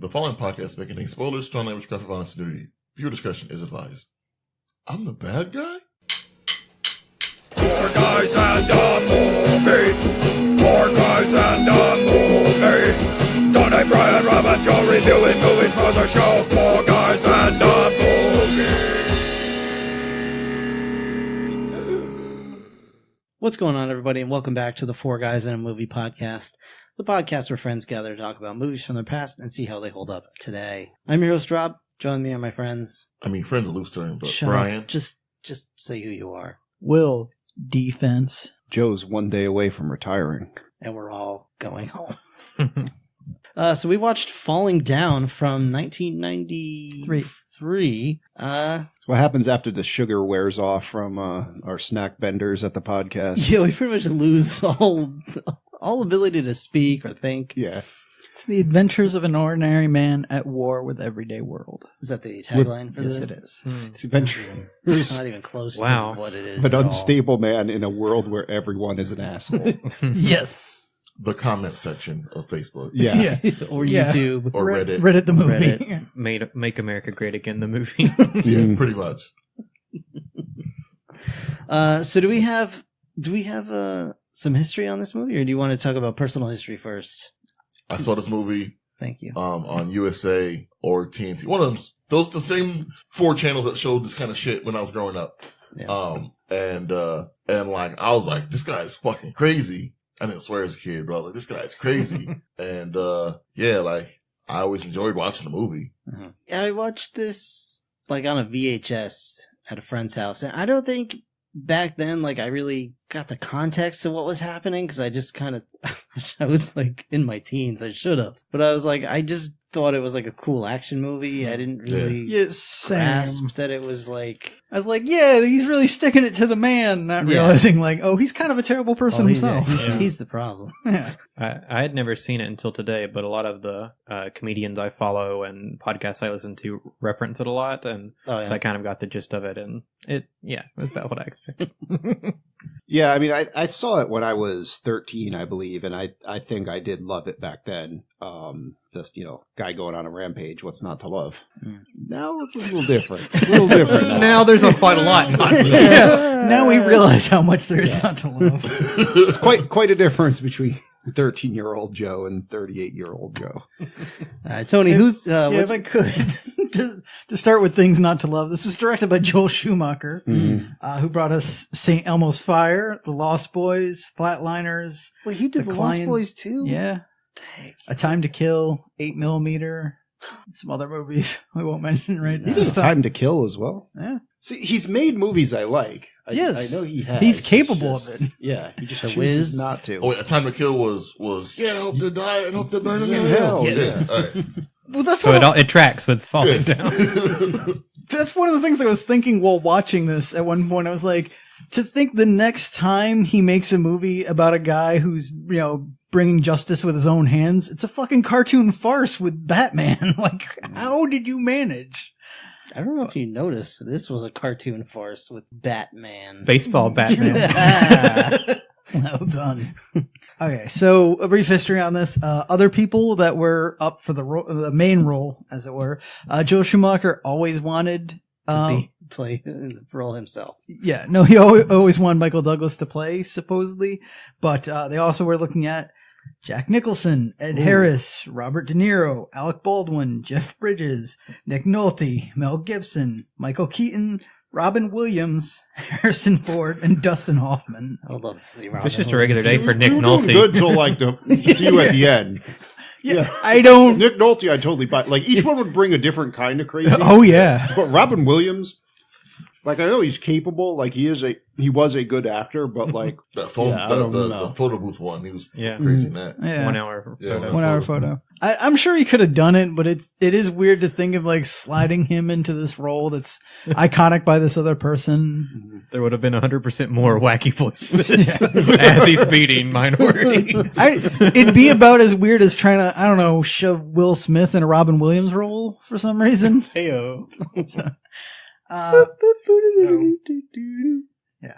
The following podcast may contain spoilers, strong language, graphic violence, and nudity. Viewer discretion is advised. I'm the bad guy? Four guys and a movie. Four guys and a movie. Donnie, Brian, Rob, and Joe reviewing movies for the show. Four guys and a movie. What's going on, everybody, and welcome back to the Four Guys in a Movie podcast, the podcast where friends gather to talk about movies from their past and see how they hold up today. I'm your host, Rob. Join me and my friends. I mean, friend's a loose term, but Shut Brian. up. Just say who you are. Will, defense. Joe's one day away from retiring. And we're all going home. So we watched Falling Down from 1993. It's what happens after the sugar wears off from our snack vendors at the podcast. Yeah, we pretty much lose all ability to speak or think. Yeah. It's the adventures of an ordinary man at war with everyday world. Is that the tagline for yes, this? it is. It's adventures It's not even close Wow. to what it is. of an at all. unstable man in a world where everyone is an asshole. Yes. The comment section of Facebook. Yeah. Or Yeah. YouTube. Or Reddit. Reddit the movie. Reddit. Make America Great Again, the movie. Yeah, pretty much. So do we have some history on this movie, or do you want to talk about personal history first? I saw this movie Thank you. on USA or TNT. One of them. Those the same 4 channels that showed this kind of shit when I was growing up. Yeah. And like I was like, this guy's fucking crazy. I didn't swear as a kid, bro. I was like, this guy's crazy. And yeah, like I always enjoyed watching the movie. I watched this like on a VHS at a friend's house, and I don't think back then like I really got the context of what was happening, because I just kind of I was like in my teens. I should have, but I was like, I just thought it was like a cool action movie. I didn't really Yes, grasp same. that it was like, I was like, yeah, he's really sticking it to the man, not Yeah. realizing like, oh, he's kind of a terrible person he's himself. he's the problem. Yeah. I had never seen it until today, but a lot of the comedians I follow and podcasts I listen to reference it a lot, and Oh, so I kind of got the gist of it, and it was about what I expected. Yeah, I mean, I saw it when I was 13, I believe, and I think I did love it back then. Just, guy going on a rampage, what's not to love? Now it's a little different. Now there's quite a lot not to. Yeah. Now we realize how much there is not to love. It's quite a difference between 13-year-old Joe and 38-year-old Joe. All right, Tony, who's If I could, to start with things not to love, this was directed by Joel Schumacher, who brought us St. Elmo's Fire, The Lost Boys, Flatliners. Wait, he did The The Lost Client- Boys too? Yeah. Dang. A Time to Kill, 8mm, some other movies we won't mention right now. He does Time to Kill as well. Yeah. See, he's made movies I like. Yes. I know he has. He's It's capable just- of it. Yeah, he just The chooses Wiz. not to. Oh, wait, A Time to Kill was I hope they die and hope they burn in In hell. hell, Yes. Yeah, all right. Well, that's So what it tracks with Falling Down. that's one of the things I was thinking while watching this at one point. I was like, to think the next time he makes a movie about a guy who's, bringing justice with his own hands, it's a fucking cartoon farce with Batman. Like, how did you manage? I don't know if you noticed, this was a cartoon farce with Batman. Baseball Batman. Well done. Okay, so a brief history on this. Other people that were up for the main role, as it were, Joe Schumacher always wanted to play the role himself. Yeah, no, he always wanted Michael Douglas to play, supposedly, but they also were looking at Jack Nicholson, Ed Harris, Robert De Niro, Alec Baldwin, Jeff Bridges, Nick Nolte, Mel Gibson, Michael Keaton, Robin Williams, Harrison Ford, and Dustin Hoffman. I would love to see Robin It's just a regular day for Nick You were doing Nolte. good till like the few at the end. Yeah, I don't. Nick Nolte, I totally buy. Like each one would bring a different kind of crazy. Oh yeah, But Robin Williams, like I know he's capable. Like he was a good actor, but like That phone, Yeah, I don't the know. photo booth one, he was Yeah. crazy in that. yeah. 1 hour. Yeah, photo. 1 hour photo. I'm sure he could have done it, but it is weird to think of like sliding him into this role that's iconic by this other person. There would have been 100% more wacky voices as he's beating minorities. It'd be about as weird as trying to, I don't know, shove Will Smith in a Robin Williams role for some reason. Heyo. Yeah.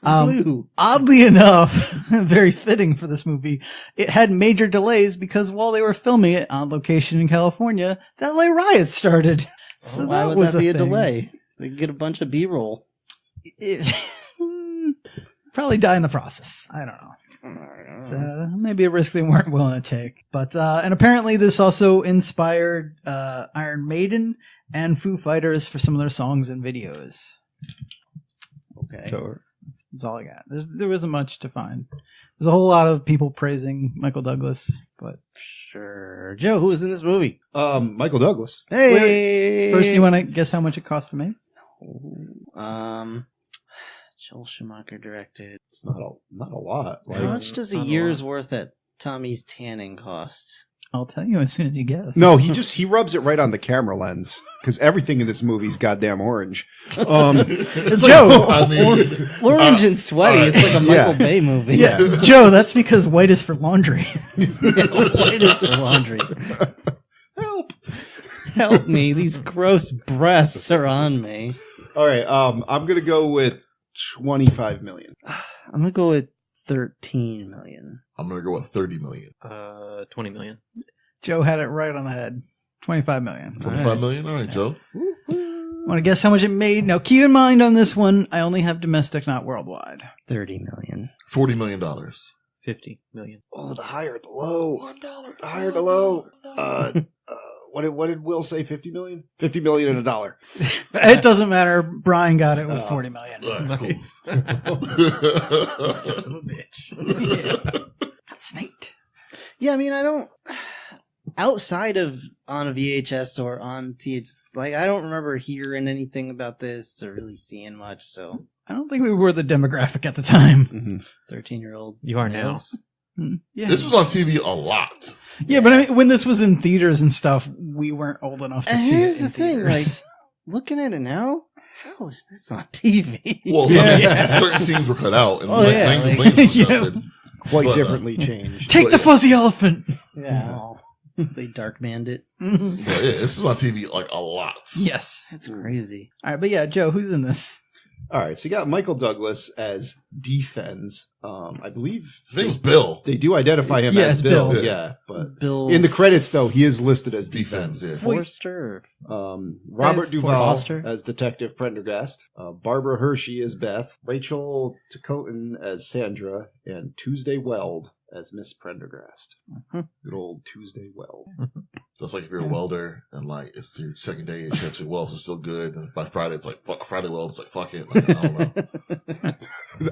Blue. Oddly enough, very fitting for this movie, it had major delays because while they were filming it on location in California, the LA riots started. So Why would was that be a thing. delay? They could get a bunch of B-roll. It- probably die in the process. I don't know. It's maybe a risk they weren't willing to take. But and apparently this also inspired Iron Maiden and Foo Fighters for some of their songs and videos. Okay. So, That's all I got. There wasn't much to find. There's a whole lot of people praising Michael Douglas, but Sure. Joe, who was in this movie? Michael Douglas. Hey! first you want to guess how much it cost to make? Joel Schumacher directed. It's not a lot. How much does a not a year's worth at Tommy's Tanning cost? I'll tell you as soon as you guess. No, he rubs it right on the camera lens because everything in this movie is goddamn orange. It's Joe. I mean, Orange and sweaty. It's like a Michael Bay movie. Yeah, Joe. That's because white is for laundry. White is for laundry. Help me. These gross breasts are on me. All right, I'm gonna go with 25 million. I'm going to go with 13 million. I'm gonna go with 30 million. 20 million. Joe had it right on the head. 25 million. 25 million? All right, Joe. Want to guess how much it made? Now, keep in mind on this one, I only have domestic, not worldwide. 30 million. $40 million. 50 million. Oh, the higher the low. $1. The higher the low. What did Will say? 50 million? 50 million and a dollar. It doesn't matter. Brian got it with 40 million. All right, cool. Son of a bitch. That's neat. Yeah, I mean, I don't. Outside of on a VHS or on THX, like, I don't remember hearing anything about this or really seeing much, so. I don't think we were the demographic at the time. Mm-hmm. 13-year-old. You are now. males. Yeah. This was on TV a lot. Yeah, but I mean, when this was in theaters and stuff, we weren't old enough to And see here's it in the thing, theaters. like, looking at it now, how is this on TV? Well, I mean, certain scenes were cut out and Oh, yeah, language like- was Yeah. adjusted. Quite But, differently changed. Take the fuzzy elephant. Yeah. They dark banned it. But yeah, this was on TV like a lot. Yes. That's crazy. All right, but yeah, Joe, who's in this? All right, so you got Michael Douglas as Defense. I believe His name was Bill. they do identify him Yeah, as it's Bill. Bill. Yeah, but Bill in the credits, though, he is listed as Defense, Defense. yeah. Forster. Robert Ed Duvall Foster. as Detective Prendergast, Barbara Hershey as Beth, Rachel Tacotin as Sandra, and Tuesday Weld as Miss Prendergast. Good old Tuesday Weld. Just like if you're a welder and like it's your second day and your welds are still good, and by Friday it's like Friday weld, it's like fuck it. Like, I don't know.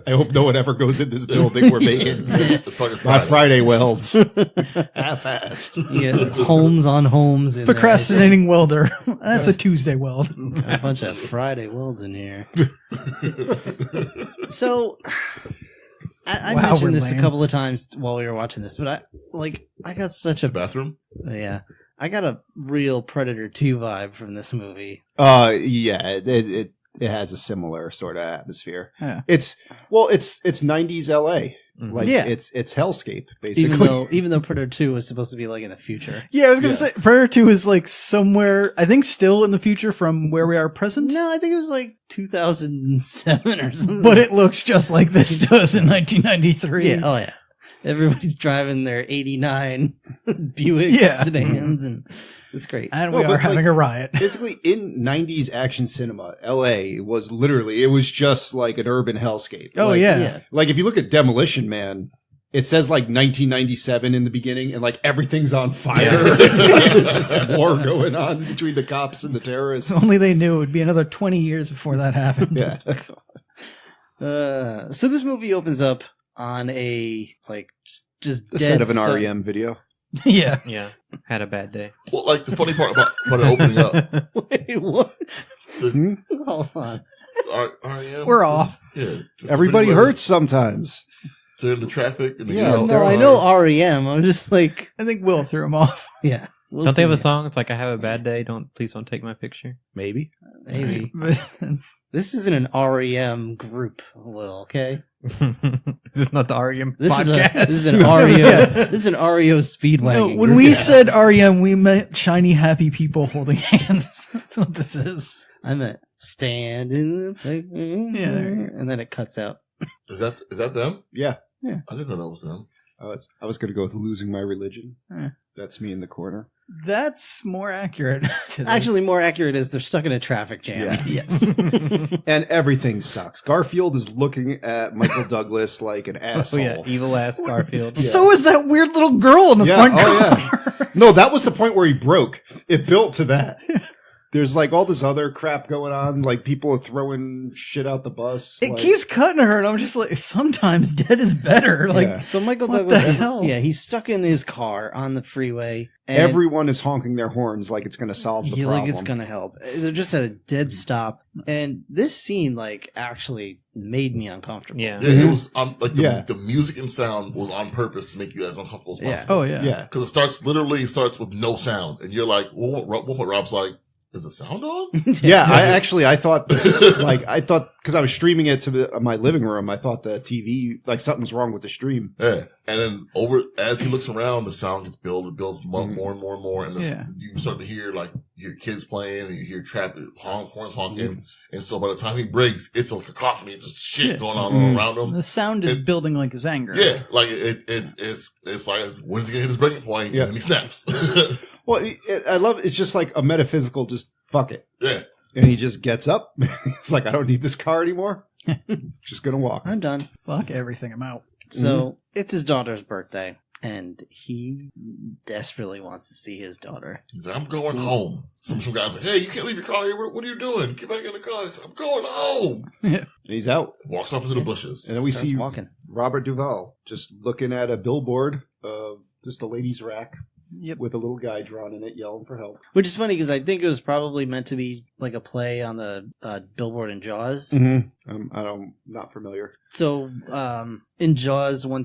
I hope no one ever goes in this building we're making It's fucking my Friday. Friday welds. Half-assed. Yeah, homes on homes. In Procrastinating welder. That's a Tuesday weld. there. A bunch of Friday welds in here. So, I Wow, mentioned we're this lame. a couple of times while we were watching this, but I got such The a bathroom. yeah, I got a real Predator 2 vibe from this movie. Yeah, it has a similar sort of atmosphere. Yeah. It's 90s LA. Mhm. Like Yeah. it's hellscape basically. Even though Predator 2 was supposed to be like in the future. Yeah, I was going to Yeah. say, Predator 2 is like somewhere, I think still in the future from where we are present, No, I think it was like 2007 or something. but it looks just like this does in 1993. yeah, oh yeah. Everybody's driving their 89 Buick Yeah. sedans, and it's great. And No, we but, are having like, a riot. Basically, in 90s action cinema, LA was literally, it was just like an urban hellscape. Oh, Like- yeah. Like, if you look at Demolition Man, it says like 1997 in the beginning, and like everything's on fire. There's this war going on between the cops and the terrorists. If only they knew it would be another 20 years before that happened. Yeah. So this movie opens up on a like just The dead set of an stuff. REM video. Yeah. Yeah. Had a bad day. Well, like the funny part about it opening up, Wait, what? the Hold on. REM, We're off. Yeah, just Everybody pretty much hurts sometimes. They're in the traffic and they Yeah, get out. No, I know REM. I'm just like, I think Will threw him off. yeah. Don't they have a song? It's like, I have a bad day. Please don't take my picture. Maybe. Maybe. But it's- This isn't an REM group, Will, okay? Is this not the REM This podcast? is an REO. Yeah. This is an REO speedwagon. no, when group. we said REM, we meant shiny, happy people holding hands. That's what this is. I meant stand in the place. Yeah. And then it cuts out. Is that them? Yeah. I didn't know that was them. I was going to go with Losing My Religion. Eh. That's me in the corner. That's more accurate. to this. Actually, more accurate is they're stuck in a traffic jam. Yeah. yes. And everything sucks. Garfield is looking at Michael Douglas like an asshole. Oh yeah, evil ass Garfield. Yeah. So is that weird little girl in the Yeah, front oh, car. yeah. No, that was the point where he broke. It built to that. There's like all this other crap going on. Like people are throwing shit out the bus. It like, keeps cutting her, and I'm just like, sometimes dead is better. Like, Yeah. So Michael What Douglas, the hell? he's stuck in his car on the freeway. And everyone is honking their horns like it's going to solve the problem. like it's gonna help. They're just at a dead stop, and this scene like actually made me uncomfortable. Yeah. Yeah, it was like Yeah. the music and sound was on purpose to make you as uncomfortable as Yeah. possible. oh yeah. Yeah. Because it starts with no sound, and you're like, well, what Rob's like, is the sound on? Yeah, I thought, because I was streaming it to my living room, I thought the TV, like something was wrong with the stream. Yeah, and then as he looks around, the sound gets builds more and more and more, and you start to hear like your kids playing, and you hear traffic horns honking, and so by the time he breaks, it's a cacophony of just shit going on all around him. The sound is building like his anger. Yeah, like it's like when's he gonna hit his breaking point? Yeah. And he snaps. Well, I love it's just like a metaphysical, just fuck it. Yeah, And he just gets up. He's like, I don't need this car anymore. Just going to walk. I'm done. Fuck everything. I'm out. So it's his daughter's birthday, and he desperately wants to see his daughter. he's like, I'm going home. Some guys like, hey, you can't leave your car here. What are you doing? Get back in the car. He's like, I'm going home. And he's out. Walks off into the bushes. And then we Starts see walking. Robert Duvall just looking at a billboard of just a ladies' rack Yep. with a little guy drawn in it yelling for help. Which is funny because I think it was probably meant to be like a play on the billboard in Jaws. I'm not familiar. So in Jaws, when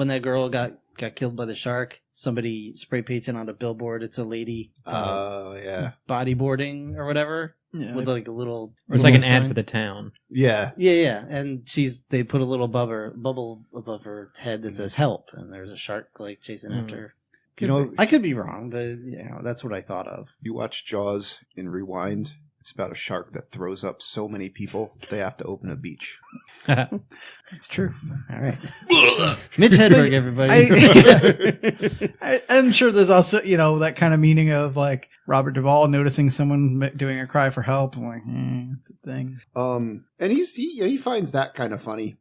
that girl got killed by the shark, somebody spray painted on a billboard. It's a lady Yeah. bodyboarding or whatever Yeah. with like a little. Or it's like an little ad sign. for the town. Yeah. Yeah, and they put a little bubble above her head that says "help," and there's a shark like chasing after her. You know, I could be wrong, but that's what I thought of. you watch Jaws in Rewind. It's about a shark that throws up so many people they have to open a beach. It's true. All right, Mitch Hedberg, everybody. I'm sure there's also, that kind of meaning of like Robert Duvall noticing someone doing a cry for help. I'm like, it's a thing. And he finds that kind of funny.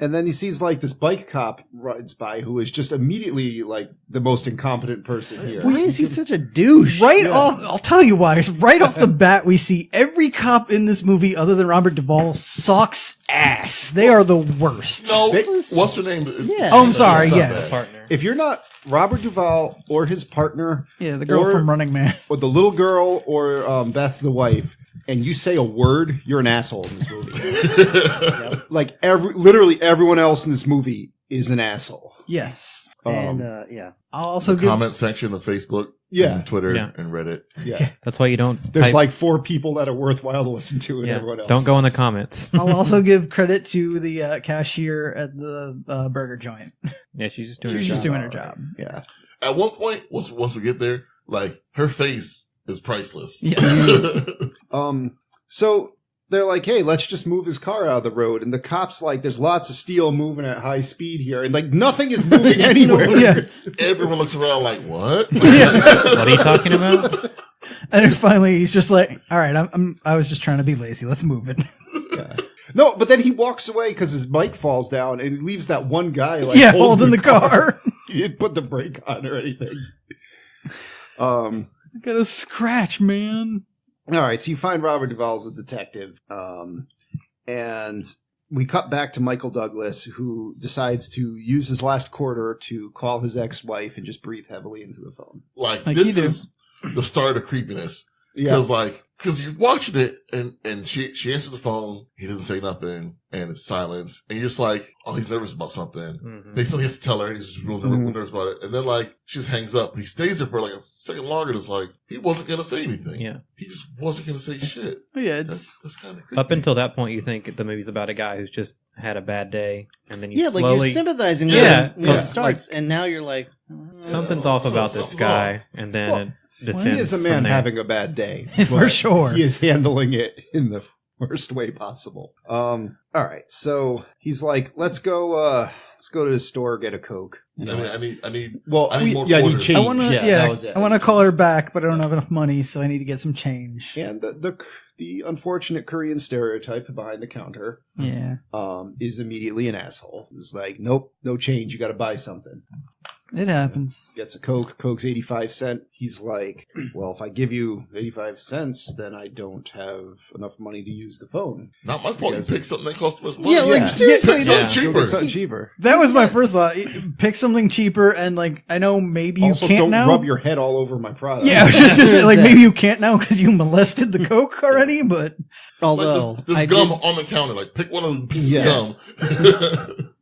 And then he sees like this bike cop rides by who is just immediately like the most incompetent person here. Why is he such a douche? I'll tell you why. Right off the bat, we see every cop in this movie other than Robert Duvall sucks ass. They are the worst. No, They- what's her name? Yeah. Oh, I'm sorry, It's not yes. bad. Partner. If you're not Robert Duvall or his partner Yeah, the girl Or- from Running Man. or the little girl or Beth the wife, and you say a word, you're an asshole in this movie. Like literally everyone else in this movie is an asshole. Yes. And I'll also give. Comment section of Facebook, Yeah. and Twitter, Yeah. and Reddit. Yeah. That's why you don't. There's type- like 4 people that are worthwhile to listen to, and yeah, everyone else. don't go in the comments. I'll also give credit to the cashier at the burger joint. Yeah, she's just doing She's her just job. doing her job. Yeah. At one point, once we get there, like her face is priceless. Yes. So they're like, hey, let's just move his car out of the road. And the cop's like, there's lots of steel moving at high speed here. And like nothing is moving anywhere. Yeah. Everyone looks around like, what? What are you talking about? And then finally, he's just like, "All right, I was just trying to be lazy. Let's move it." Yeah. No, but then he walks away because his bike falls down and he leaves that one guy like Yeah, holding the car. He didn't put the brake on or anything. I got a scratch, man. All right, so you find Robert Duvall as a detective, and we cut back to Michael Douglas, who decides to use his last quarter to call his ex-wife and just breathe heavily into the phone. Like Like this you do. is the start of creepiness. Yeah. Because you're watching it and she answers the phone. He doesn't say nothing and it's silence. And you're just like, oh, he's nervous about something. Mhm. They still has to tell her and he's just real nervous about it. And then like, she just hangs up. He stays there for like a second longer. And it's like, he wasn't going to say anything. Yeah. He just wasn't going to say shit. Oh, yeah, it's That's kind of creepy. Up until that point, you think the movie's about a guy who's just had a bad day, and then you Yeah, like slowly you're sympathizing Yeah, with him when it yeah. starts, and now you're like, something's off about this Something's guy, and then Well, it descends. he is a from man there. having a bad day. For but sure. He is handling it in the worst way possible. All right, so he's like, let's go to the store, get a Coke. I need Well, I need more I need quarters. change. I want to, that was it. I want to call her back, but I don't have enough money, so I need to get some change. And the unfortunate Korean stereotype behind the counter Yeah, is immediately an asshole. It's like, nope, no change. You got to buy something. it happens. Gets a Coke. Coke's 85 cents. He's like, well, if I give you 85 cents, then I don't have enough money to use the phone. Not my fault. You pick something that costs too much money. Yeah, like, seriously, Pick yeah. something Go get cheaper. something cheaper. That was my first thought. Pick something cheaper, and like I know maybe you Also, can't don't now. rub your head all over my product. Yeah, I was just gonna say like maybe you can't now because you molested the Coke already, but Although Like, there's gum on the counter. Like, pick one of the pieces of gum.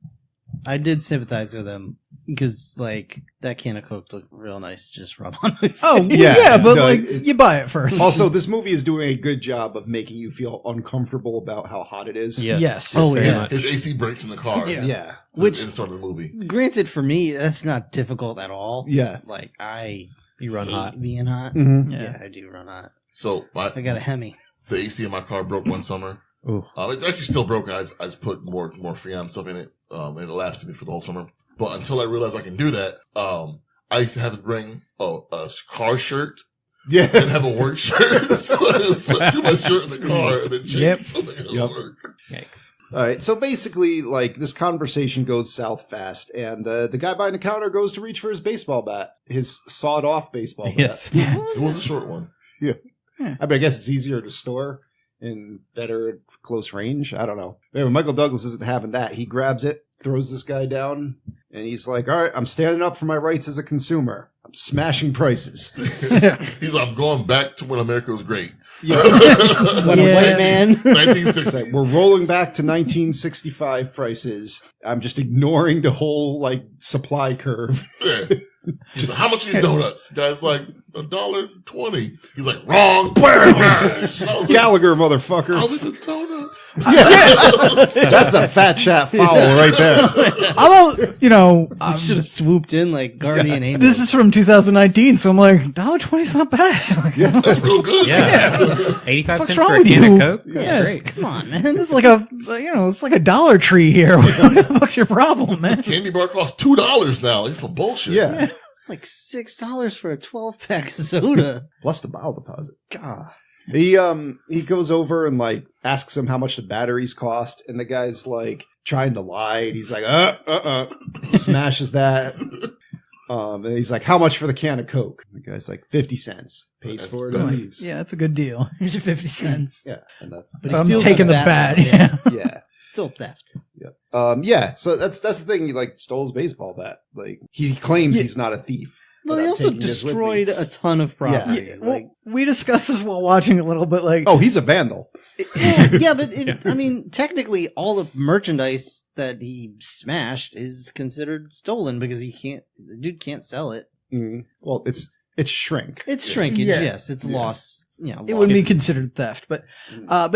I did sympathize with him because like that can of Coke looked real nice to just rub on my face. oh Yeah, yeah, but no, like it- you buy it first. Also, this movie is doing a good job of making you feel uncomfortable about how hot it is. Yes. Oh, very yeah. much. His AC breaks in the car. Yeah. Yeah. Which- in the start of the movie. Granted, for me, that's not difficult at all. Yeah. Like I You run hate hot. being hot. Mhm. Yeah, I do run hot. So I got a Hemi. the AC in my car broke one summer. Ooh. It's actually still broken. I just put more Freon stuff in it, and it lasted me for the whole summer. But until I realized I can do that, I used to have to bring a car shirt Yeah. and have a work shirt. So I just sweat through my shirt in the car and then change Yep. something at Yep. work. Yikes. All right. So basically, like, this conversation goes south fast, and the guy behind the counter goes to reach for his baseball bat, his sawed-off baseball bat. Yes. It was a short one. I mean, I guess it's easier to store and better at close range. I don't know. Anyway, Michael Douglas isn't having that. He grabs it, throws this guy down, and he's like, all right, I'm standing up for my rights as a consumer. I'm smashing prices. He's like, I'm going back to when America was great. When a white man. 1960s. It's like, we're rolling back to 1965 prices. I'm just ignoring the whole, like, supply curve. Yeah. He's like, how much are these donuts? The guy's like, $1.20. He's like, wrong. I was like, Gallagher, motherfucker. I was like, the donuts. That's a fat chat foul right there. Although you know, I should have swooped in like Guardian Angel. this is from 2019, so I'm like $1.20 is not bad. Like, That's real good. Yeah. 85 What's cents wrong for a with can you? of Coke? Yeah. Great. Come on, man. It's like it's like a Dollar Tree here. What the fuck's your problem, man? Candy bar costs $2 now. It's some bullshit. Yeah. It's like $6 for a 12-pack of soda. Plus the bottle deposit. God. He goes over and like asks him how much the batteries cost, and the guy's like trying to lie, and he's like, smashes that. And he's like, how much for the can of Coke? The guy's like, 50 cents. Pays That's for it good. and leaves. Yeah, that's a good deal. Here's your 50 cents. Yeah, and that's But he I'm steals taking the bat. Yeah. yeah. Still theft. Yeah. So that's the thing. He like stole his baseball bat. Like he claims he's not a thief. Well, but he I'm also taking this with me. destroyed a ton of property. Yeah, well, Like, we discussed this while watching a little bit. Like, Oh, he's a vandal. yeah, but I mean, technically, all the merchandise that he smashed is considered stolen because the dude can't sell it. Well, it's shrink. It's shrinkage, Yeah. yes. It's loss. Yeah, it wouldn't be considered theft, but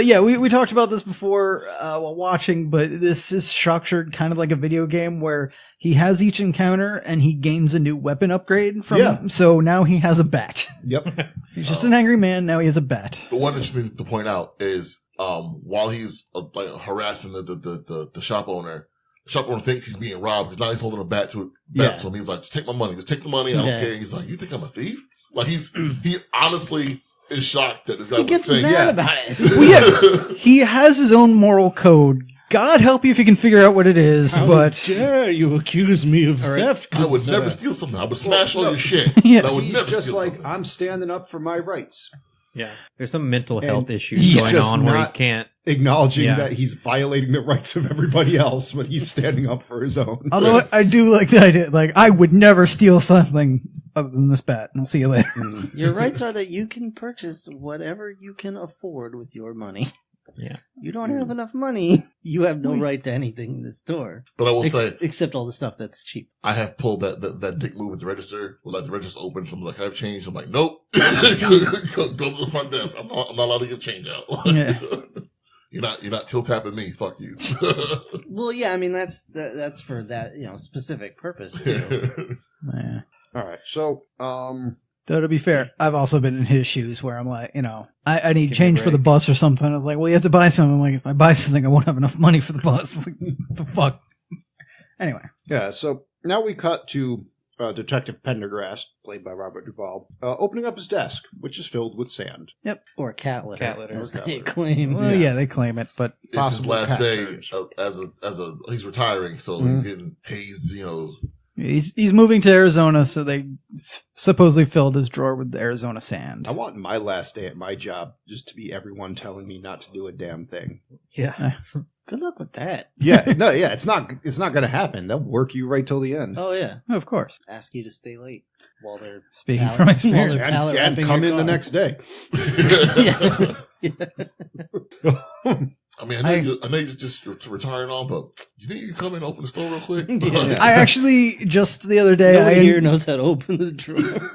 yeah, we talked about this before while watching. But this is structured kind of like a video game where he has each encounter and he gains a new weapon upgrade from. Yeah. So now he has a bat. Yep. He's just an angry man. Now he has a bat. The one interesting thing to point out is while he's like harassing the shop owner, the shop owner thinks he's being robbed because now he's holding a bat to him. He's like, just take my money. Just take the money. I don't care. He's like, you think I'm a thief? Like he honestly is shocked that this guy He would gets think. mad about it. Well, yeah, he has his own moral code. God help you if you can figure out what it is. But dare you accuse me of theft? I would never steal something. I would smash all your shit. Yeah. But I would He's never just steal like, something. I'm standing up for my rights. Yeah. There's some mental And health issues he's going just on where he not- can't. Acknowledging Yeah. that he's violating the rights of everybody else, but he's standing up for his own. although I do like the idea, like I would never steal something other than this bat. And I'll see you later. Your rights are that you can purchase whatever you can afford with your money. Yeah. You don't have enough money. You have no right to anything in the store. But I will say, Except all the stuff that's cheap. I have pulled that dick move at the register. Where like the register opens, I'm like, I've changed. I'm like, nope. go to the front desk. I'm not allowed to give change out. Yeah. You're not tilt tapping me. Fuck you. Well, yeah, I mean that's for that specific purpose too. Yeah. All right. So, Though to be fair, I've also been in his shoes where I'm like, I need change for the bus or something. I was like, well, you have to buy something. I'm like, if I buy something, I won't have enough money for the bus. Like, what the fuck? Anyway. Yeah, so now we cut to Detective Pendergrast, played by Robert Duvall, opening up his desk, which is filled with sand. Yep. Or cat litter. Cat litter. As they claim. Well, yeah, they claim it, but It's his Possible last cat day turds. he's retiring, so he's getting hazed, he's moving to Arizona, so they supposedly filled his drawer with Arizona sand. I want my last day at my job just to be everyone telling me not to do a damn thing. Yeah. Good luck with that. It's not going to happen. They'll work you right till the end. Oh, yeah. Of course. Ask you to stay late while they're Speaking from experience. while they're And pallet come wrapping in your the next day. car. I mean, I know you're just retiring on, but you think you can come in and open the store real quick? Yeah. I actually, just the other day, Nobody here knows how to open the drawer.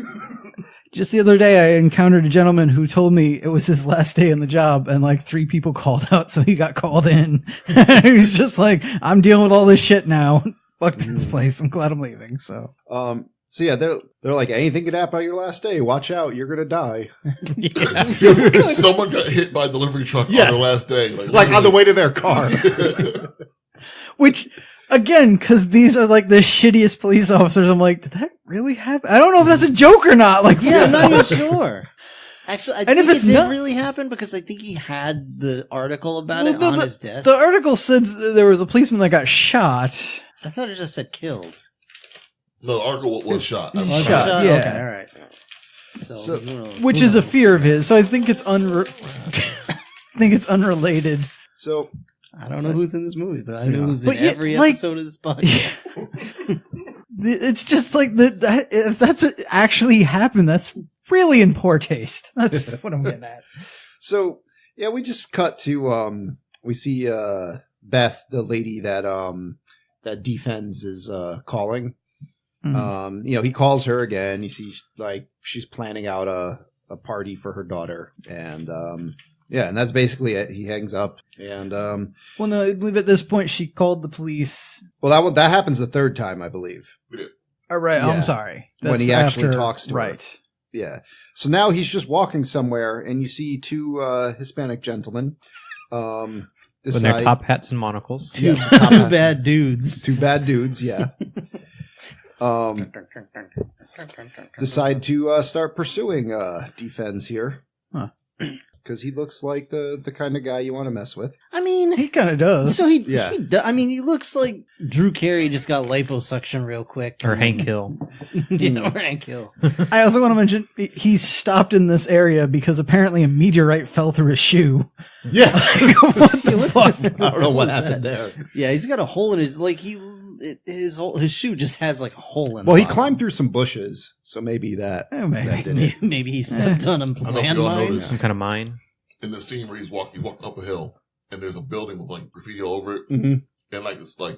Just the other day, I encountered a gentleman who told me it was his last day in the job, and like 3 people called out, so he got called in. He was just like, "I'm dealing with all this shit now. Fuck this place. I'm glad I'm leaving." So yeah, they're like, anything could happen on your last day. Watch out, you're gonna die. Someone got hit by a delivery truck on their last day, Like on the way to their car. which. Again, because these are like the shittiest police officers, I'm like, did that really happen? I don't know if that's a joke or not. Like, Yeah, I'm not even sure. Actually, I think if it's it did not- really happen because I think he had the article about it on his desk. The article said there was a policeman that got shot. I thought it just said killed. No, the article was shot. Shot, yeah. Okay, all right. So Which is a fear of his. So I think it's unrelated. So I don't know who's in this movie, but I know who's But in yeah, every like- episode of this podcast. It's just like if that's actually happened, that's really in poor taste. That's what I'm getting at. So yeah, we just cut to we see Beth, the lady that defends is calling. Mhm. He calls her again. You see like she's planning out a party for her daughter, and and that's basically it. He hangs up, and Well, no, I believe at this point she called the police. well, that happens the third time, I believe. All right, Yeah. I'm sorry. When he actually talks to her. right. Yeah. So now he's just walking somewhere, and you see 2 Hispanic gentlemen. With their top hats and monocles. Two bad dudes. 2 bad dudes, yeah. Decide to start pursuing defense here. Huh. Because he looks like the kind of guy you want to mess with. I mean, He kind of does. so he looks like Drew Carey just got liposuction real quick. Or Hank Hill. Yeah, or Hank Hill. I also want to mention he's stopped in this area because apparently a meteorite fell through his shoe. Yeah. What the fuck? I don't know what happened there. Yeah, he's got a hole in his his shoe just has like a hole in it. Well, he climbed through some bushes, so maybe that, Oh, maybe. that did it. Maybe he stepped on a I don't know if y'all landmine. noticed. Some kind of mine. In the scene where he walked up a hill, and there's a building with like graffiti all over it, Mhm. and like it's like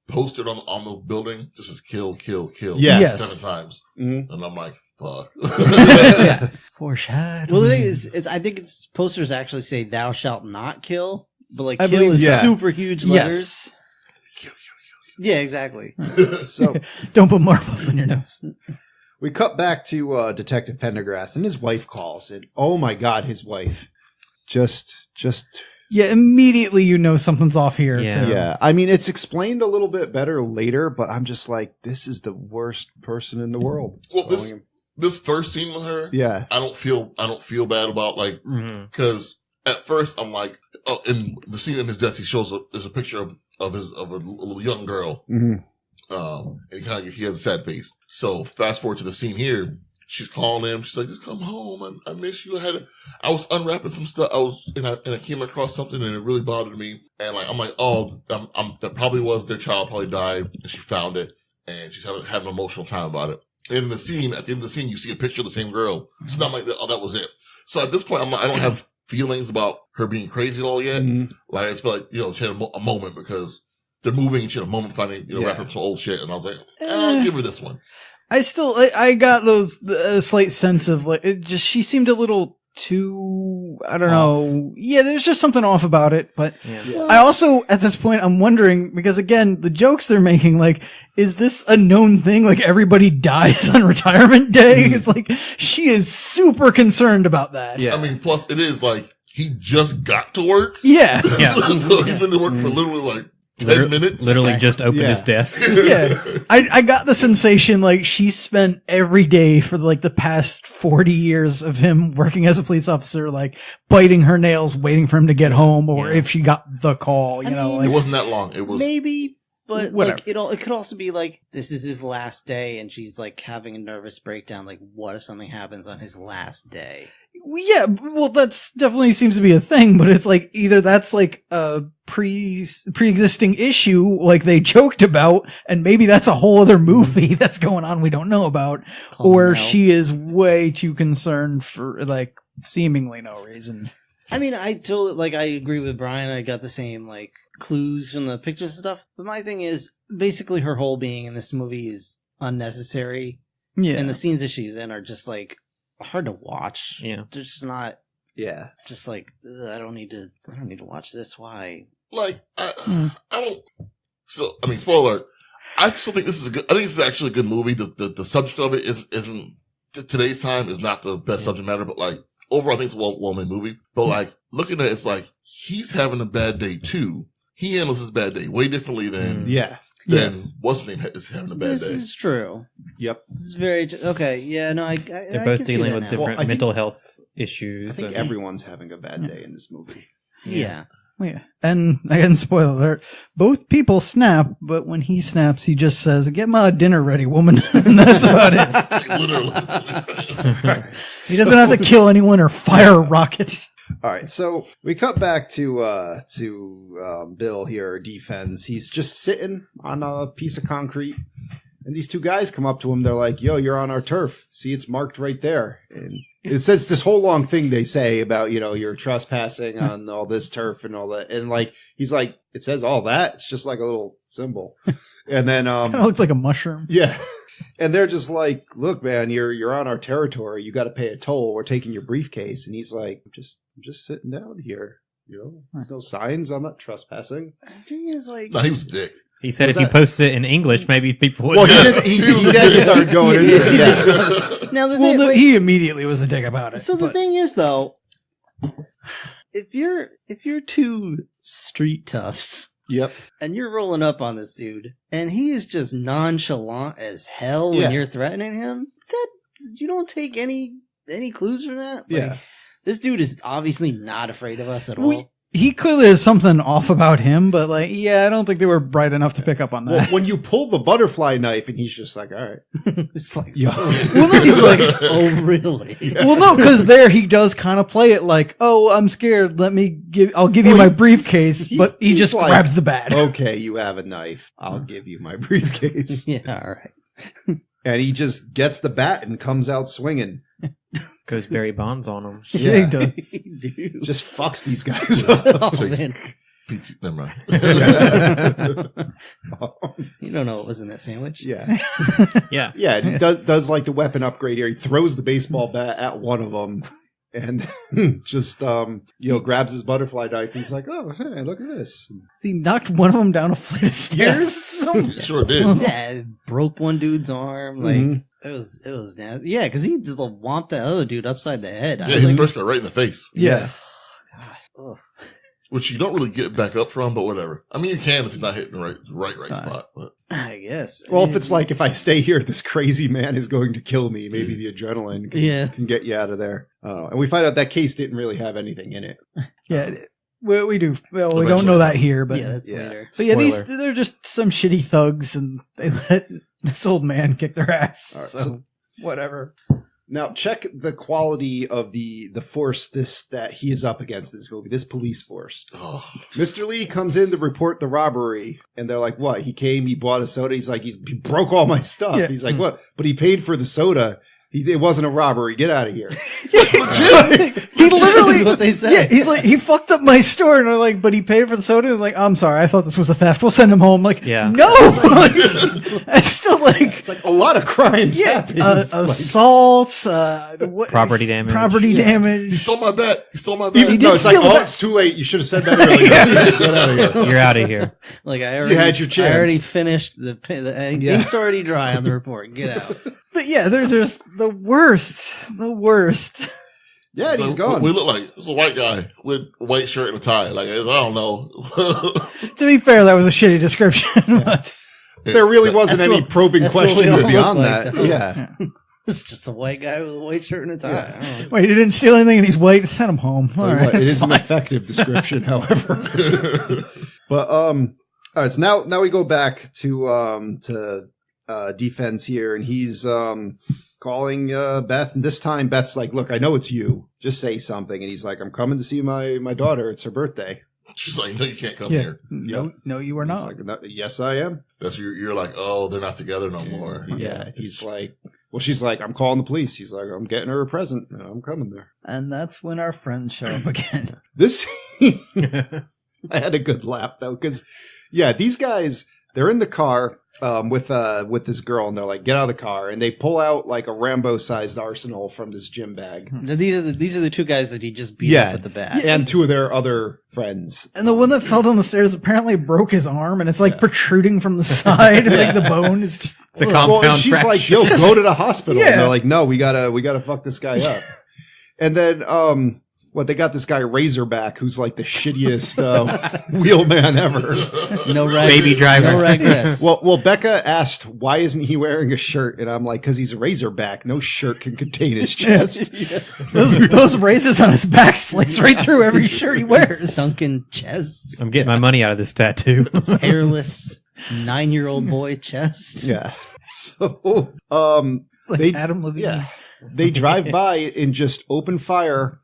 posted on the building, just as kill, kill, kill, Yeah. Yes. 7 times, Mhm. and I'm like, fuck. Yeah. Foreshadowing. Well, the thing is, I think its posters actually say "Thou shalt not kill," but like I "kill" believe- is yeah. super huge letters. Yes. Yeah, exactly. So Don't put marbles in your nose. we cut back to Detective Pendergrast, and his wife calls, and oh my god, his wife. Just Yeah, immediately you know something's off here. Yeah. too. yeah. I mean, it's explained a little bit better later, but I'm just like, this is the worst person in the world. Well, Calling him. this first scene with her, Yeah. I don't feel bad about like Mm-hmm. because at first I'm like, oh, in the scene in his desk, he shows there's a picture of a little young girl, hmm and he has a sad face. So fast forward to the scene here. She's calling him. She's like, just come home. I miss you. I was unwrapping some stuff. And I came across something and it really bothered me. And like, I'm like, oh, that probably was their child probably died and she found it and she's having an emotional time about it. In the scene, at the end of the scene, you see a picture of the same girl. It's not like, oh, that was it. So at this point, I don't have feelings about her being crazy at all yet. Mhm. Like, I just feel like, she had a moment because they're moving and she had a moment finding, Yeah. wrapping up some old shit. And I was like, I'll give her this one. I got those a slight sense of like it just she seemed a little too, I don't know. Yeah, there's just something off about it. But Yeah. I also, at this point, I'm wondering, because again, the jokes they're making, like, is this a known thing? Like, everybody dies on retirement day? It's like, she is super concerned about that. Yeah. I mean, plus it is like he just got to work. Yeah. Yeah. So he's been to work for literally like 10 minutes. Literally just opened Yeah. his desk. Yeah. I got the sensation like she spent every day for like the past 40 years of him working as a police officer, like biting her nails, waiting for him to get home, or Yeah. if she got the call, you I know, mean, like, It wasn't that long. It was Maybe, but Whatever. like it could also be like this is his last day, and she's like having a nervous breakdown. Like, what if something happens on his last day? yeah, well, that's definitely seems to be a thing, but it's like either that's like a pre-existing issue, like they joked about, and maybe that's a whole other movie that's going on we don't know about, or Mel. she is way too concerned for like seemingly no reason. I mean, I totally like. I agree with Brian. I got the same like clues from the pictures and stuff. But my thing is, basically, her whole being in this movie is unnecessary, Yeah. and the scenes that she's in are just like hard to watch. Yeah. They're just not. Yeah. Just like ugh, I don't need to watch this. Why? like I don't. So I mean, spoiler alert. I still think this is a good. I think this is actually a good movie. The subject of it isn't today's time is not the best subject matter, but like overall, I think it's a well-made movie. But like looking at it, it's like he's having a bad day too. He handles his bad day way differently than Yeah. what's his name is having a bad This day. is true. Yep. This is very okay. Yeah, no, They're both dealing with different Well, I think- mental health issues. I think and- everyone's having a bad day in this movie. Yeah. Oh, yeah. And again, spoiler alert, both people snap, but when he snaps, he just says, "Get my dinner ready, woman." And that's about it. Literally, that's what he's saying. He doesn't have to kill anyone or fire rockets. All right, so we cut back to Bill here, defense. He's just sitting on a piece of concrete, and these two guys come up to him. They're like, "Yo, you're on our turf. See, it's marked right there." And it says this whole long thing they say about, you know, you're trespassing on all this turf and all that. And like, he's like, "It says all that. It's just like a little symbol." And then, Kind of looks like a mushroom. yeah. And they're just like, "Look, man, you're on our territory. You got to pay a toll. We're taking your briefcase." And he's like, I'm just sitting down here. You know, there's no signs. I'm not trespassing. The thing is, like, No, he was a dick. He said Was if you that- posted it in English, maybe people would. Well, he did start going into it. Yeah. now the Well, thing, no, like, he immediately was a dick about it. so the but- thing is, though, if you're two street toughs Yep. and you're rolling up on this dude, and he is just nonchalant as hell when Yeah. you're threatening him, you don't take any clues from that. Like, Yeah. this dude is obviously not afraid of us at We- all. he clearly has something off about him, but like, yeah, I don't think they were bright enough to pick up on Well, that. when you pull the butterfly knife, and he's just like, "All right, It's like, yo." Well, no, he's like, oh, really? well, no, because there he does kind of play it like, "Oh, I'm scared. I'll give you Well, my briefcase," but he he's just like, grabs the bat. "Okay, you have a knife. I'll give you my briefcase." Yeah, all right. And he just gets the bat and comes out swinging. Goes Barry Bonds on him. Yeah, he does. Dude. Just fucks these guys up. Oh, man. Never mind. You don't know what was in that sandwich? Yeah. Yeah. Yeah, and he does like the weapon upgrade here. He throws the baseball bat at one of them and just grabs his butterfly knife. He's like, "Oh, hey, look at this." So he knocked one of them down a flight of stairs. Sure did. Yeah, it broke one dude's arm. Like, Mhm. it was nasty. Yeah, because he just whomped that other dude upside the head. I Yeah, was he like, first got right in the face, Yeah. God, ugh. which you don't really get back up from, but whatever. I mean, you can if you're not hitting the right spot. But I guess. Well, if it's like, if I stay here, this crazy man is going to kill me, maybe the adrenaline can get you out of there. I don't know. And we find out that case didn't really have anything in it. Yeah. We do. Well, we don't Eventually. know that here, but yeah, that's yeah. later. so yeah, Spoiler. they're just some shitty thugs, and they let this old man kick their ass. All right, so whatever. Now, check the quality of the force that he is up against in this movie, this police force. oh, Mr. Lee comes in to report the robbery, and they're like, "What? He came, he bought a soda." He's like, he broke all my stuff. Yeah. He's like, "What?" But he paid for the soda. It wasn't a robbery. Get out of here. He literally, That's what they said. yeah, he's like, he fucked up my store, and I'm like, but he paid for the soda. And like, I'm sorry, I thought this was a theft. We'll send him home. Like, Yeah. no, like, it's still like, It's like a lot of crimes happen. assault, Property damage. property He damage. stole my bet. He stole my bet. Even, did no, it's like, steal the it's too late. You should have said that earlier. Get out of here. You're out of here. Like I already had your chance. I already finished the Yeah. ink's already dry on the report. Get out. But yeah, there's just the worst. Yeah, and he's So gone. We look like it's a white guy with a white shirt and a tie. Like I don't know. To be fair, that was a shitty description. But There really wasn't That's any what- probing that's what we questions all beyond look that. like, though. Yeah. It's just a white guy with a white shirt and a tie. Yeah. I don't know. wait, he didn't steal anything, and he's white. Send him home. Tell All you right, what, it it's is an fine. effective description, however. But all right, so now we go back to defense here, and he's calling Beth, and this time Beth's like, "Look, I know it's you. Just say something." And he's like, "I'm coming to see my daughter. It's her birthday." She's like, no, you can't come Yeah. here. No, you are He's not. like, "No, yes, I am." That's you're like, oh, they're not together no more. Yeah, he's like, well, she's like, "I'm calling the police." He's like, "I'm getting her a present. And I'm coming there." And that's when our friends show up again. This, I had a good laugh though, because yeah, these guys, they're in the car with this girl, and they're like, "Get out of the car," and they pull out like a Rambo-sized arsenal from this gym bag, Now, these are the two guys that he just beat Yeah. up at the bat. and two of their other friends. And the one that fell down the stairs apparently broke his arm, and it's like protruding from the side, like the bone is just. It's a Well, and compound she's fracture. like, "Yo, go to the hospital." Yeah. And they're like, "No, we gotta fuck this guy up." And then, they got this guy Razorback, who's like the shittiest wheelman ever. No regrets. Baby driver. No regrets. Well, Becca asked, "Why isn't he wearing a shirt?" And I'm like, "Because he's a Razorback. No shirt can contain his chest." Those razors on his back slice right through every shirt he wears. Sunken chest, I'm getting my money out of this tattoo. hairless 9-year-old boy chest. Yeah. So, It's like They- Adam Levine. yeah, they drive by and just open fire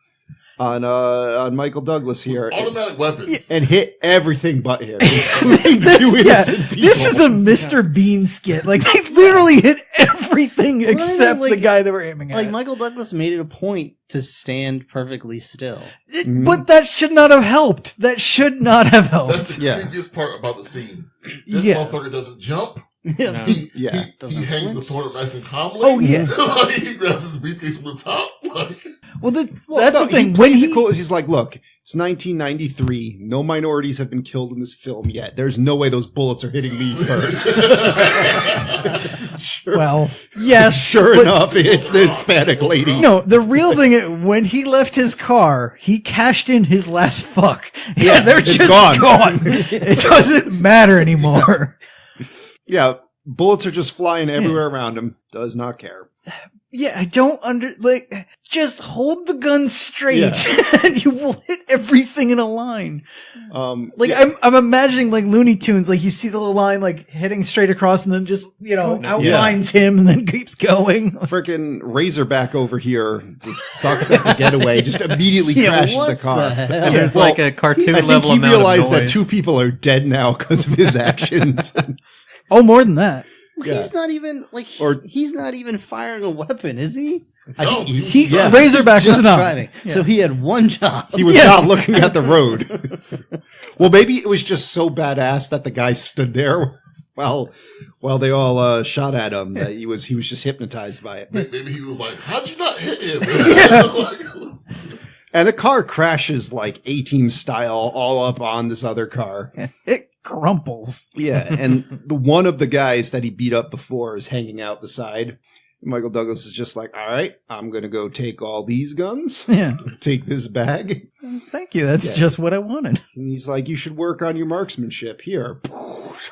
on Michael Douglas here Automatic weapons. and hit everything but him. this, Two yeah, innocent this is people. a Mr. Bean skit. Like they literally hit everything Well, except like- the guy they were aiming at. Like Michael Douglas made it a point to stand perfectly still. But that should not have helped. That should not have helped. That's the Yeah. creepiest part about the scene. This Yes. motherfucker doesn't jump. No. He, Yeah. he Doesn't hangs the flinch. thorn nice and calmly. Oh, yeah. Like, he grabs his briefcase from the top. Like, Well, Well, that's no, the thing. He When plays he it cool, he's like, "Look, it's 1993. No minorities have been killed in this film yet. There's no way those bullets are hitting me first." Sure, well, yes, sure but enough, it's the Hispanic lady. no, the real thing is when he left his car, he cashed in his last fuck. Yeah, they're it's just gone. gone. It doesn't matter anymore. Yeah, bullets are just flying everywhere around him. Does not care. Yeah, I don't just hold the gun straight and you will hit everything in a line. Like yeah, I'm imagining like Looney Tunes, like you see the little line like heading straight across and then just, outlines him and then keeps going. freaking Razorback over here just sucks at the getaway. Just immediately Yeah, crashes what the car. the hell? Yeah, There's well, like a cartoon I think level he amount of realized that noise. two people are dead now because of his actions. Oh, more than that. Yeah. He's not even he's not even firing a weapon, is he? I think He yeah. Razorback was Just not driving. Yeah. So he had one job. He was Yes. not looking at the road. Well, maybe it was just so badass that the guy stood there while they all shot at him that he was just hypnotized by it. maybe he was like, how'd you not hit him? Like, it was- And the car crashes like A-Team style all up on this other car. It crumples. Yeah, and the one of the guys that he beat up before is hanging out the side. Michael Douglas is just like, "All right, I'm going to go take all these guns, Yeah. take this bag." Thank you. That's Yeah. just what I wanted. And he's like, "You should work on your marksmanship here."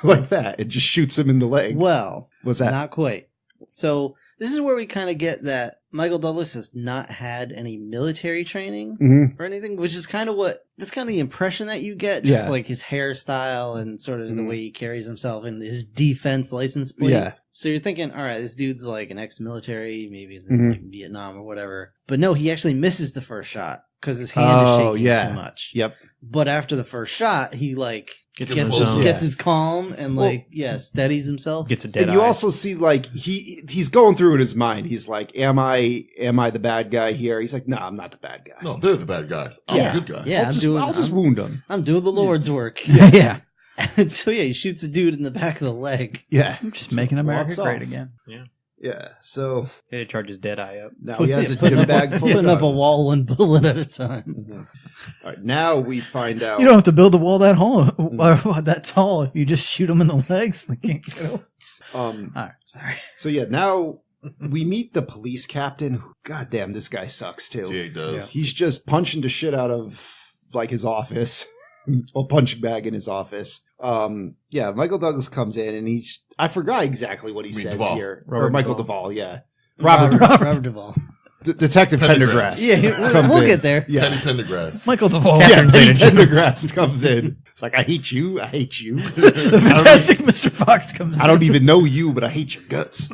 Like that. It just shoots him in the leg. Well, What's that? not quite. So this is where we kind of get that Michael Douglas has not had any military training Mhm. or anything, which is kind of that's kind of the impression that you get, just Yeah. like his hairstyle and sort of the Mhm. way he carries himself and his defense license plate. Yeah. So you're thinking, all right, this dude's like an ex-military, maybe he's Mhm. in Vietnam or whatever. But no, he actually misses the first shot. because his hand is shaking yeah. too much. Yep. But after the first shot, he like Gets gets his his calm and steadies himself. Gets a dead And you eye. also see like he's going through in his mind. He's like, "Am I the bad guy here?" He's like, "No, I'm not the bad guy. No, they're the bad guys. I'm Yeah. the good guy. Yeah, I'll just wound him." I'm doing the Lord's work. Yeah. And so he shoots a dude in the back of the leg. Yeah, I'm just making America walks great off. again. Yeah. So He had to charge his dead eye up. now he has a Putting gym up bag full of putting up a guns. wall one bullet at a time. Mhm. All right, now we find out. You don't have to build a wall that that tall if you just shoot them in the legs. They can't go. All right, sorry. So yeah, now we meet the police captain. Who, goddamn, this guy sucks too. Yeah, he does. Yeah. He's just punching the shit out of like his office, a punching bag in his office. Yeah, Michael Douglas comes in and I forgot exactly what he says Duvall. here. Robert or Michael Duvall. Duvall, yeah. Robert Duvall. Detective Pendergrass. Pendergrass. Yeah, comes we'll in. get there. Yeah. Penny Pendergrass. Michael Duvall. Yeah, Catherine Penny Zeta-Jones. Pendergrass comes in. It's like, I hate you. I hate you. The fantastic Mr. Fox comes in. I don't even know you, but I hate your guts.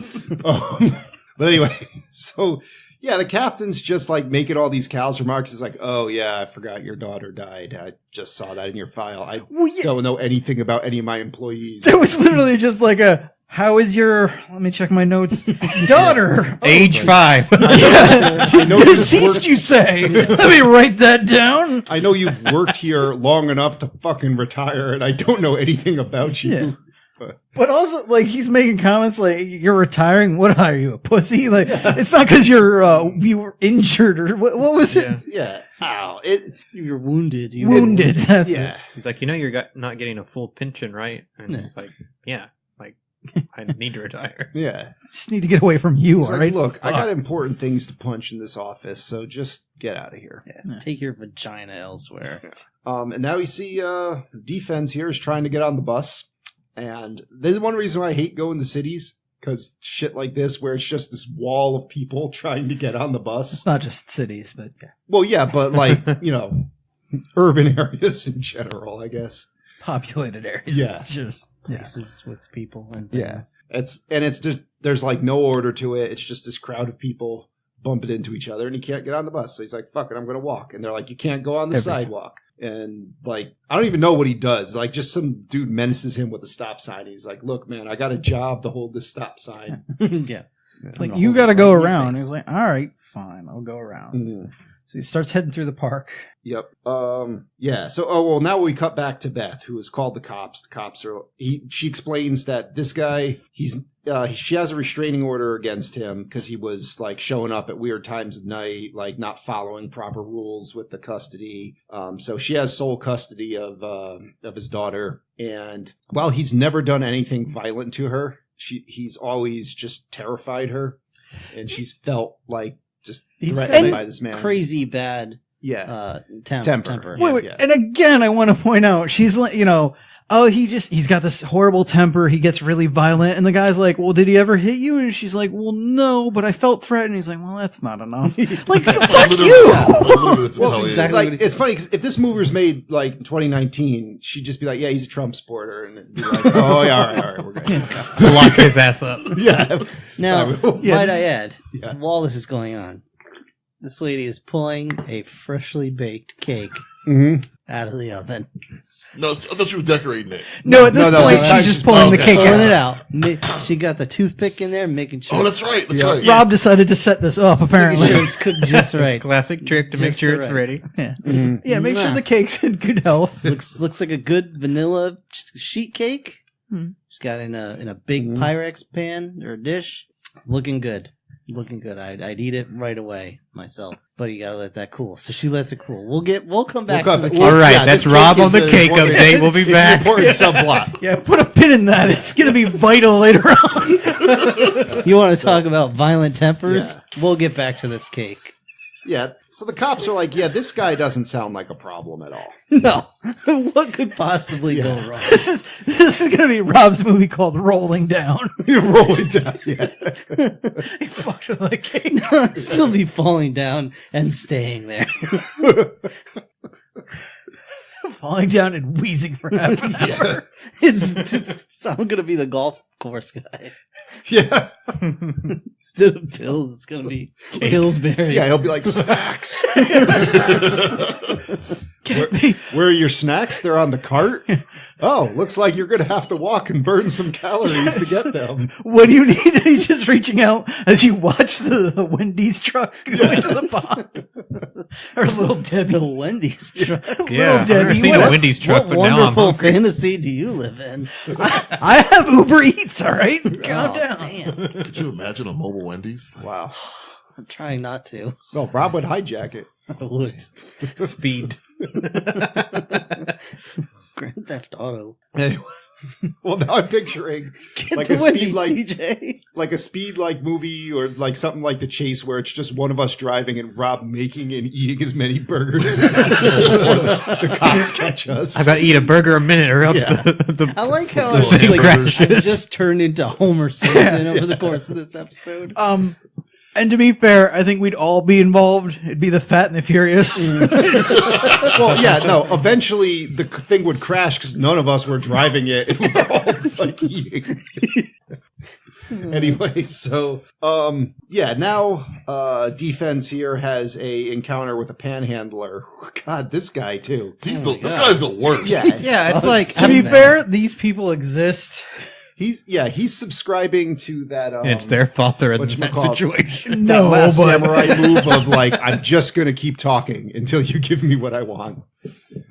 But anyway, so yeah, the captain's just like making all these callous remarks. It's like, oh yeah, I forgot your daughter died. I just saw that in your file. I Well, yeah, don't know anything about any of my employees. it was literally just like how is your, let me check my notes, daughter? Age 5. I know you've Deceased, worked- you say? Let me write that down. I know you've worked here long enough to fucking retire, and I don't know anything about you. Yeah. But also, like, he's making comments like, you're retiring? What are you, a pussy? Like, it's not because you were injured or what was it? Yeah. Yeah. Ow. You're wounded. Wounded. That's it. Yeah. He's like, you're not getting a full pension, right? And Yeah. he's like, yeah, like I need to retire. Yeah. Just need to get away from you, He's all like, right? look, I Fuck. got important things to punch in this office, so just get out of here. Take your vagina elsewhere. And now you see defense here is trying to get on the bus. And this is one reason why I hate going to cities, because shit like this, where it's just this wall of people trying to get on the bus. It's not just cities, but yeah. Well, yeah, but like, urban areas in general, I guess. Populated areas. Yeah. Just, yeah. Places with people and Yeah. things. It's just, there's like no order to it. It's just this crowd of people bumping into each other, and he can't get on the bus. So he's like, fuck it, I'm going to walk. And they're like, you can't go on the Every time. sidewalk. And like, I don't even know what he does. Like, just some dude menaces him with a stop sign. He's like, look, man, I got a job to hold this stop sign. Yeah. I'm Like, gonna you hold got to it go right in your around. face. He's like, all right, fine, I'll go around. Mhm. So he starts heading through the park. Yep. Yeah. So, now we cut back to Beth, who has called the cops. The cops are. She explains that this guy, she has a restraining order against him because he was like showing up at weird times of night, like not following proper rules with the custody. So she has sole custody of his daughter, and while he's never done anything violent to her, he's always just terrified her, and she's felt like just He's threatened got by this man. crazy bad Yeah. temper. Wait, Yeah. and again, I want to point out, she's like, oh, he's got this horrible temper. He gets really violent. And the guy's like, well, did he ever hit you? And she's like, well, no, but I felt threatened. He's like, well, that's not enough. Like, fuck you. Well, That's exactly what he it's funny because if this movie was made like in 2019, she'd just be like, "Yeah, he's a Trump supporter," and it'd be like, "Oh yeah, all right, we're good." Lock his ass up. Yeah, Now, Yeah. might I add, Yeah. while this is going on, this lady is pulling a freshly baked cake Mhm. out of the oven. No, I thought she was decorating it. No, at this No, point, this time she's just she's pulling the pulling cake Pulling out. it out. She got the toothpick in there, making sure. Oh, that's right. That's Yeah. right. Rob decided to set this up, making apparently. sure it's cooked just right. Classic trick to make Just sure right. it's ready. Yeah. Mhm. Yeah, make sure Mwah. the cake's in good health. looks like a good vanilla sheet cake. Hmm. She's got it in a big Mhm. Pyrex pan or dish. Looking good. I'd eat it right away myself, but you gotta let that cool. So she lets it cool. We'll come back to the cake. All right, Yeah, that's this Rob cake on the is cake an important- update. We'll be It's an back. important subplot. Yeah, put a pin in that. It's going to be vital later on. You want to talk about violent tempers? Yeah. We'll get back to this cake. Yeah. So the cops are like, "Yeah, this guy doesn't sound like a problem at all." No, what could possibly go wrong? This is going to be Rob's movie called Rolling Down. You're rolling down. Yeah. He fucked with the cake. It'd still be falling down and staying there. Falling down and wheezing for half an hour. It's I'm gonna be the golf course guy. Yeah. Instead of pills, it's gonna be Pillsbury. Yeah, he'll be like, snacks. Where are your snacks? They're on the cart? Oh, looks like you're going to have to walk and burn some calories to get them. What do you need? And he's just reaching out as you watch the Wendy's truck go into the pond. Or Little Debbie. The Wendy's truck. Yeah, I've never Debbie, seen a what- Wendy's truck, What but now I'm wonderful hungry. fantasy do you live in? I have Uber Eats, all right? Calm Oh, down. damn. Could you imagine a mobile Wendy's? Wow. I'm trying not to. No, Rob would hijack it. I would. Speed. Grand Theft Auto. Anyway. Well, now I'm picturing like the a Wendy's, speed like CJ. like a speed like movie or like something like The Chase where it's just one of us driving and Rob making and eating as many burgers as possible before the cops catch us. I've got to eat a burger a minute or else Yeah. the I like how The like, I crashes. just turned into Homer Simpson over the course of this episode. And to be fair, I think we'd all be involved. It'd be the Fat and the Furious. Well, yeah, no. Eventually, the thing would crash because none of us were driving it, and we're all like eating. Anyway, so yeah. Now, defense here has a encounter with a panhandler. God, this guy too. This guy's the worst. Yeah, Yeah, it's like To be fair, these people exist. he's subscribing to that. it's their fault they're in that whatchamacallit? situation. That No, last but samurai move of like, I'm just gonna keep talking until you give me what I want.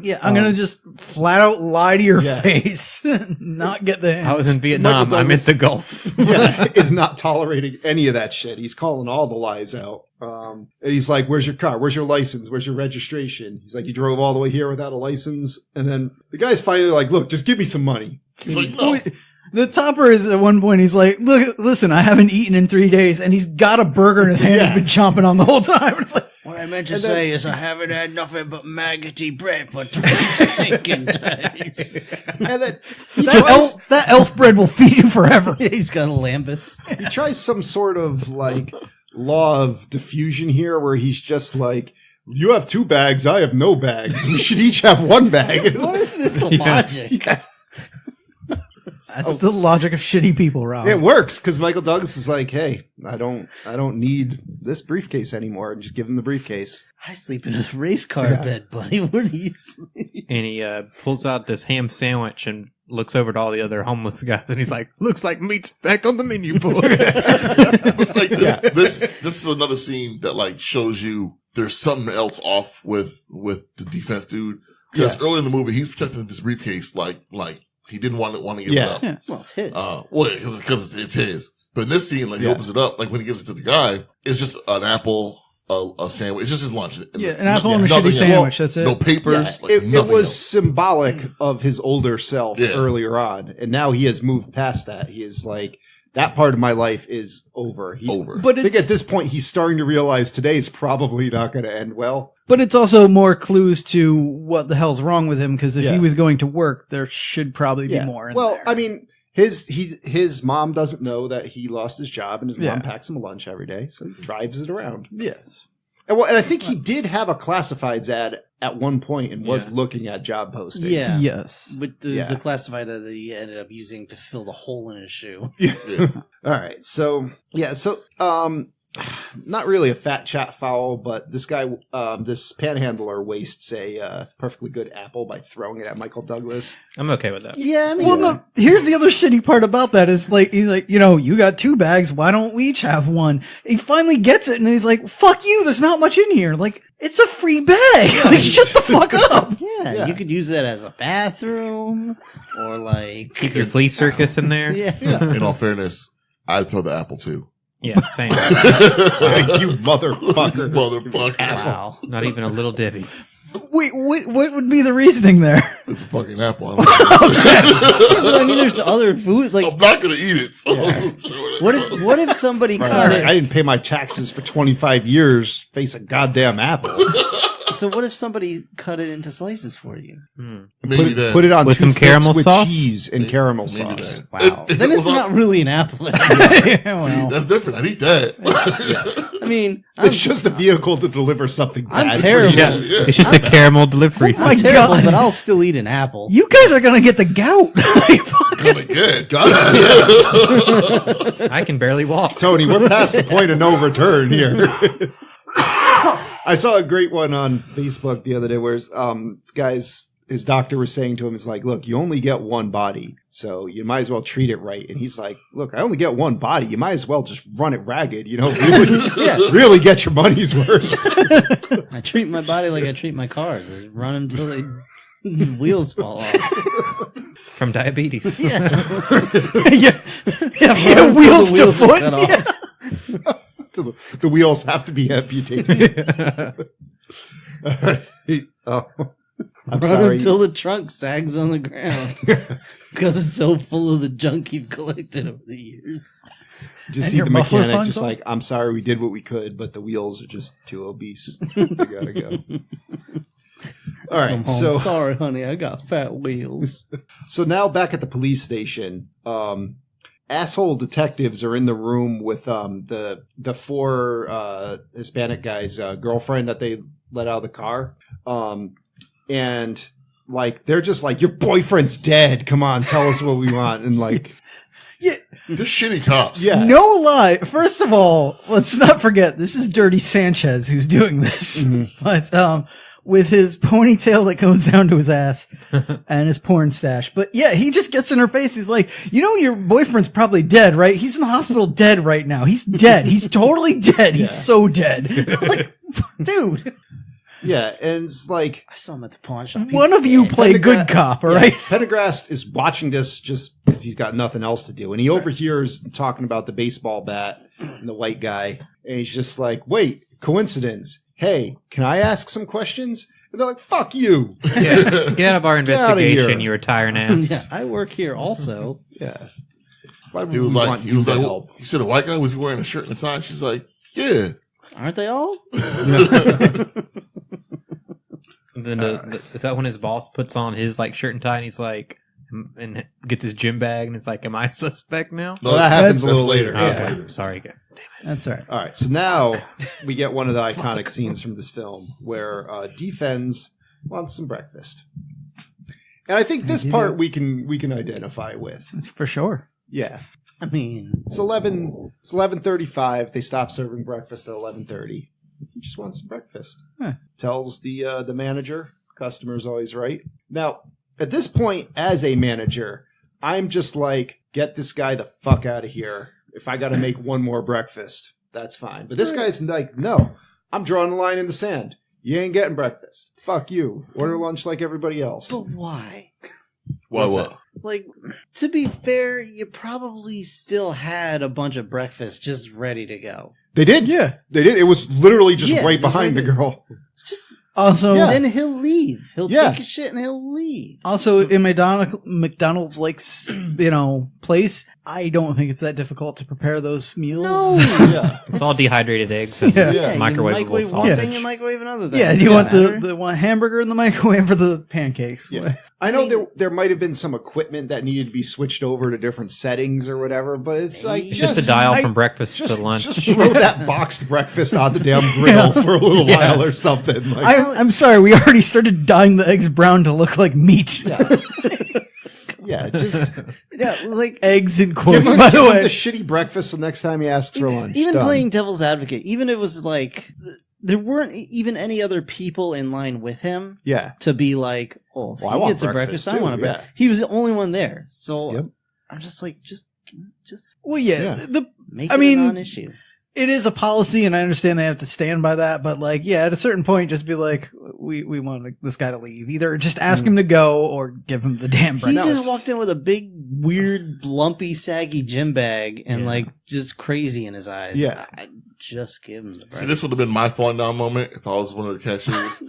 yeah, I'm gonna just flat out lie to your Yeah. face, not get the. I was in Vietnam. Michael I'm Douglas- at the Gulf. Yeah, is not tolerating any of that shit. He's calling all the lies out. And he's like, "Where's your car? Where's your license? Where's your registration?" He's like, "You drove all the way here without a license." And then the guy's finally like, "Look, just give me some money." He's like, no. The topper is at one point. He's like, "Look, listen, I haven't eaten in 3 days," and he's got a burger in his hand. Yeah. He's been chomping on the whole time. It's like, What I meant to And then- say is I haven't had nothing but maggoty bread for 3 stinking days. And then he that elf bread will feed you forever. He's got a lambus. he tries some sort of like law of diffusion here, where he's just like, "You have 2 bags, I have no bags. We should each have 1 bag." What is this logic? Yeah. That's the logic of shitty people, Rob. It works because Michael Douglas is like, "Hey, I don't need this briefcase anymore. Just give him the briefcase." I sleep in a race car bed, buddy. Where do you sleep? And he pulls out this ham sandwich and looks over to all the other homeless guys, and he's like, "Looks like meat's back on the menu, boys." But like this is another scene that like shows you there's something else off with the defense dude. Because early in the movie, he's protecting this briefcase like he didn't want to give it up. Yeah. Well, it's his. Well, because it's his. But in this scene, like he opens it up, like when he gives it to the guy, it's just an apple, a sandwich. It's just his lunch. Yeah, an apple and a Nothing shitty else. sandwich. That's it. No papers. Yeah, like it nothing was else. symbolic of his older self Yeah. earlier on, and now he has moved past that. He is like, that part of my life is over. over. But I think it's, at this point he's starting to realize today is probably not going to end well. but it's also more clues to what the hell's wrong with him. Because if Yeah. he was going to work, there should probably be Yeah. more. In Well, there. I mean, his mom doesn't know that he lost his job, and his Yeah. mom packs him a lunch every day, so he drives it around. yes. And I think he did have a classifieds ad at one point and was looking at job postings. Yeah. Yes. But Yeah. the classified that he ended up using to fill the hole in his shoe. All right. So, not really a fat chat foul, but this guy, this panhandler wastes a perfectly good apple by throwing it at Michael Douglas. I'm okay with that. Yeah, I mean, Well, no. Here's the other shitty part about that is like he's like, you got 2 bags. Why don't we each have 1? He finally gets it, and he's like, "Fuck you! There's not much in here. Like, it's a free bag. Like, shut the fuck up." yeah, you could use that as a bathroom or like Keep your flea circus in there. yeah. In all fairness, I'd throw the apple too. Yeah, same. You motherfucker. Motherfucker. Wow. Not even a little divvy. Wait, what would be the reasoning there? It's a fucking apple. I But I mean, there's other food. Like, am not going to eat it. So what if somebody Right. cut I it? didn't pay my taxes for 25 years. Face a goddamn apple. So what if somebody cut it into slices for you? Maybe that. Put it on With some toothpicks caramel with sauce? cheese and caramel Maybe sauce. that. Wow. If Then it it's was not on- really an apple. Yeah, See, well, that's different. I need that. I mean, I'm It's just a vehicle to deliver something I'm bad. terrible. Yeah, Yeah. it's just a caramel delivery my system. terrible, God. but I'll still eat an apple. you guys are gonna get the gout. Kinda good. I can barely walk. Tony, we're past the point of no return here. I saw a great one on Facebook the other day where his doctor was saying to him, it's like, look, you only get one body, so you might as well treat it right. And he's like, look, I only get one body. You might as well just run it ragged, really, really get your money's worth. I treat my body like I treat my cars. I run them until the wheels fall off. From diabetes. Yeah. yeah, run wheels until to the foot. are cut off. The wheels have to be amputated. All right. Oh, I'm Run sorry. until the trunk sags on the ground because it's so full of the junk you've collected over the years. Just And see your the muffler mechanic funds just on? like, I'm sorry, we did what we could, but the wheels are just too obese. We gotta go. All Come right, home. so Sorry, honey, I got fat wheels. now back at the police station, asshole detectives are in the room with the four Hispanic guys' girlfriend that they let out of the car, and like they're just like, your boyfriend's dead. Come on, tell us what we want, and like. This shitty cops. Yeah. No lie. First of all, let's not forget this is Dirty Sanchez who's doing this, but with his ponytail that goes down to his ass and his porn stash. But yeah, he just gets in her face. He's like, you know, your boyfriend's probably dead, right? He's in the hospital dead right now. He's dead. He's totally dead. He's so dead. Like, dude, Yeah, and it's like I saw him at the pawn shop. one of you play good cop, all right? Pendergrast is watching this just because he's got nothing else to do. And he overhears talking about the baseball bat and the white guy. And he's just like, wait, coincidence. Hey, can I ask some questions? And they're like, fuck you. Yeah. Get out of our Get outta here. investigation, you retiring ass. Yeah, I work here also. Yeah. Why would He was we like, want you to help? he said a white guy was wearing a shirt and a tie. She's like, yeah. Aren't they all? Then is that when his boss puts on his like shirt and tie and he's like, and gets his gym bag and it's like, am I a suspect now? Well, that happens That's a little later. later. Okay, Yeah. sorry. That's all right. All right, so now we get one of the iconic scenes from this film where Defense wants some breakfast, and I think this part we can identify with. For sure. Yeah, I mean, it's 11:35. They stop serving breakfast at 11:30. He just wants some breakfast. Huh. Tells the manager, customer's always right. Now, at this point, as a manager, I'm just like, get this guy the fuck out of here. If I got to make one more breakfast, that's fine. But this guy's like, no, I'm drawing the line in the sand. You ain't getting breakfast. Fuck you. Order lunch like everybody else. but why? Why What's what? Like, to be fair, you probably still had a bunch of breakfast just ready to go. They did? Yeah. They did. It was literally just Yeah, right just behind right the girl. Just Also, Yeah. then he'll leave. He'll Yeah. take his shit and he'll leave. Also, in McDonald's like place, I don't think it's that difficult to prepare those meals. No. Yeah. It's all dehydrated eggs and Yeah. Yeah, you microwavable microwave one sausage. thing, you microwave another thing. Yeah, do you Doesn't want matter. the one hamburger in the microwave or the pancakes? Yeah. I know there might have been some equipment that needed to be switched over to different settings or whatever, but it's like It's Just a just dial I- from breakfast just, to lunch. just throw that boxed breakfast on the damn grill for a little while or something. Like, I'm sorry, we already started dyeing the eggs brown to look like meat. yeah, just Yeah, like Eggs in give quotes, him, by give the him way. the shitty breakfast the next time he asks for lunch. even Done. playing devil's advocate, even if it was like there weren't even any other people in line with him Yeah. to be like, oh, if Well, I he want gets a breakfast, breakfast I want a too, breakfast. yeah. He was the only one there, so Yep. I'm just like, just Well, yeah, Yeah. make I it mean, a non-issue. it is a policy, and I understand they have to stand by that. But like, yeah, at a certain point, just be like, we want this guy to leave. Either just ask him to go, or give him the damn He breakfast. just walked in with a big, weird, lumpy, saggy gym bag and like just crazy in his eyes. Yeah. I'd just give him the See, breakfast. this would have been my falling down moment if I was one of the cashiers.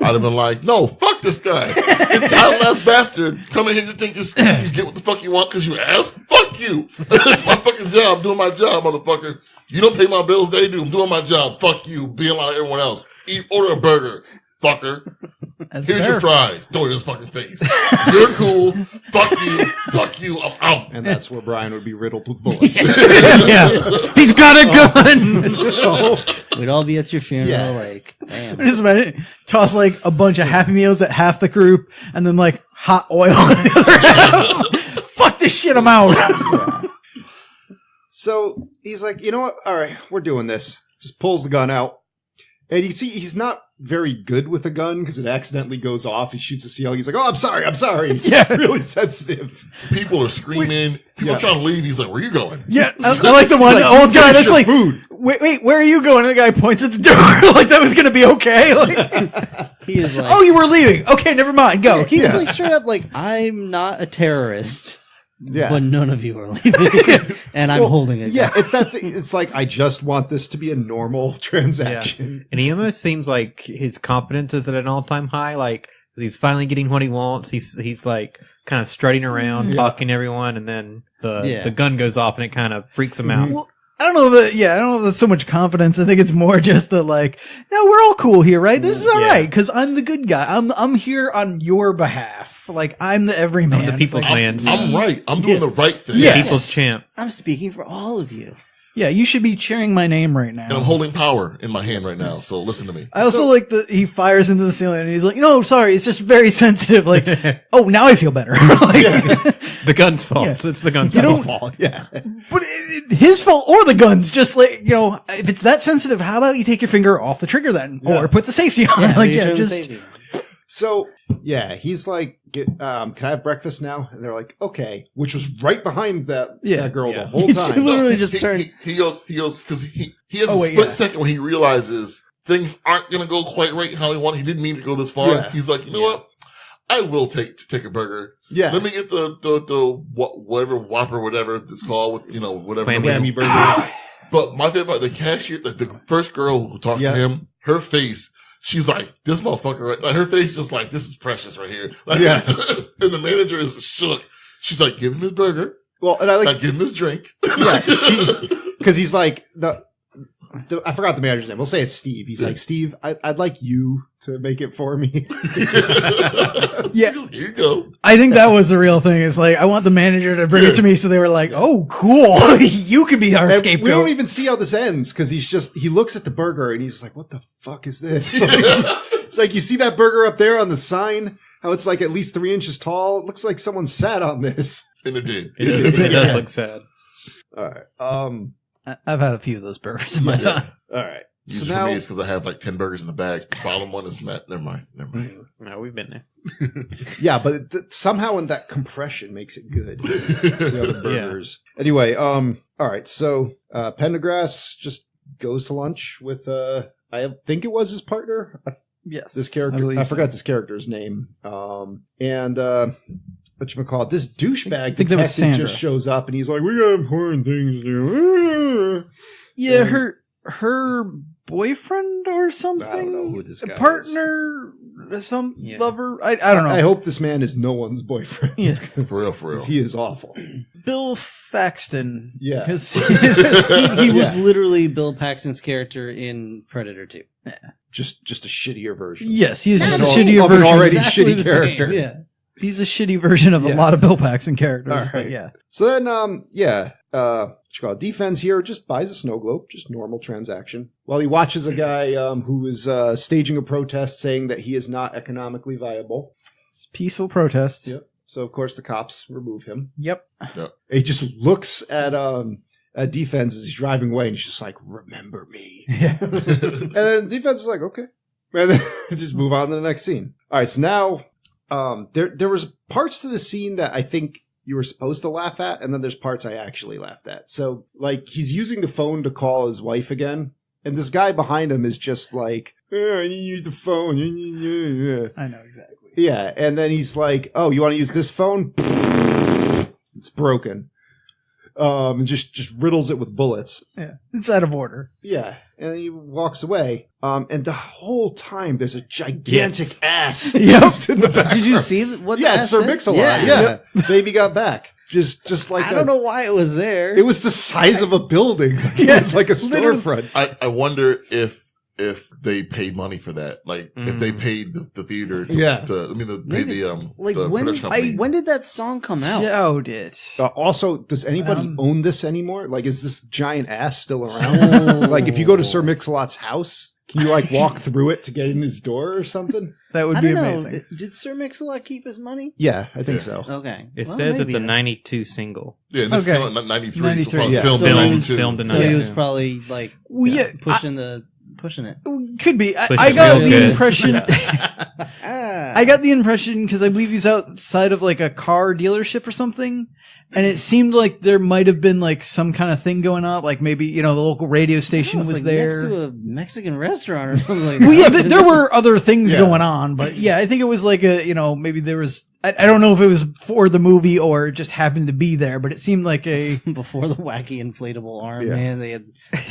I'd have been like, no, fuck this guy. Entitled ass bastard. Come in here to think you get what the fuck you want because you asked? Fuck you. It's my fucking job. I'm doing my job, motherfucker. You don't pay my bills, they do. I'm doing my job. Fuck you. Being like everyone else. Order a burger. fucker. That's Here's fair. your fries. Throw it in his fucking face. You're cool. Fuck you. I'm out. And that's where Brian would be riddled with bullets. Yeah. He's got a gun. So we'd all be at your funeral, Yeah. like, damn. I just imagine toss like a bunch of Happy Meals at half the group, and then like hot oil at the other half. Fuck this shit, I'm out. So he's like, you know what? All right, we're doing this. Just pulls the gun out. And you see, he's not very good with a gun because it accidentally goes off. He shoots a seal. He's like, oh, I'm sorry. He's Yeah. really sensitive. People are screaming. People are trying to leave. He's like, where you going? Yeah, I like the one Like, old guy that's your like, food. wait, where are you going? And the guy points at the door like that was going to be okay. Like, He is like, oh, you were leaving. Okay, never mind. Go. he was like straight up like, I'm not a terrorist, Yeah. but none of you are leaving, and I'm holding it. Yeah, it's that thing. It's like, I just want this to be a normal transaction. And he almost seems like his confidence is at an all-time high. Like 'cause he's finally getting what he wants. He's like kind of strutting around, talking to everyone, and then the gun goes off, and it kind of freaks him out. Well, I don't know if I don't know if it's so much confidence. I think it's more just that like, no, we're all cool here, right? This is all right because I'm the good guy. I'm here on your behalf. Like I'm the everyman. I'm the people's Like, man. I'm right. I'm doing the right thing. Yeah. People's champ. I'm speaking for all of you. yeah, you should be cheering my name right now. And I'm holding power in my hand right now. So listen to me. I also like he fires into the ceiling and he's like, no, sorry, it's just very sensitive. Like, oh, now I feel better. Like, The gun's fault. Yeah. It's the gun's You fault. don't- Yeah. but his fault or the guns, just like, if it's that sensitive, how about you take your finger off the trigger then? Yeah. Or put the safety on. Like, yeah, just, So, yeah, he's like, can I have breakfast now? And they're like, okay. Which was right behind that girl the whole He time. literally just he, turned. He goes, because he has Oh, a wait, split yeah. second when he realizes things aren't going to go quite right how he wanted. He didn't mean to go this far. Yeah. He's like, you know what? I will take a burger. Yeah. Let me get the whatever Whopper, whatever it's called, whatever. Whammy. Whammy burger. But my favorite part, the cashier, the first girl who talks to him, her face, she's like, this motherfucker, right? Like her face is like, this is precious right here. Like, Yeah. and the manager is shook. She's like, give him his burger. Well, and I like, Like, give him his drink. yeah, because he's like, I forgot the manager's name. We'll say it's Steve. He's like, Steve, I'd like you to make it for me. Yeah. Here you go. I think that was the real thing. It's like, I want the manager to bring it to me. So they were like, oh, cool. You can be our And scapegoat. we don't even see how this ends because he looks at the burger and he's like, what the fuck is this? It's like, you see that burger up there on the sign? How it's like at least 3 inches tall? It looks like someone sat on this. And it did. It does look sad. All right. I've had a few of those burgers in my time. All right. So Usually for now, me, it's because I have like 10 burgers in the bag. The bottom one is met. Never mind. No, we've been there. yeah, but somehow in that compression makes it good. The other burgers. Anyway, all right. So, Pendergrass just goes to lunch with, I think it was his partner. Yes. This character, I forgot this character's name. And, whatchamacallit, this douchebag think that was detective Sandra. just shows up and he's like, we got important things to do. Yeah, her boyfriend or something. I don't know who this guy a partner, some Yeah. lover. I don't know. I hope this man is no one's boyfriend. Yeah. For real. 'Cause he is awful. Bill Faxton. Yeah. Because He was Yeah. literally Bill Paxton's character in Predator 2. Just a shittier version. yes, he's Not just a at all. shittier Of an version. already Exactly shitty the same. character. Yeah, he's a shitty version of a Yeah. lot of Bill Paxton characters. All But right. yeah, So then, Defense here just buys a snow globe, just normal transaction. While he watches a guy who is staging a protest saying that he is not economically viable. it's peaceful protest. Yep. So of course the cops remove him. Yep. He just looks at Defense as he's driving away, and he's just like, "Remember me." Yeah. And then Defense is like, "Okay," and then just move on to the next scene. All right, so now there was parts to the scene that I think you were supposed to laugh at, and then there's parts I actually laughed at. So like he's using the phone to call his wife again, and this guy behind him is just like, "I need to use the phone." I know exactly. Yeah, and then he's like, "Oh, you want to use this phone? It's broken." And just riddles it with bullets. Yeah, it's out of order. Yeah, and he walks away. And the whole time there's a gigantic ass Yep. just in the background. Did you see what the Yeah, it's ass Sir said? Mix-a-Lot. Yeah, Baby got back. Just like I don't know why it was there. It was the size of a building. It was like a storefront. I wonder if if they paid money for that. Like if they paid the theater to, the production company. When did that song come out? Joe did. Also, does anybody own this anymore? Like, is this giant ass still around? Like, if you go to Sir Mix-a-Lot's house, can you like walk through it to get in his door or something? That would be amazing. Did Sir Mix-a-Lot keep his money? Yeah, I think so. Okay. It says it's a 92 single. Yeah, this is 93. 93. So probably Yeah. filmed in 92. Filmed in So 92. he was probably like pushing it. Could be. Push I it got real the good. impression. I got the impression because I believe he's outside of like a car dealership or something, and it seemed like there might have been like some kind of thing going on, like maybe the local radio station was like there. next to a Mexican restaurant or something like that. Well, yeah, there were other things going on, but yeah, I think it was like maybe there was. I don't know if it was for the movie or it just happened to be there, but it seemed like a before the wacky inflatable arm, man. They had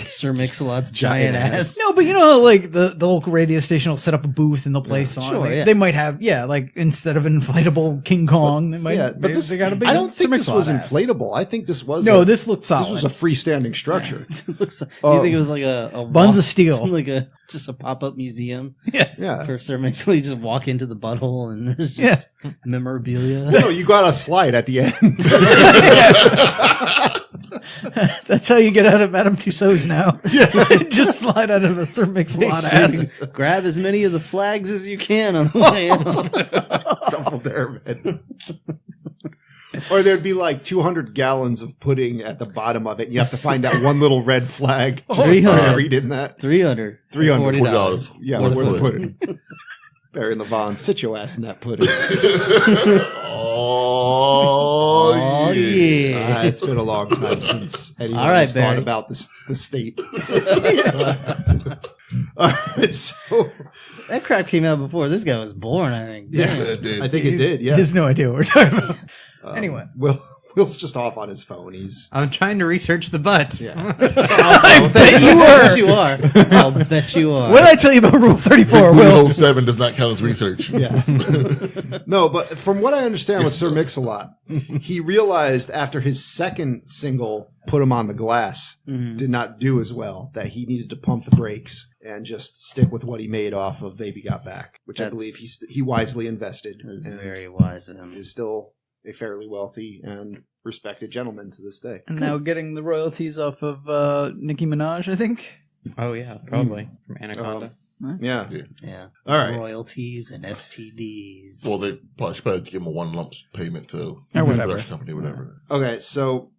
Sir Mix-a-Lot's giant ass. No, but like the local radio station will set up a booth and they'll play songs. Sure, They might have, like instead of an inflatable King Kong, they might. But this, they got a big I don't think this was ass. inflatable. I think this was. This looked solid. This was a freestanding structure. You think it was like a Buns of Steel, like just a pop-up museum? Yes. Yeah. For Sir Mix-a-Lot, you just walk into the butthole and there's just memorabilia. No, you got a slide at the end. That's how you get out of Madame Tussauds now. Just slide out of the Sir Mix-a-Lot ass. Grab as many of the flags as you can on the way out. Double dare, man. Or there'd be like 200 gallons of pudding at the bottom of it. And you have to find that one little red flag buried in that. $340. $40. Yeah, Worth worth pudding. pudding. Bury in the Vons. Fit your ass in that pudding. Oh, yeah. It's been a long time since anyone All right, has thought Barry. about the state. All right, so That crap came out before this guy was born, I think. yeah, Damn. It did. I think it did. He Yeah. has no idea what we're talking about. Anyway. Will's just off on his phone. He's I'm trying to research the butts. yeah. I bet you Yes, were. you are. I'll bet you are. What did I tell you about Rule 34, Will? Rule 07 does not count as research. Yeah. No, but from what I understand with Sir Mix-a-Lot, he realized after his second single, Put 'Em on the Glass, did not do as well, that he needed to pump the brakes and just stick with what he made off of Baby Got Back, which I believe he wisely invested. That was and very wise of him. is still a fairly wealthy and respected gentleman to this day. And now getting the royalties off of Nicki Minaj, I think. Oh yeah, probably from Anaconda. Yeah. Yeah. All right. Royalties and STDs. Well, they probably should probably give him a one lump payment to Or whatever. the production company, whatever. Okay, so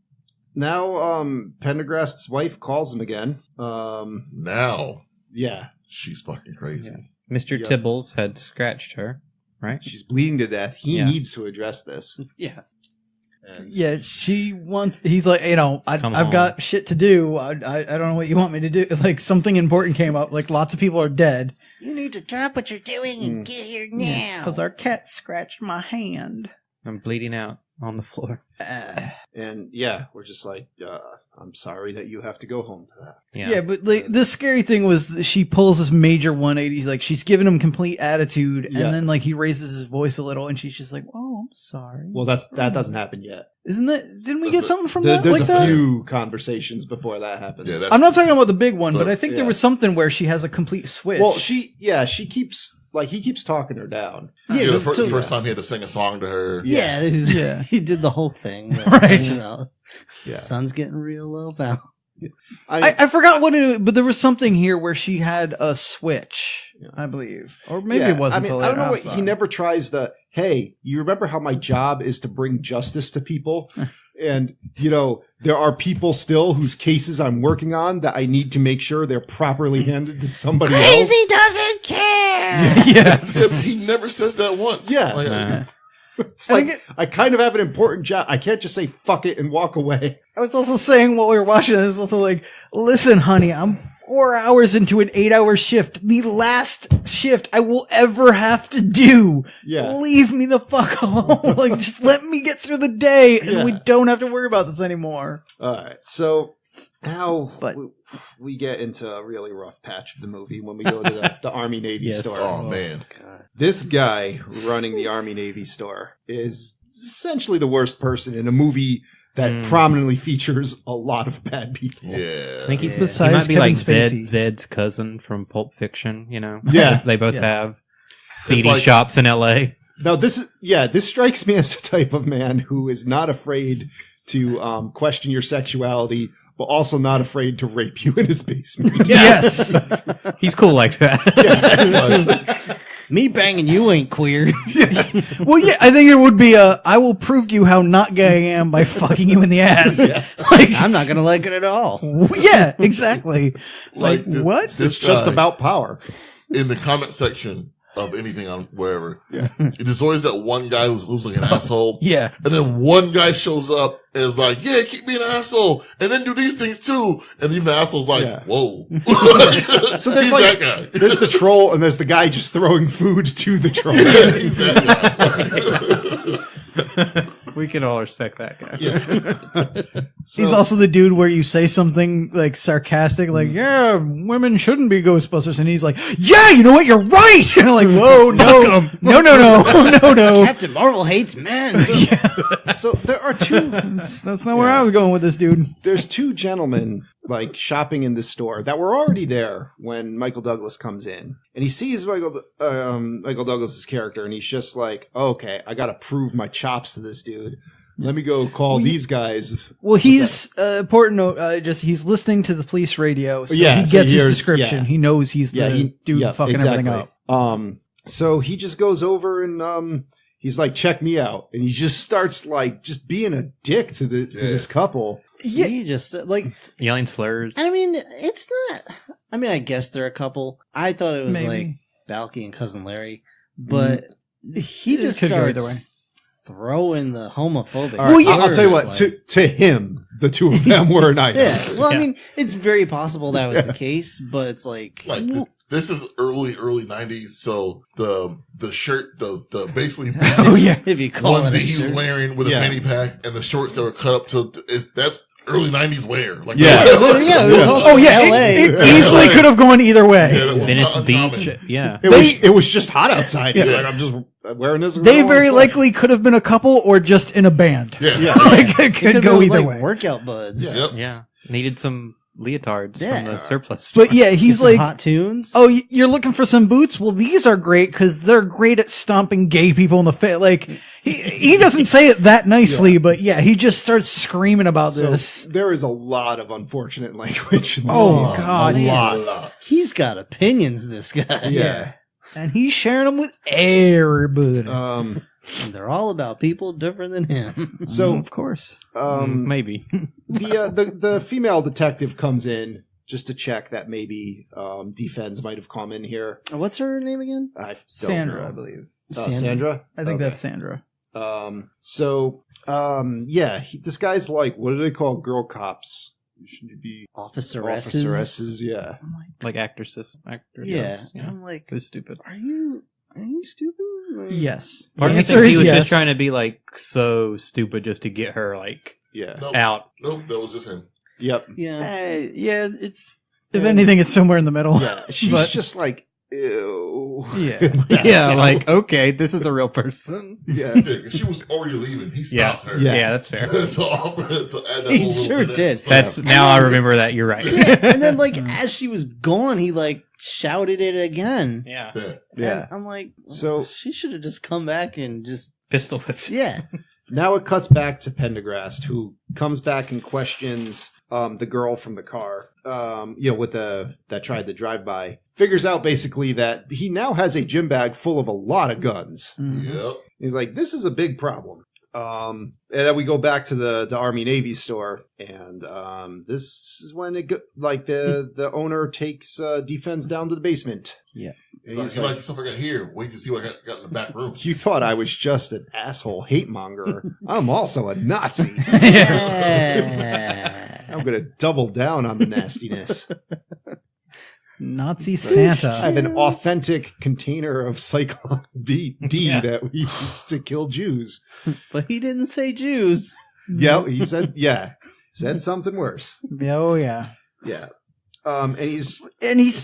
now Pendergast's wife calls him again. Now Yeah. she's fucking crazy. Mr. Yeah. Tibbles had scratched her, right? She's bleeding to death. He Yeah. needs to address this. Yeah. Yeah, she wants. He's like, I've home. got shit to do. I don't know what you want me to do. Like something important came up. Like lots of people are dead. You need to drop what you're doing and get here now. Because our cat scratched my hand. I'm bleeding out on the floor. And yeah, we're just like, I'm sorry that you have to go home to that. Yeah, but like the scary thing was that she pulls this major 180. Like she's giving him complete attitude, Yeah. and then like he raises his voice a little, and she's just like, "Oh, I'm sorry." Well, that doesn't happen yet. Isn't that? Didn't we get That's something from that? There's like a that? few conversations before that happens. Yeah, that's, I'm not talking about the big one, but But- I think there yeah. was something where she has a complete switch. Well, she keeps he keeps talking her down. yeah, the but so- first time he had to sing a song to her. Yeah, Yeah. He did the whole thing. Right. You know, Yeah. Sun's getting real low, pal. I forgot what it, but there was something here where she had a switch, I believe, or maybe Yeah, it wasn't. I mean, until I don't later. know. I'm He sorry. never tries the. Hey, you remember how my job is to bring justice to people, and there are people still whose cases I'm working on that I need to make sure they're properly handed to somebody else. doesn't care. Yes. He never says that once. Yeah. Like, Nah. It's like I kind of have an important job. I can't just say fuck it and walk away. I was also saying while we were watching this, also like, listen, honey, I'm 4 hours into an 8-hour shift. The last shift I will ever have to do. Yeah. Leave me the fuck alone. Like, just let me get through the day and Yeah. we don't have to worry about this anymore. All right. So now But- we get into a really rough patch of the movie when we go to the Army Navy Yes. store. oh, man. This guy running the Army Navy store is essentially the worst person in a movie that prominently features a lot of bad people. Yeah. I think he Besides might be Kevin like Spacey. Zed's cousin from Pulp Fiction, you know? Yeah. They both Yeah. have CD like- shops in LA. Now this strikes me as the type of man who is not afraid to question your sexuality, but also not afraid to rape you in his basement. Yes. He's cool like that. Me banging you ain't queer. Well, yeah, I think it would be I will prove to you how not gay I am by fucking you in the ass. Like, I'm not gonna like it at all. yeah, exactly. Like what? This It's just guy, about power. in the comment section of anything on wherever. Yeah. There's always that one guy who's like an asshole. Yeah. And then one guy shows up and is like, yeah, keep being an asshole. And then do these things too. And even the asshole's like, Yeah. whoa. So there's He's like that guy. there's the troll and there's the guy just throwing food to the troll. Yeah, he's that guy. We can all respect that guy. He's also the dude where you say something like sarcastic, like, yeah, women shouldn't be Ghostbusters. And he's like, yeah, you know what? You're right. And I'm like, whoa, no. Captain Marvel hates men. So there are two. That's not where I was going with this dude. There's two gentlemen like shopping in this store that were already there when Michael Douglas comes in, and he sees Michael Douglas's character, and he's just like, oh, "Okay, I got to prove my chops to this dude. Let me go call these guys." Well, he's important note. He's listening to the police radio, so Yeah, he so gets he his hears- description. yeah. He knows he's the dude fucking everything up. So he just goes over and he's like, "Check me out," and he just starts like just being a dick to this couple. Yeah, you just like. Yelling slurs. I mean, it's not. I mean, I guess they're a couple. I thought it was Maybe. like Balky and Cousin Larry, but he It just could go either starts throwing the homophobic. All right, I'll tell you slurs, what. like- To him, the two of them were an item. Yeah. Well, Yeah. I mean, it's very possible that was the case, but it's like, Like this is early 90s, so the shirt, the basically Oh yeah. if you call ones it that a he was shirt. wearing with a Yeah. fanny pack and the shorts that were cut up to that's early 90s wear. Like Yeah. Yeah, it was also Oh yeah. LA. It easily could have gone either way. Yeah, that was Venice not Beach. uncommon. Yeah. It was just hot outside. He's Yeah. like, I'm just wearing this. They very likely could have been a couple or just in a band. Yeah. Like, it It could could've go been, either like, way. Workout buds. Yep. Yeah. Needed some leotards Yeah. from the surplus store. But yeah, he's Some like, hot tunes. oh, you're looking for some boots? Well, these are great because they're great at stomping gay people in the face. Like, he doesn't say it that nicely, but yeah, he just starts screaming about So this. there is a lot of unfortunate language in this Oh, scene. God, a yes. lot. He's got opinions, this guy. Yeah. And he's sharing them with everybody. And they're all about people different than him. So of course. Maybe. the female detective comes in just to check that maybe Defense might have come in here. What's her name again? I don't Sandra, know. I believe. Sandra? I think Okay. that's Sandra. This guy's like, what do they call girl cops? Should it be Officeresses. officeresses? Yeah. Like actresses. Yeah. Yeah. I'm like, It was stupid. are you stupid? Like, Yes. Part The of me answer thinks he is was yes. just trying to be like so stupid just to get her like Yeah. Nope. out. Nope, that was just him. Yep. Yeah. Yeah, it's, if anything, it's somewhere in the middle. Yeah. She's But- just like, ew. Yeah. Yeah, like okay, this is a real person. Yeah. Yeah, 'cause she was already leaving. He stopped her. Yeah. Yeah, that's fair. to add that He whole sure little bit did. extra. That's now I remember that. You're right. Yeah, and then like as she was gone, he like shouted it again. Yeah. Yeah. Yeah. And I'm like, So- she should have just come back and just Pistol whipped. yeah. Now it cuts back to Pendergrast, who comes back and questions the girl from the car, with that tried the drive-by. Figures out basically that he now has a gym bag full of a lot of guns. Yep. He's like, this is a big problem. And then we go back to the Army Navy store, and this is when the owner takes Defense down to the basement. Yeah. He's like, you like the stuff I got here. Wait to see what I got in the back room. You thought I was just an asshole hate monger. I'm also a Nazi. Yeah. I'm going to double down on the nastiness. Nazi I Santa. have an authentic container of Cyclone D Yeah. that we used to kill Jews. But he didn't say Jews. Yeah, he said, said something worse. Oh yeah. Yeah. And he's,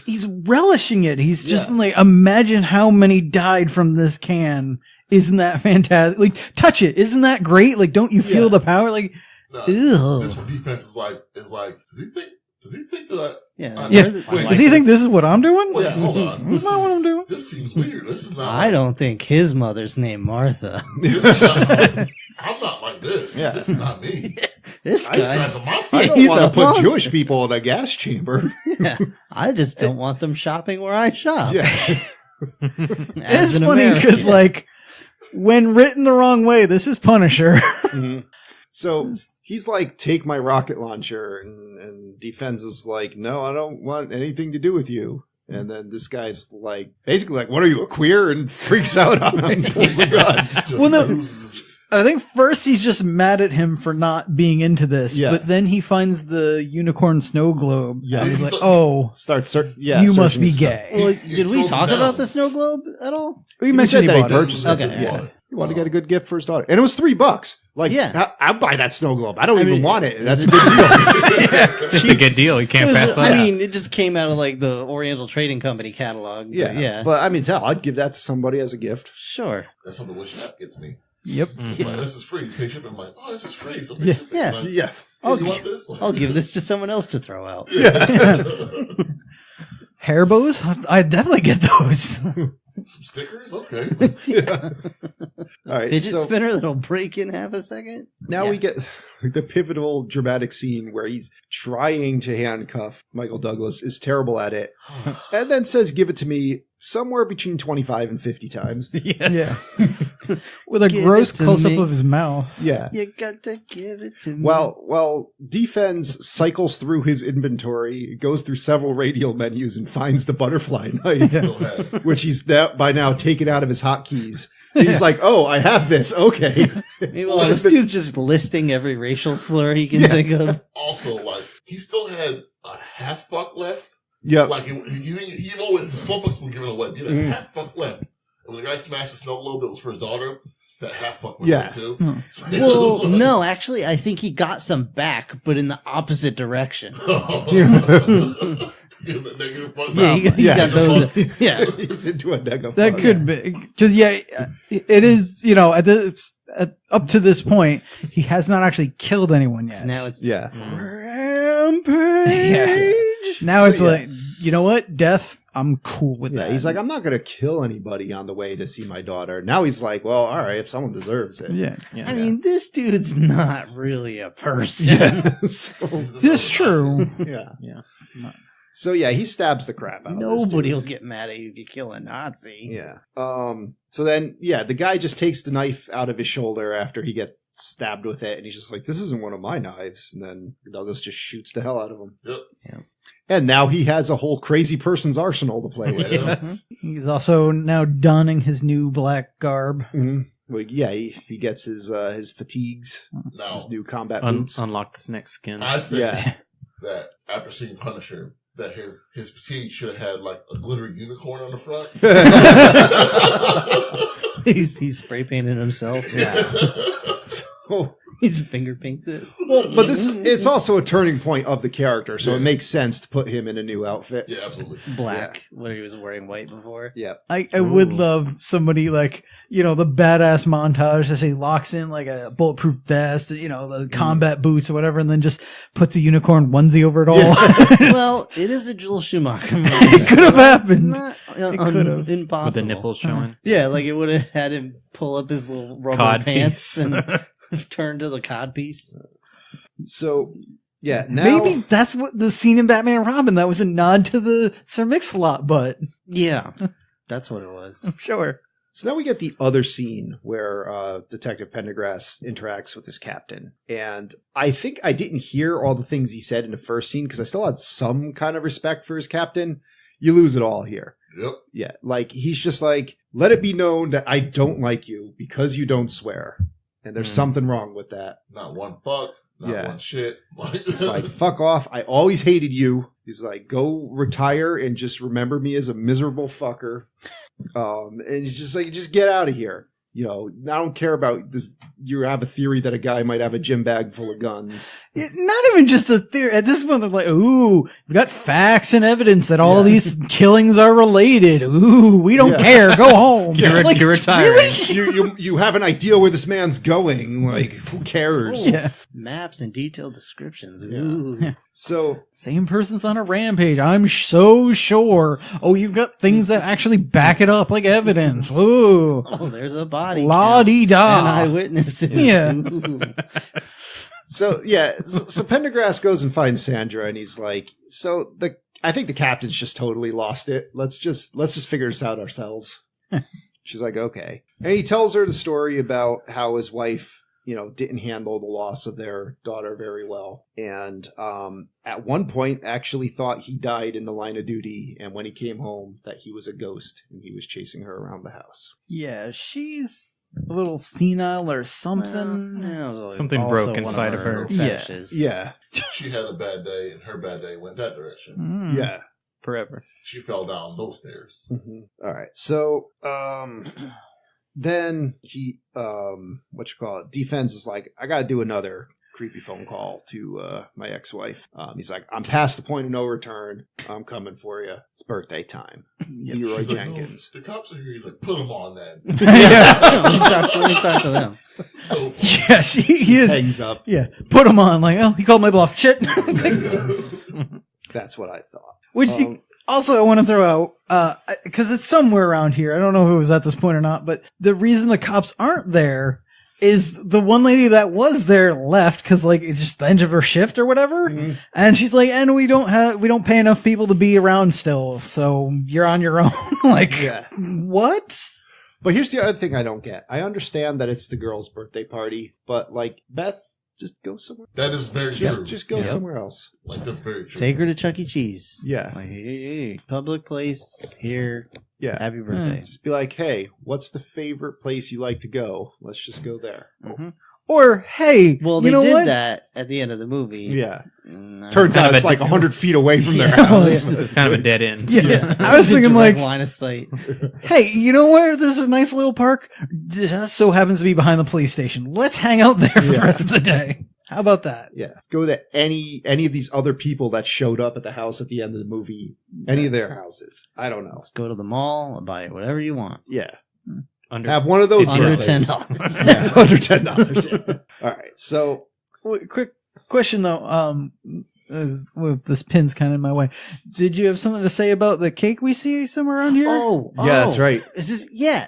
He's relishing it. He's just Yeah. like, imagine how many died from this can. Isn't that fantastic? Like, touch it. Isn't that great? Like, don't you feel Yeah. the power? Like, Ew. This one defense is like, does he think that Yeah. Does he think this is what I'm doing? wait, hold on. That's not what I'm doing. This seems weird. This is not. I don't think his mother's named Martha. I'm not like this. Yeah. This is not me. This This guy's guy's a monster. I don't he's want a to put monster. Jewish people in a gas chamber. Yeah. I just don't want them shopping where I shop. Yeah. It's As an funny because, American. like, when written the wrong way, this is Punisher. Mhm. So he's like, take my rocket launcher. And Defense is like, no, I don't want anything to do with you. And then this guy's like, basically like, what are you, a queer? And freaks out on him and pulls a gun. Well, no. I think first he's just mad at him for not being into this, Yeah. but then he finds the unicorn snow globe. Yeah. And he's like, oh, you must be gay. Well, He did we throws talk him about down. the snow globe at all? We He mentioned said that he bought it. purchased it. Okay. Yeah. He wanted to get a good gift for his daughter. And it was $3. Like, Yeah. I'll buy that snow globe. I don't even mean, want it. That's a good deal. It's a good deal. You can't pass that. I mean, it just came out of like the Oriental Trading Company catalog. but Yeah. yeah. But I mean, I'd give that to somebody as a gift. Sure. That's how the Wish app gets me. Yep. It's like, this is free. You pay shipping. I'm like, oh, this is free. So Yeah. Yeah. Like, Yeah. oh, you want this? Like, I'll give this to someone else to throw out. Hair bows? I definitely get those. Some stickers? Okay. Yeah. All right. Fidget So spinner that'll break in half a second. now we get Yes. the pivotal dramatic scene where he's trying to handcuff Michael Douglas, is terrible at it, and then says, give it to me somewhere between 25 and 50 times. Yes. Yeah. With a Give gross it to close up me. of his mouth. Yeah. You got to give it to me. Well, Defense cycles through his inventory, goes through several radial menus, and finds the butterfly knife, Still have it. which he's by now taken out of his hotkeys. He's like, oh, I have this. Okay. Meanwhile, this dude's just listing every racial slur he can think of. Also, like, he still had a half fuck left. Yep. Like, he always, his full fucks were given away. He had a half fuck left. And when the guy smashed the snow globe that was for his daughter, that half fuck was Yeah. there too. Hmm. So it Well, was like- no, actually, I think he got some back, but in the opposite direction. Give him a negative fuck. Yeah, he Yeah, got those. Yeah. He's into a nega. That fuck. could be. Because, yeah, it is, you know, up to this point, he has not actually killed anyone yet. Now it's Yeah. Rampage. Now So, it's yeah. like, you know what? Death, I'm cool with Yeah, that. he's like, I'm not going to kill anybody on the way to see my daughter. Now he's like, well, all right, if someone deserves it. yeah. I mean, this dude's not really a person. Yeah. So, It's true. yeah. Yeah. So yeah, he stabs the crap out of this Nobody dude. will get mad at you if you kill a Nazi. Yeah. So then, yeah, the guy just takes the knife out of his shoulder after he gets stabbed with it, and he's just like, this isn't one of my knives. And then Douglas just shoots the hell out of him. Yep. Yeah. And now he has a whole crazy person's arsenal to play with. Yes. He's also now donning his new black garb. Mhm. Well, yeah, he gets his fatigues, Now, his new combat boots. Unlock this next skin. I think Yeah. that after seeing Punisher, that his fatigue should have had like a glittery unicorn on the front. He's spray painting himself. Yeah. So, He just finger paints it. well, but it's also a turning point of the character, so it makes sense to put him in a new outfit. Yeah, absolutely. Black, where he was wearing white before. Yeah. I would love somebody like, you know, the badass montage as he locks in like a bulletproof vest, you know, the combat boots or whatever, and then just puts a unicorn onesie over it all. Well, it is a Joel Schumacher movie. It could have happened. Not It could have. impossible. With the nipples showing. Yeah, like it would have had him pull up his little rubber Cod pants piece. and turn to the codpiece. So, yeah, now Maybe that's what the scene in Batman and Robin, that was a nod to the Sir Mix-a-Lot butt. Yeah, that's what it was. I'm sure. So now we get the other scene where Detective Pendergrass interacts with his captain. And I think I didn't hear all the things he said in the first scene because I still had some kind of respect for his captain. You lose it all here. Yep. Yeah, like he's just like, let it be known that I don't like you because you don't swear. And there's something wrong with that. Not one fuck. Not Yeah. one shit. It's like, fuck off. I always hated you. He's like, go retire and just remember me as a miserable fucker. And he's just like, just get out of here. I don't care about this. You have a theory that a guy might have a gym bag full of guns. Not even just a theory. At this point, they're like, ooh, we've got facts and evidence that all these killings are related. Ooh, we don't care. Go home. You're retiring. Really? You have an idea where this man's going. Like, who cares? Yeah. Maps and detailed descriptions. Ooh. Yeah. So, same person's on a rampage. I'm so sure. Oh, you've got things that actually back it up, like evidence. Ooh. Oh, there's a body. La-dee-da. And eyewitnesses. Yeah. So Pendergrass goes and finds Sandra, and he's like, I think the captain's just totally lost it. Let's just figure this out ourselves. She's like, okay. And he tells her the story about how his wife, didn't handle the loss of their daughter very well. And at one point actually thought he died in the line of duty. And when he came home, that he was a ghost and he was chasing her around the house. Yeah, she's a little senile or something. Something broke inside of her. Yeah. She had a bad day, and her bad day went that direction. Yeah. Forever. She fell down those stairs. Mm-hmm. All right. So, then he, Defense is like, I got to do another creepy phone call to my ex-wife. He's like, I'm past the point of no return. I'm coming for you. It's birthday time. Leroy She's Jenkins. Like, no, the cops are here. He's like, put them on then. Let me talk to them. Yeah, he is. Hangs up. Yeah, put him on. Like, oh, he called my bluff. Shit. That's what I thought. Which also I want to throw out, because it's somewhere around here. I don't know if it was at this point or not, but the reason the cops aren't there is the one lady that was there left because it's just the end of her shift or whatever. Mm-hmm. And she's like, and we don't pay enough people to be around still. So you're on your own. What? But here's the other thing I don't get. I understand that it's the girl's birthday party, but Beth, just go somewhere. That is very true. Just go somewhere else. That's very true. Take her to Chuck E. Cheese. Yeah. Hey, public place here. Yeah. Happy birthday. Just be like, hey, what's the favorite place you like to go? Let's just go there. Mm-hmm. Or, hey, well, they did that at the end of the movie. Yeah. Turns out it's 100 feet away from their house. It's kind of a dead end. Yeah. I was thinking line of sight. Hey, you know where there's a nice little park? It just so happens to be behind the police station. Let's hang out there for the rest of the day. How about that? Yeah. Let's go to any of these other people that showed up at the house at the end of the movie. Any of their houses. I don't know. Let's go to the mall and buy whatever you want. Yeah. Have one of those under $10. Yeah, under $10. Yeah. All right. So, quick question though. This pin's kind of in my way. Did you have something to say about the cake we see somewhere around here? Oh, yeah, that's right.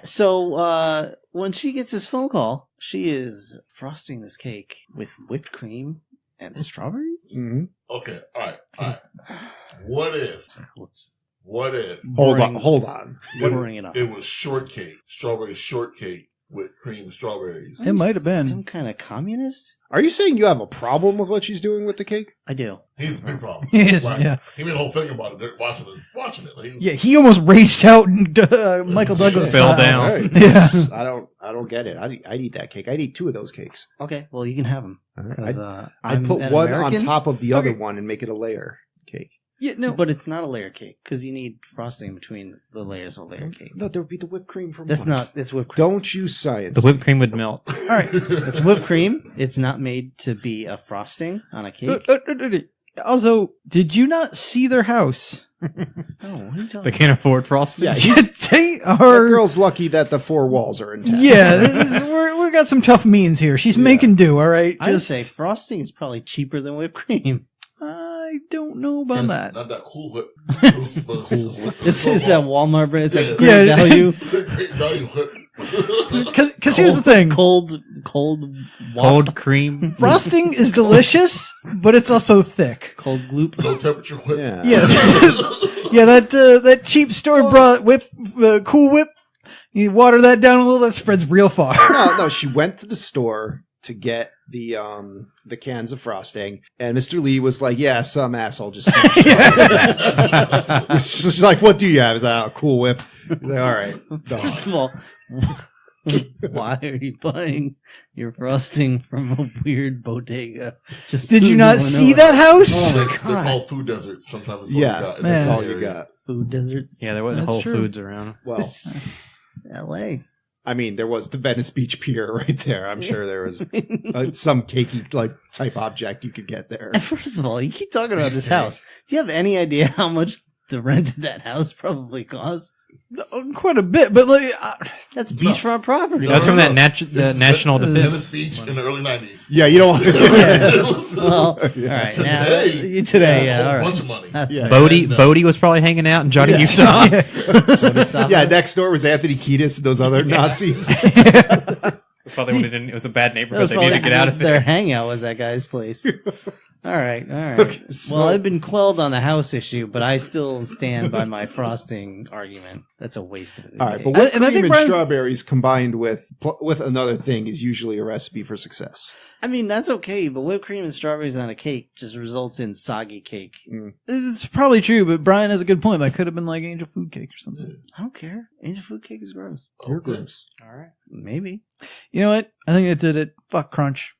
So when she gets this phone call, she is frosting this cake with whipped cream and strawberries. Mm-hmm. Okay. All right. What if? Hold on. It was shortcake, strawberry shortcake with cream and strawberries. It might have been some kind of communist. Are you saying you have a problem with what she's doing with the cake? I do. He's a big problem. He is. Yeah. He made a whole thing about it. They're watching it. He almost raged out. Michael Douglas fell down. Right. Yeah. I don't get it. I'd eat that cake. I'd eat 2 of those cakes. Okay. Well, you can have them. I'd put one on top of the other one and make it a layer cake. Yeah, no, but it's not a layer cake because you need frosting between the layers of a layer cake. No, there would be the whipped cream from. It's whipped cream. Don't use science. The whipped cream would melt. All right, it's whipped cream. It's not made to be a frosting on a cake. Also, did you not see their house? Oh, what are you talking about? They can't afford frosting. Yeah, that girl's lucky that the 4 walls are intact. Yeah, we got some tough means here. She's making do. All right, I would say frosting is probably cheaper than whipped cream. I don't know about that. Not that Cool Whip. This is at Walmart, but it's a great value. Great value whip. Because here's the thing: cold cream frosting is delicious, but it's also thick. Cold gloop, low temperature whip. Yeah. Yeah, that cheap store bought whip, Cool Whip. You water that down a little, that spreads real far. No, she went to the store to get the cans of frosting, and Mr. Lee was like, "Yeah, some asshole just." She's like, "What do you have?" He's like, "Oh, Cool Whip." He's like, "All right." First of all, why are you buying your frosting from a weird bodega? Did you not see that house? Oh my god! They're called food deserts. Sometimes that's all you got. Food deserts. Yeah, there wasn't That's Whole true. Foods around. Well, L.A. I mean, there was the Venice Beach Pier right there. I'm sure there was some cakey like type object you could get there. First of all, you keep talking about this house. Do you have any idea how much the rent of that house probably costs? Quite a bit, but like that's beachfront property. That's from that National Defense. Venice Beach in the early 90s. Yeah, you don't want to. Well, all right. Now, today, a all right. bunch of money. Yeah. Bodie was probably hanging out in Johnny Utah. Yeah, next door was Anthony Kiedis and those other Nazis. That's why they wanted in. It was a bad neighborhood. They needed to get out of Their there. hangout was that guy's place. All right. Okay, so- Well, I've been quelled on the house issue, but I still stand by my frosting argument. That's a waste of it. All right, but whipped And I cream think and Brian- strawberries combined with another thing is usually a recipe for success. I mean, that's okay, but whipped cream and strawberries on a cake just results in soggy cake. it's probably true, but Brian has a good point. That could have been like angel food cake or something. I don't care. Angel food cake is gross. You're gross. All right. Maybe. You know what? I think it did it. Fuck Crunch.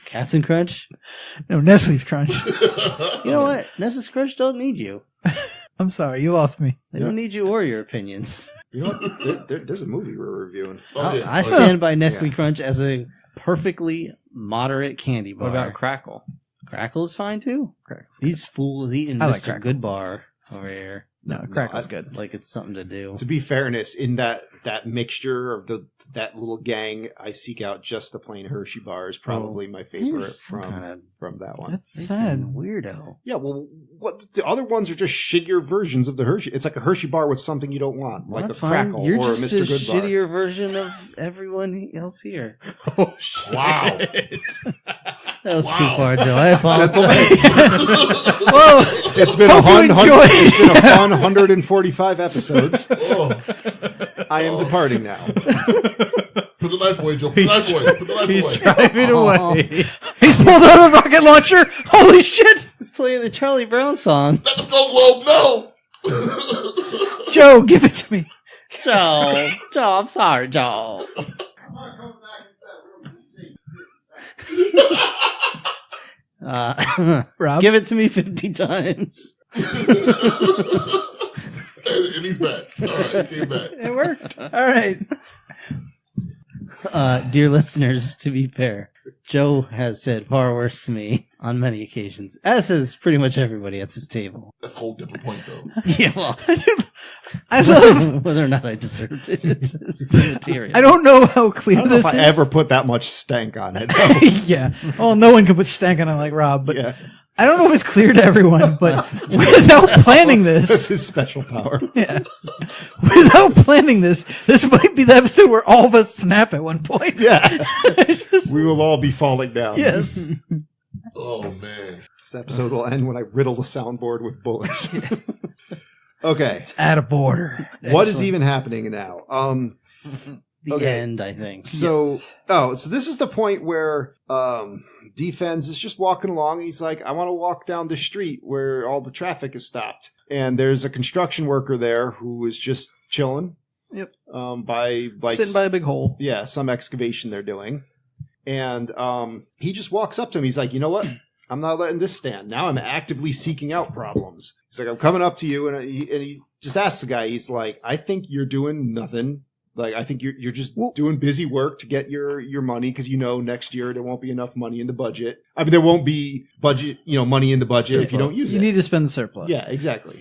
Captain Crunch? No, Nestle's Crunch. You know what? Nestle's Crunch don't need you. I'm sorry, you lost me. They don't need you or your opinions. You know what? There's a movie we're reviewing. I stand by Nestle Crunch as a perfectly moderate candy bar. What about Crackle? Crackle is fine too. These fools eating I like Mr. Crackle. Good Bar over here. No, Crackle's good. Like it's something to do. To be fairness, in that mixture of that little gang, I seek out just the plain Hershey bar is probably my favorite You're some kinda from that one. That's sad. Weirdo. Yeah, well, what the other ones are just shittier versions of the Hershey. It's like a Hershey bar with something you don't want, Well, like a that's fine. Crackle You're or a just Mr. a Good bar. shittier version of everyone else here. Wow. That was too Wow. far, Joe. I apologize. Whoa! It's been Hope you enjoyed. it's been a fun 145 episodes. Oh. I am departing now. Put the knife away, Joe. Put the knife away. Put the knife He's away. driving away. He's pulled out a rocket launcher. Holy shit! It's playing the Charlie Brown song. Not the Snow Globe, no! Joe, give it to me. Joe, I'm sorry, Joe. Rob? Give it to me 50 times. And he's back. All right, he came back. It worked. All right. Dear listeners, to be fair, Joe has said far worse to me on many occasions, as has pretty much everybody at this table. That's a whole different point, though. Yeah, well, I love. whether or not I deserved it, it's immaterial. I don't know how I clear don't know this if I is. ever put that much stank on it. Yeah. Well, no one can put stank on it like Rob, but Yeah, I don't know if it's clear to everyone, but without planning that's this, his special power. yeah, without planning this might be the episode where all of us snap at one point. Yeah, we will all be falling down. Yes. Oh, man. This episode will end when I riddle the soundboard with bullets. Okay, It's out of order. what is even happening now? The okay. end, I think. So, so this is the point where Defense is just walking along, and he's like, I want to walk down the street where all the traffic is stopped. And there's a construction worker there who is just chilling. Yep. By like Sitting by a big hole. yeah, some excavation they're doing. And he just walks up to him. He's like, you know what? I'm not letting this stand. Now I'm actively seeking out problems. He's like, I'm coming up to you. And he just asks the guy, he's like, I think you're doing nothing. Like, I think you're just doing busy work to get your money because, next year there won't be enough money in the budget. I mean, there won't be budget, money in the budget if you don't use You it. need to spend the surplus. Yeah, exactly.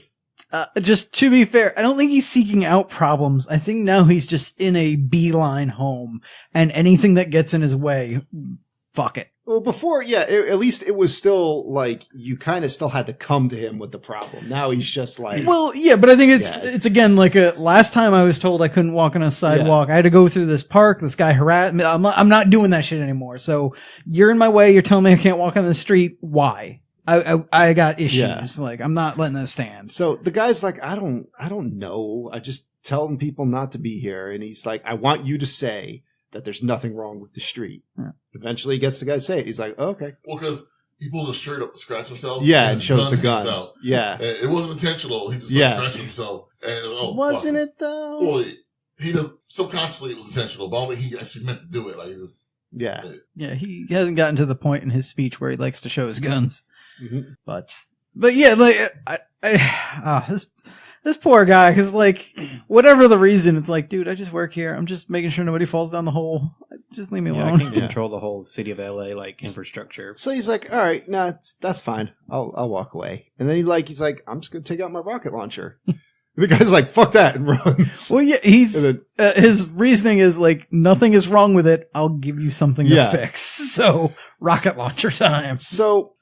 Just to be fair, I don't think he's seeking out problems. I think now he's just in a beeline home, and anything that gets in his way, fuck it. Well, before, yeah, at least it was still like you kind of still had to come to him with the problem. Now he's just like, Well, yeah, but I think Yeah. it's again like last time I was told I couldn't walk on a sidewalk. I had to go through this park. This guy harassed me. I'm not doing that shit anymore. So you're in my way. You're telling me I can't walk on the street. Why? I got issues. Yeah. Like I'm not letting this stand. so the guy's like, I don't know. I just telling people not to be here. And he's like, I want you to say that there's nothing wrong with the street. Yeah. Eventually he gets the guy to say it. He's like, oh, okay. Well, because he pulls his shirt up to scratch himself. Yeah, and it shows the hangs gun. out. Yeah. And it wasn't intentional. He just Yeah. started scratching himself. And Wasn't it though? Well, he does subconsciously it was intentional, but only he actually meant to do it. Like he just, Yeah. Yeah, he hasn't gotten to the point in his speech where he likes to show his guns. Mhm. But yeah, like this This poor guy, because, like, whatever the reason, it's like, dude, I just work here. I'm just making sure nobody falls down the hole. Just leave me Yeah, I alone. can control the whole city of LA, like, infrastructure. So he's like, all right, no, that's fine. I'll walk away. And then he's like, I'm just going to take out my rocket launcher. The guy's like, fuck that, and runs. Well, yeah, his reasoning is like, nothing is wrong with it. I'll give you something to fix. So, rocket launcher time. So,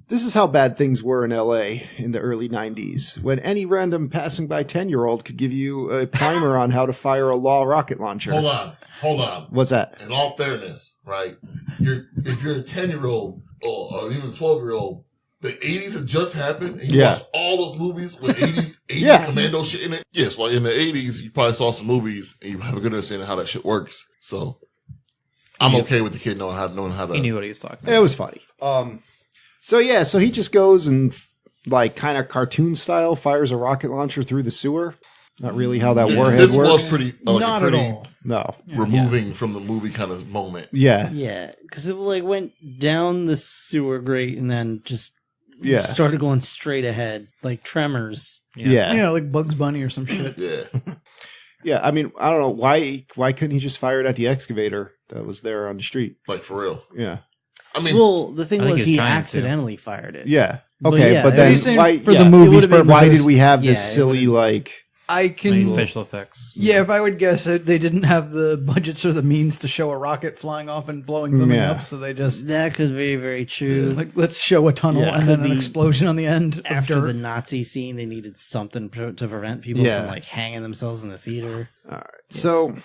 this is how bad things were in LA in the early 90s, when any random passing by 10-year-old could give you a primer on how to fire a law rocket launcher. Hold on. What's that? In all fairness, right? If you're a 10-year-old or even a 12-year-old, the 80s had just happened, and you watched all those movies with 80s commando shit in it. Yes, like in the 80s, you probably saw some movies, and you have a good understanding of how that shit works. So, I'm okay with the kid knowing how to. He knew what he was talking about. It was funny. So he just goes and like kind of cartoon style fires a rocket launcher through the sewer. Not really how that warhead this works. Was pretty Not at all. No. Removing from the movie kind of moment. Yeah. Yeah, because it like went down the sewer grate and then just started going straight ahead, like Tremors. Yeah, like Bugs Bunny or some shit. Yeah. Yeah, I mean, I don't know. Why couldn't he just fire it at the excavator that was there on the street? Like, for real. Yeah. I mean, well, the thing I think was he he was trying accidentally fired it. Yeah. But Okay, yeah, but are you then saying why for the movie's purposes? why did we have this Yeah, silly like? I can. Maybe special effects. Yeah, if I would guess it, they didn't have the budgets or the means to show a rocket flying off and blowing something up, so they just That could be very true. like, let's show a tunnel Yeah. and then Could an be explosion on the end. After of dirt. the Nazi scene, they needed something to prevent people from like hanging themselves in the theater. All right. So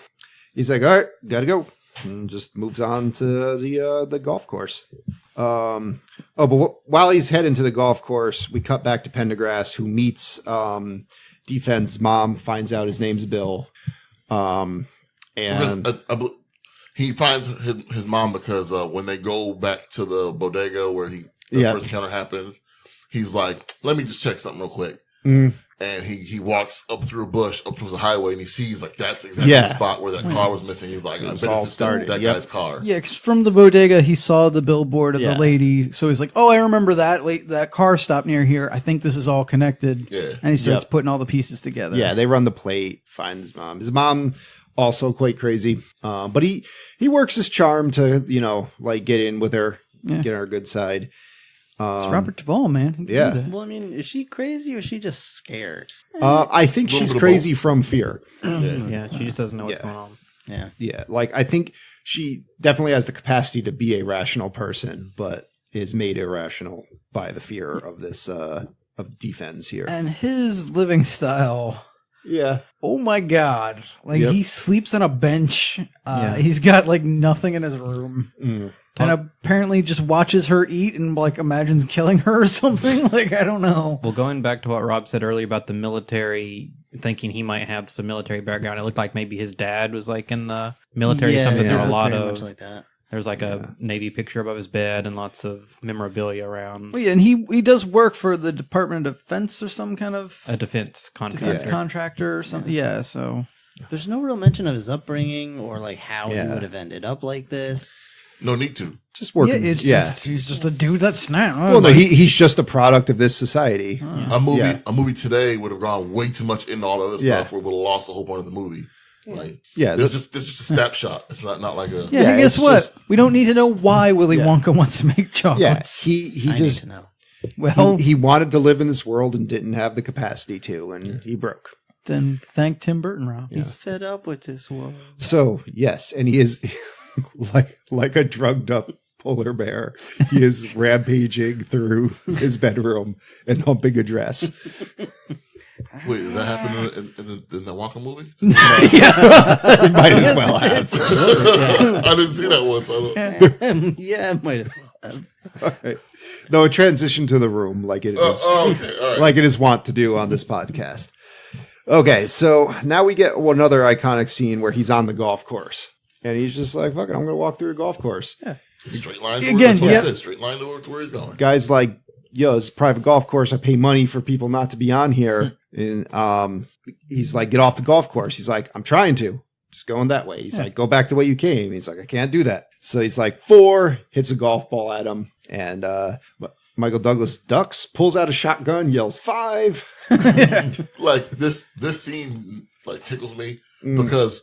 he's like, all right, gotta go, and just moves on to the golf course. But while he's heading to the golf course, we cut back to Pendergrass, who meets Defen's mom, finds out his name's Bill, and he finds his mom because when they go back to the bodega where the first encounter happened, he's like, let me just check something real quick. And he walks up through a bush, up towards the highway, and he sees like that's exactly the spot where that car was missing. He's like, I bet it's that guy's car. Yeah, because from the bodega, he saw the billboard of the lady. So he's like, oh, I remember that. Wait, that car stopped near here. I think this is all connected. Yeah. And he starts putting all the pieces together. Yeah, they run the plate, find his mom. His mom also quite crazy. But he works his charm to, like get in with her, get on her good side. It's Robert Duvall, man. He can do that. Well, I mean, is she crazy or is she just scared? I think she's crazy from fear. Yeah, she just doesn't know what's going on. Yeah. Yeah, like I think she definitely has the capacity to be a rational person, but is made irrational by the fear of this of Defense here. And his living style. Yeah. Oh my God. Like he sleeps on a bench. He's got like nothing in his room. And apparently just watches her eat and like imagines killing her or something. Like, I don't know. Well, going back to what Rob said earlier about the military, thinking he might have some military background, it looked like maybe his dad was like in the military or something. There were a lot of like that. There's like a Navy picture above his bed and lots of memorabilia around. Well, yeah, and he does work for the Department of Defense or some kind of a defense contractor or something. Yeah, so there's no real mention of his upbringing or like how he would have ended up like this. No need to. Just working. He's just a dude that's snap. Well, no, he's just a product of this society. A movie today would have gone way too much into all of this stuff where we would have lost the whole point of the movie. Like, this is just a snapshot. It's not like a. Yeah, and guess what? We don't need to know why Willy Wonka wants to make chocolates. Yeah, he just need to know. Well, he wanted to live in this world and didn't have the capacity to, and he broke. Then thank Tim Burton, Rob. He's fed up with this world. So yes, and he is like a drugged up polar bear. He is rampaging through his bedroom and humping a dress. Wait, did that happen in the Wonka movie? Yes. It might as well have. I didn't see that once. Yeah, it might as well have. All right. No, a transition to the room like it is, all right. like it is wont to do on this podcast. Okay, so now we get another iconic scene where he's on the golf course. And he's just like, fuck it, I'm going to walk through a golf course. Yeah. Straight line to where, straight line to where he's going. Guy's like, yo, it's a private golf course. I pay money for people not to be on here. And he's like, get off the golf course. He's like, I'm trying to. Just going that way. He's like, go back the way you came. He's like, I can't do that. So he's like, 4, hits a golf ball at him. And Michael Douglas ducks, pulls out a shotgun, yells 5. Like this scene like tickles me because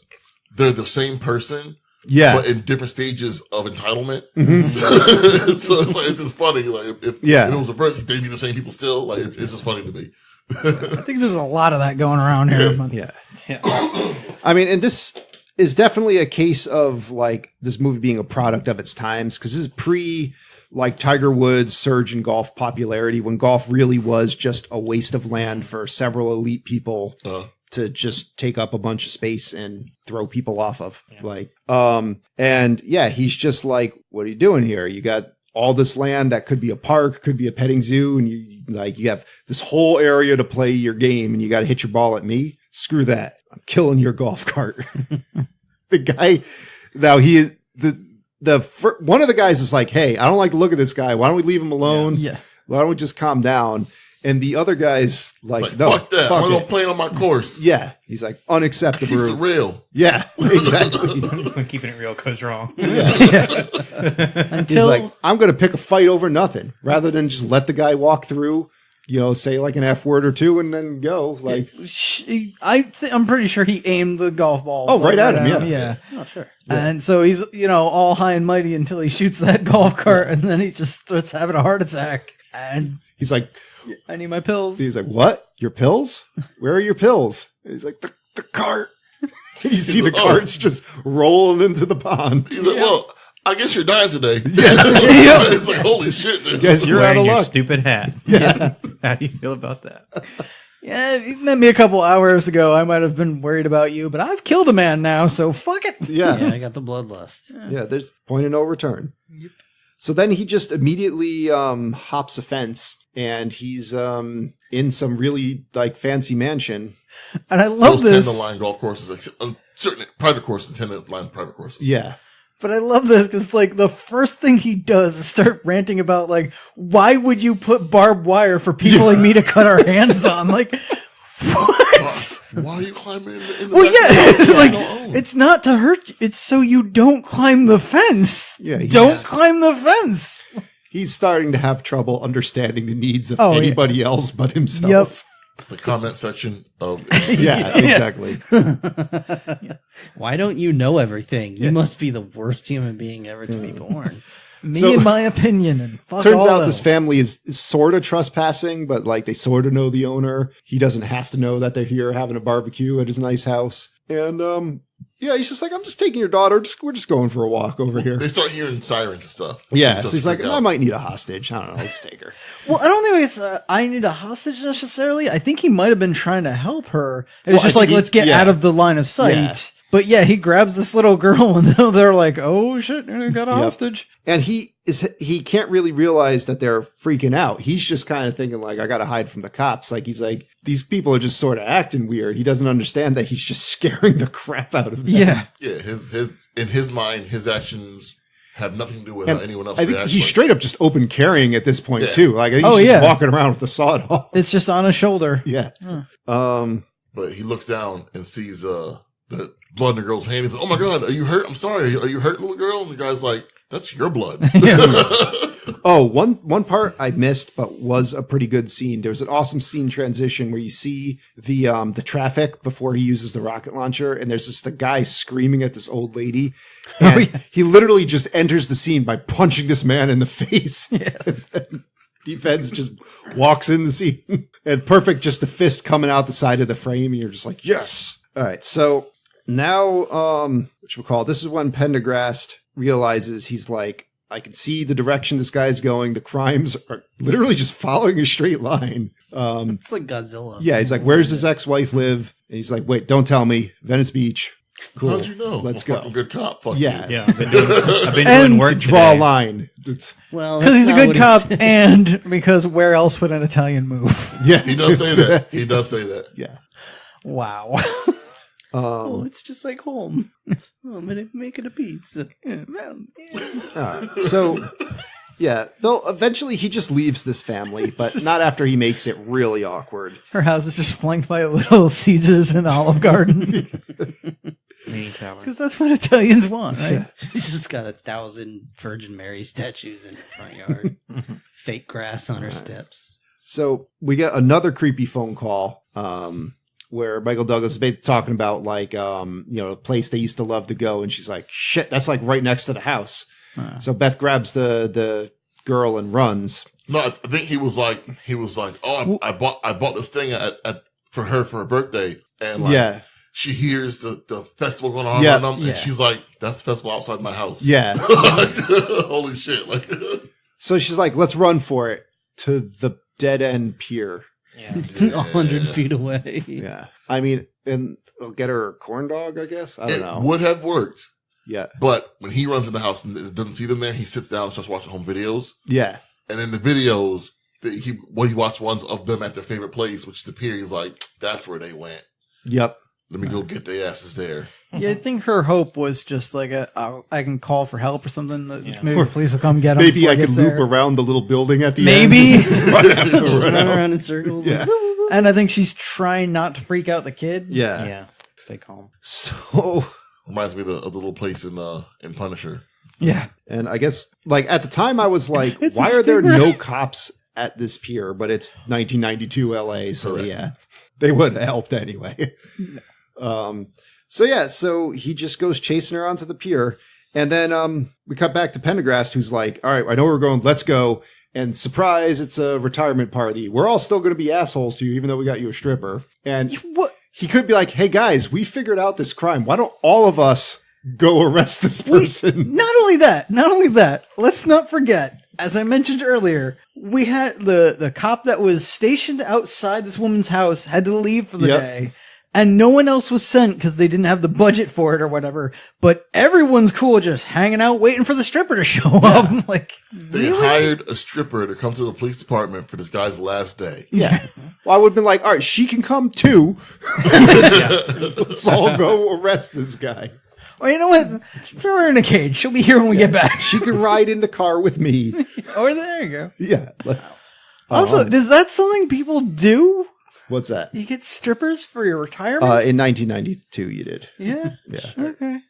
they're the same person. Yeah, but in different stages of entitlement. Mm-hmm. So it's like it's just funny. Like if it was reversed, they'd be the same people still. Like it's just funny to me. I think there's a lot of that going around here. But yeah. I mean, and this is definitely a case of like this movie being a product of its times because this is pre like Tiger Woods' surge in golf popularity when golf really was just a waste of land for several elite people to just take up a bunch of space and throw people off of. And he's just like, what are you doing here? You got all this land that could be a park, could be a petting zoo, and you have this whole area to play your game, and you got to hit your ball at me. Screw that! I'm killing your golf cart. The guy, now one of the guys is like, hey, I don't like the look of this guy. Why don't we leave him alone? Yeah. Why don't we just calm down? And the other guy's like no, fuck that. I'm not playing on my course. Yeah. He's like, unacceptable. Keeps it real. Yeah, exactly. When keeping it real goes wrong. He's like, I'm going to pick a fight over nothing rather than just let the guy walk through, say like an F word or two and then go. Like, I'm pretty sure he aimed the golf ball. Oh, right at him. Yeah. Oh, sure. Yeah. And so he's, all high and mighty until he shoots that golf cart and then he just starts having a heart attack. And he's like, I need my pills. He's like, what? Your pills? Where are your pills? And he's like, the cart. And you see the carts just rolling into the pond. He's like, well, I guess you're dying today. Yeah. It's like, holy shit, dude. Guess you're out of luck. Stupid hat. Yeah. How do you feel about that? Yeah, you met me a couple hours ago. I might have been worried about you, but I've killed a man now, so fuck it. Yeah. I got the bloodlust. Yeah, there's point of no return. Yep. So then he just immediately hops a fence. And he's in some really like fancy mansion. And I love this. 10-line golf courses, like certain private courses, 10-line private courses. Yeah. But I love this because like the first thing he does is start ranting about like, why would you put barbed wire for people like me to cut our hands on? Like, what? Why are you climbing in the well, yeah, like it's not to hurt you. It's so you don't climb the fence. Yeah. Don't climb the fence. He's starting to have trouble understanding the needs of anybody else but himself. Yep. The comment section of yeah, exactly. Why don't you know everything? You must be the worst human being ever to be born. Me and my opinion, and fuck turns all out else. this family is sort of trespassing, but like they sort of know the owner. He doesn't have to know that they're here having a barbecue at his nice house. And he's just like, I'm just taking your daughter. We're just going for a walk over here. They start hearing sirens and stuff. Yeah, so he's like, I might need a hostage. I don't know. Let's take her. Well, I don't think it's I need a hostage necessarily. I think he might have been trying to help her. It was just like, let's get out of the line of sight. Yeah. But yeah, he grabs this little girl and they're like, oh shit, I got a hostage. And he can't really realize that they're freaking out. He's just kind of thinking like, I got to hide from the cops. Like he's like, these people are just sort of acting weird. He doesn't understand that he's just scaring the crap out of them. Yeah. Yeah. In his mind, his actions have nothing to do with how anyone else. I think he's straight up just open carrying at this point too. Like he's just walking around with the sawed off. It's just on his shoulder. Yeah. But he looks down and sees the blood in the girl's hand. He's like, oh my God, are you hurt? I'm sorry. Are you hurt, little girl? And the guy's like, that's your blood. Oh, one part I missed, but was a pretty good scene. There was an awesome scene transition where you see the traffic before he uses the rocket launcher, and there's just a guy screaming at this old lady. And he literally just enters the scene by punching this man in the face. Yes. Defense just walks in the scene. And perfect, just a fist coming out the side of the frame, and you're just like, yes. All right, so now, this is when Pendergrast realizes he's like, I can see the direction this guy's going. The crimes are literally just following a straight line. It's like Godzilla. Yeah, he's like, where's his ex-wife live? And he's like, wait, don't tell me. Venice Beach. Cool. How'd you know? Let's I'm a go. Good cop. Fuck yeah. you. Yeah, I've been doing work draw today. a line. Well, because he's a good cop and because where else would an Italian move? Yeah. He does say that. He does say that. Yeah. Wow. Oh, it's just like home. I'm gonna make it a pizza. So, yeah, eventually he just leaves this family, but not after he makes it really awkward. Her house is just flanked by a little Caesars and Olive Garden. Because that's what Italians want, right? She's just got 1,000 Virgin Mary statues in her front yard. Fake grass on her steps. So we get another creepy phone call where Michael Douglas is basically talking about like, a place they used to love to go. And she's like, shit, that's like right next to the house. So Beth grabs the girl and runs. No, I think he was like, oh, I bought this thing for her birthday. And like, she hears the festival going on around them. And she's like, that's the festival outside my house. Yeah. Holy shit. Like, so she's like, let's run for it to the dead end pier. Yeah. 100 feet away. Yeah. I mean, and they'll get her a corn dog, I guess. I don't know. It would have worked. Yeah. But when he runs in the house and doesn't see them there, he sits down and starts watching home videos. Yeah. And in the videos, he watched ones of them at their favorite place, which is the pier. He's like, that's where they went. Yep. Let me go get their asses there. Yeah, I think her hope was just like I can call for help or something. Maybe the police will come get them. Maybe I could loop around the little building at the end. Maybe. Run around in circles. Yeah. And I think she's trying not to freak out the kid. Yeah. Yeah. Stay calm. So reminds me of the little place in Punisher. Yeah. And I guess like at the time I was like, why are there no cops at this pier? But it's 1992 LA, so correct. Yeah. They would have helped anyway. So he just goes chasing her onto the pier. And then we cut back to Pendergrast, who's like, all right, I know where we're going. Let's go. And surprise, it's a retirement party. We're all still going to be assholes to you, even though we got you a stripper. And he could be like, hey, guys, we figured out this crime. Why don't all of us go arrest this person? Not only that, let's not forget, as I mentioned earlier, we had the cop that was stationed outside this woman's house had to leave for the day. And no one else was sent because they didn't have the budget for it or whatever. But everyone's cool just hanging out waiting for the stripper to show up. Like, they hired a stripper to come to the police department for this guy's last day. Yeah. Well, I would have been like, all right, she can come too. Let's all go arrest this guy. Well, you know what? Throw her in a cage. She'll be here when we get back. She can ride in the car with me. Or there you go. Yeah. Also, is that something people do? What's that? You get strippers for your retirement? In 1992, you did. Yeah. Yeah. Okay.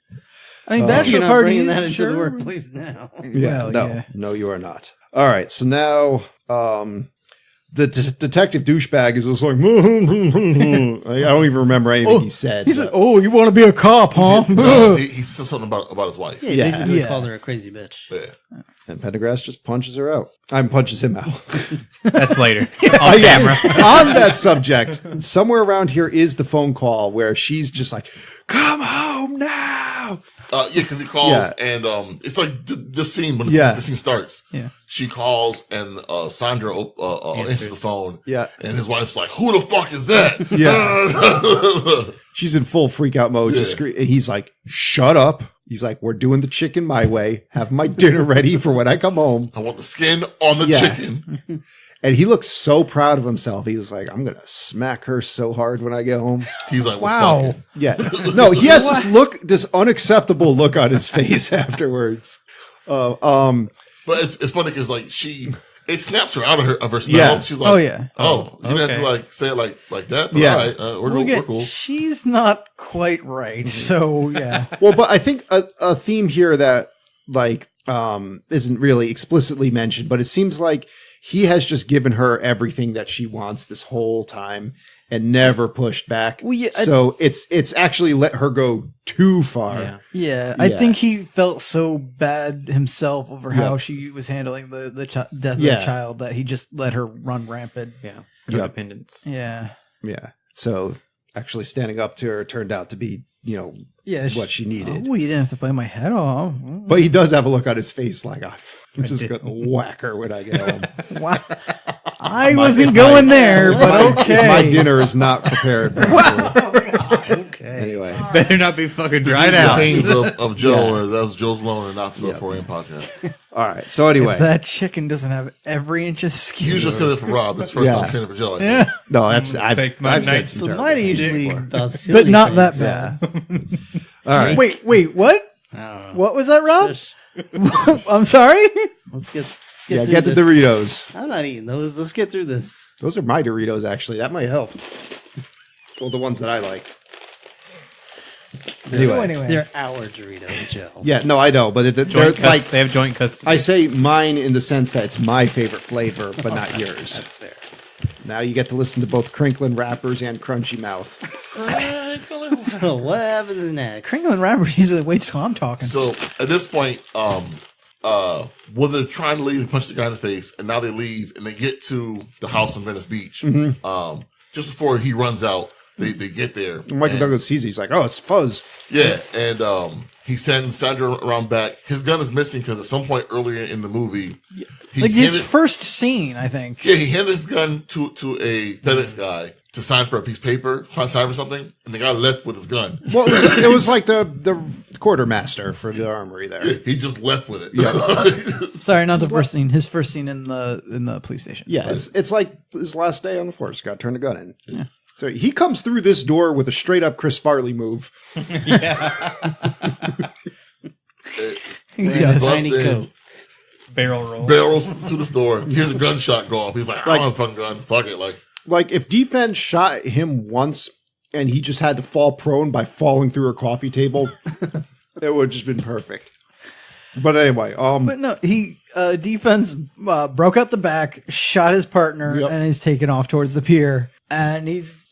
I mean, bachelor parties. That into the workplace now. Yeah. No, you are not. All right. So now, the detective douchebag is just like, I don't even remember anything he said. He said, "Oh, you want to be a cop, huh?" No, he said something about his wife. Yeah, basically called her a crazy bitch. Yeah. And Pendergrast just punches her out. Punches him out. That's later. On camera. On that subject, somewhere around here is the phone call where she's just like, "Come home now." Because he calls and it's like this scene when the scene starts. Yeah. She calls and Sandra answers the phone. Yeah. And his wife's like, "Who the fuck is that?" Yeah. She's in full freak out mode. Just he's like, "Shut up." He's like, "We're doing the chicken my way. Have my dinner ready for when I come home. I want the skin on the chicken." And he looks so proud of himself. He was like, "I'm going to smack her so hard when I get home." He's like, "Wow." Yeah. No, he has this unacceptable look on his face afterwards. But it's funny because like it snaps her out of her spell. Yeah. She's like, you didn't have to like say it like that. But Yeah. all right, we're cool. She's not quite right. So, yeah. Well, but I think a theme here that like isn't really explicitly mentioned, but it seems like he has just given her everything that she wants this whole time and never pushed back. Well, yeah, so it's actually let her go too far. Yeah. I think he felt so bad himself over how she was handling the death of the child that he just let her run rampant. Yeah. Independence. Yeah. Yeah. So actually standing up to her turned out to be, what she needed. Oh, you didn't have to play my head off. But he does have a look on his face like, I'm just going to whack her when I get home. Wow. I wasn't going there, but okay. My dinner is not prepared. Okay. Anyway. Better not be fucking dried The out. pains of Joe, or that was Joe's Loan and not the 4 AM podcast. All right. So anyway. If that chicken doesn't have every inch of skin. You just said it for Rob. That's the first time saying it for Joe. I think. Yeah. No, I've said nights. some terrible Mine are things usually before. about silly But not that things. bad. All right. Wait, what? I don't know. What was that, Rob? Just- I'm sorry? Let's get Yeah, through get the this. Doritos. I'm not eating those. Let's get through this. Those are my Doritos, actually. That might help. Well, the ones that I like. So anyway. They're our Doritos, Joe. Yeah, no, I know, but they're like, They have joint custody. I say mine in the sense that it's my favorite flavor, but not yours. That's fair. Now you get to listen to both Crinkling Rappers and Crunchy Mouth. So what happens next? Crinkling Rappers usually waits till I'm talking. So at this point, when they're trying to leave, they punch the guy in the face, and now they leave and they get to the house in Venice Beach. Mm-hmm. Just before he runs out, they get there. Michael Douglas sees it. He's like, oh, it's Fuzz. Yeah, and he sends Sandra around back. His gun is missing because at some point earlier in the movie, his first scene, I think. Yeah, he handed his gun to a FedEx guy to sign for a piece of paper, sign for something, and the guy left with his gun. Well, it was like the quartermaster for the armory there. Yeah, he just left with it. Yeah. Sorry, not the first scene. His first scene in the police station. Yeah, it's like his last day on the force. Got to turn the gun in. Yeah. So he comes through this door with a straight up Chris Farley move. Yeah. Tiny coat. Barrel roll. Barrel rolls through the door. Here's a gunshot go off. He's like, I don't have a fucking gun. Fuck it. Like if defense shot him once and he just had to fall prone by falling through a coffee table, it would have just been perfect. But anyway, but no, he defense broke out the back, shot his partner, and he's taken off towards the pier, and he's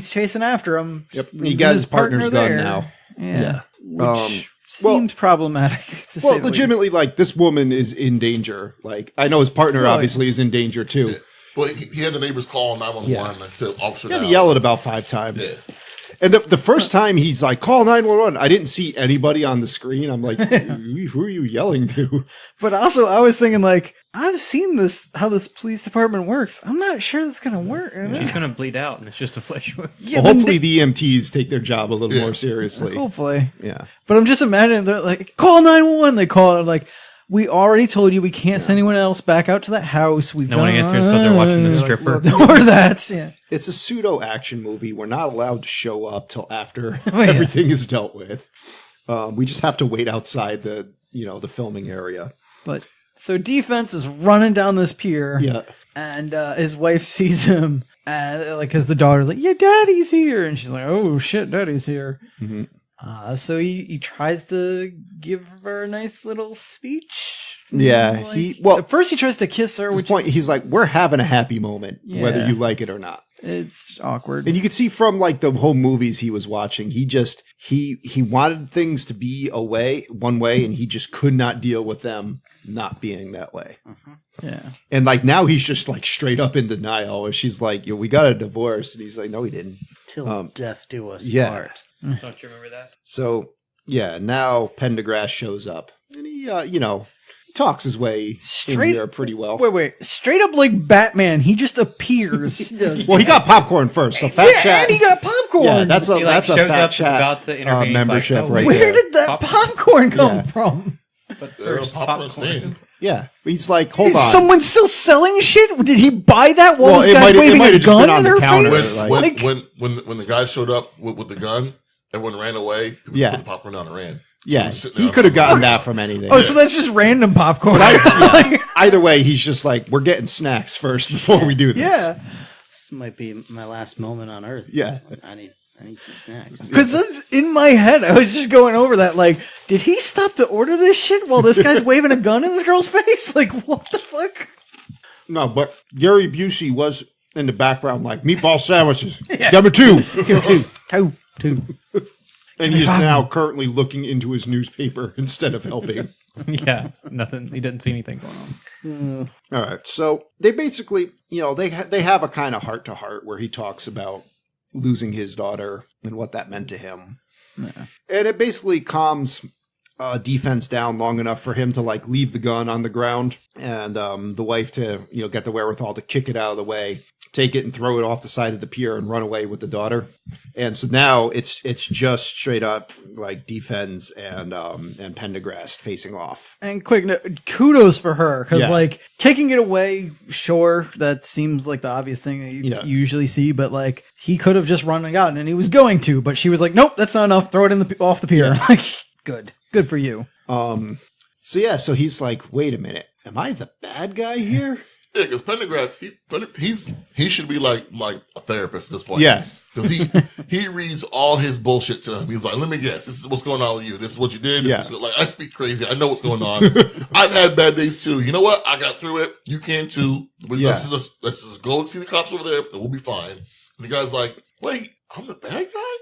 chasing after him. Yep, he got his partner's gun there. now. Yeah, which seemed problematic. To say legitimately, like this woman is in danger. Like I know his partner obviously is in danger too. Yeah. Well, he had the neighbors call 911 and said, "Officer." He had to yell it about 5 times. Yeah. And the first time he's like, call 911. I didn't see anybody on the screen. I'm like, who are you yelling to? But also, I was thinking, like, I've seen how this police department works. I'm not sure that's going to work. She's going to bleed out, and it's just a flesh wound. Yeah, well, hopefully the EMTs take their job a little more seriously. Hopefully. Yeah. But I'm just imagining, they're like, call 911. They call it, like, we already told you we can't send anyone else back out to that house. No one answers because they're watching the stripper. Or that, yeah. It's a pseudo action movie. We're not allowed to show up till after everything is dealt with. We just have to wait outside the filming area. But so defense is running down this pier. Yeah. And his wife sees him, and because the daughter's like, "Yeah, Daddy's here," and she's like, "Oh shit, Daddy's here." Mm-hmm. So he tries to give her a nice little speech. Yeah, at first he tries to kiss her. At this point, he's like, "We're having a happy moment, whether you like it or not." It's awkward, and you can see from like the whole movies he was watching, he wanted things to be one way, and he just could not deal with them not being that way. Yeah, and like now he's just like straight up in denial. And she's like, "We got a divorce," and he's like, "No, we didn't. Till death do us part." Don't you remember that? So yeah, now Pendergrass shows up, and he talks his way in here pretty well. Wait, straight up like Batman, he just appears. Well, he got popcorn first, so Fat Chat. And he got popcorn. Yeah, that's a Fat Chat membership right Where there. did that popcorn come from? But first, popcorn. Yeah, he's like, hold on. Is someone still selling shit? Did he buy that while this guy's waving a gun in her face? When the guy showed up with the gun, everyone ran away. Put the popcorn down and ran. Yeah, he could have gotten that from anything. So that's just random popcorn. Either way, he's just like, we're getting snacks first before we do this. Yeah. This might be my last moment on Earth. Yeah. I need some snacks. Because in my head, I was just going over that. Like, did he stop to order this shit while this guy's waving a gun in this girl's face? Like, what the fuck? No, but Gary Busey was in the background like, meatball sandwiches. Number 2. Two. And he is now currently looking into his newspaper instead of helping. Yeah, nothing. He didn't see anything going on. All right. So they basically, they have a kind of heart to heart where he talks about losing his daughter and what that meant to him. Yeah. And it basically calms defense down long enough for him to like leave the gun on the ground and the wife to, get the wherewithal to kick it out of the way, take it and throw it off the side of the pier and run away with the daughter. And so now it's just straight up like defense and Pendergrass facing off. And quick, kudos for her because like kicking it away, sure, that seems like the obvious thing that you usually see, but like he could have just run out and he was going to, but she was like, nope, that's not enough. Throw it off the pier. Like good for you. So he's like, wait a minute, am I the bad guy here? Yeah, because Pendergrass, he should be like a therapist at this point. Yeah. Because he reads all his bullshit to him. He's like, let me guess, this is what's going on with you. This is what you did. Like, I speak crazy. I know what's going on. I've had bad days too. You know what? I got through it. You can too. But let's just go see the cops over there and we'll be fine. And the guy's like, wait, I'm the bad guy?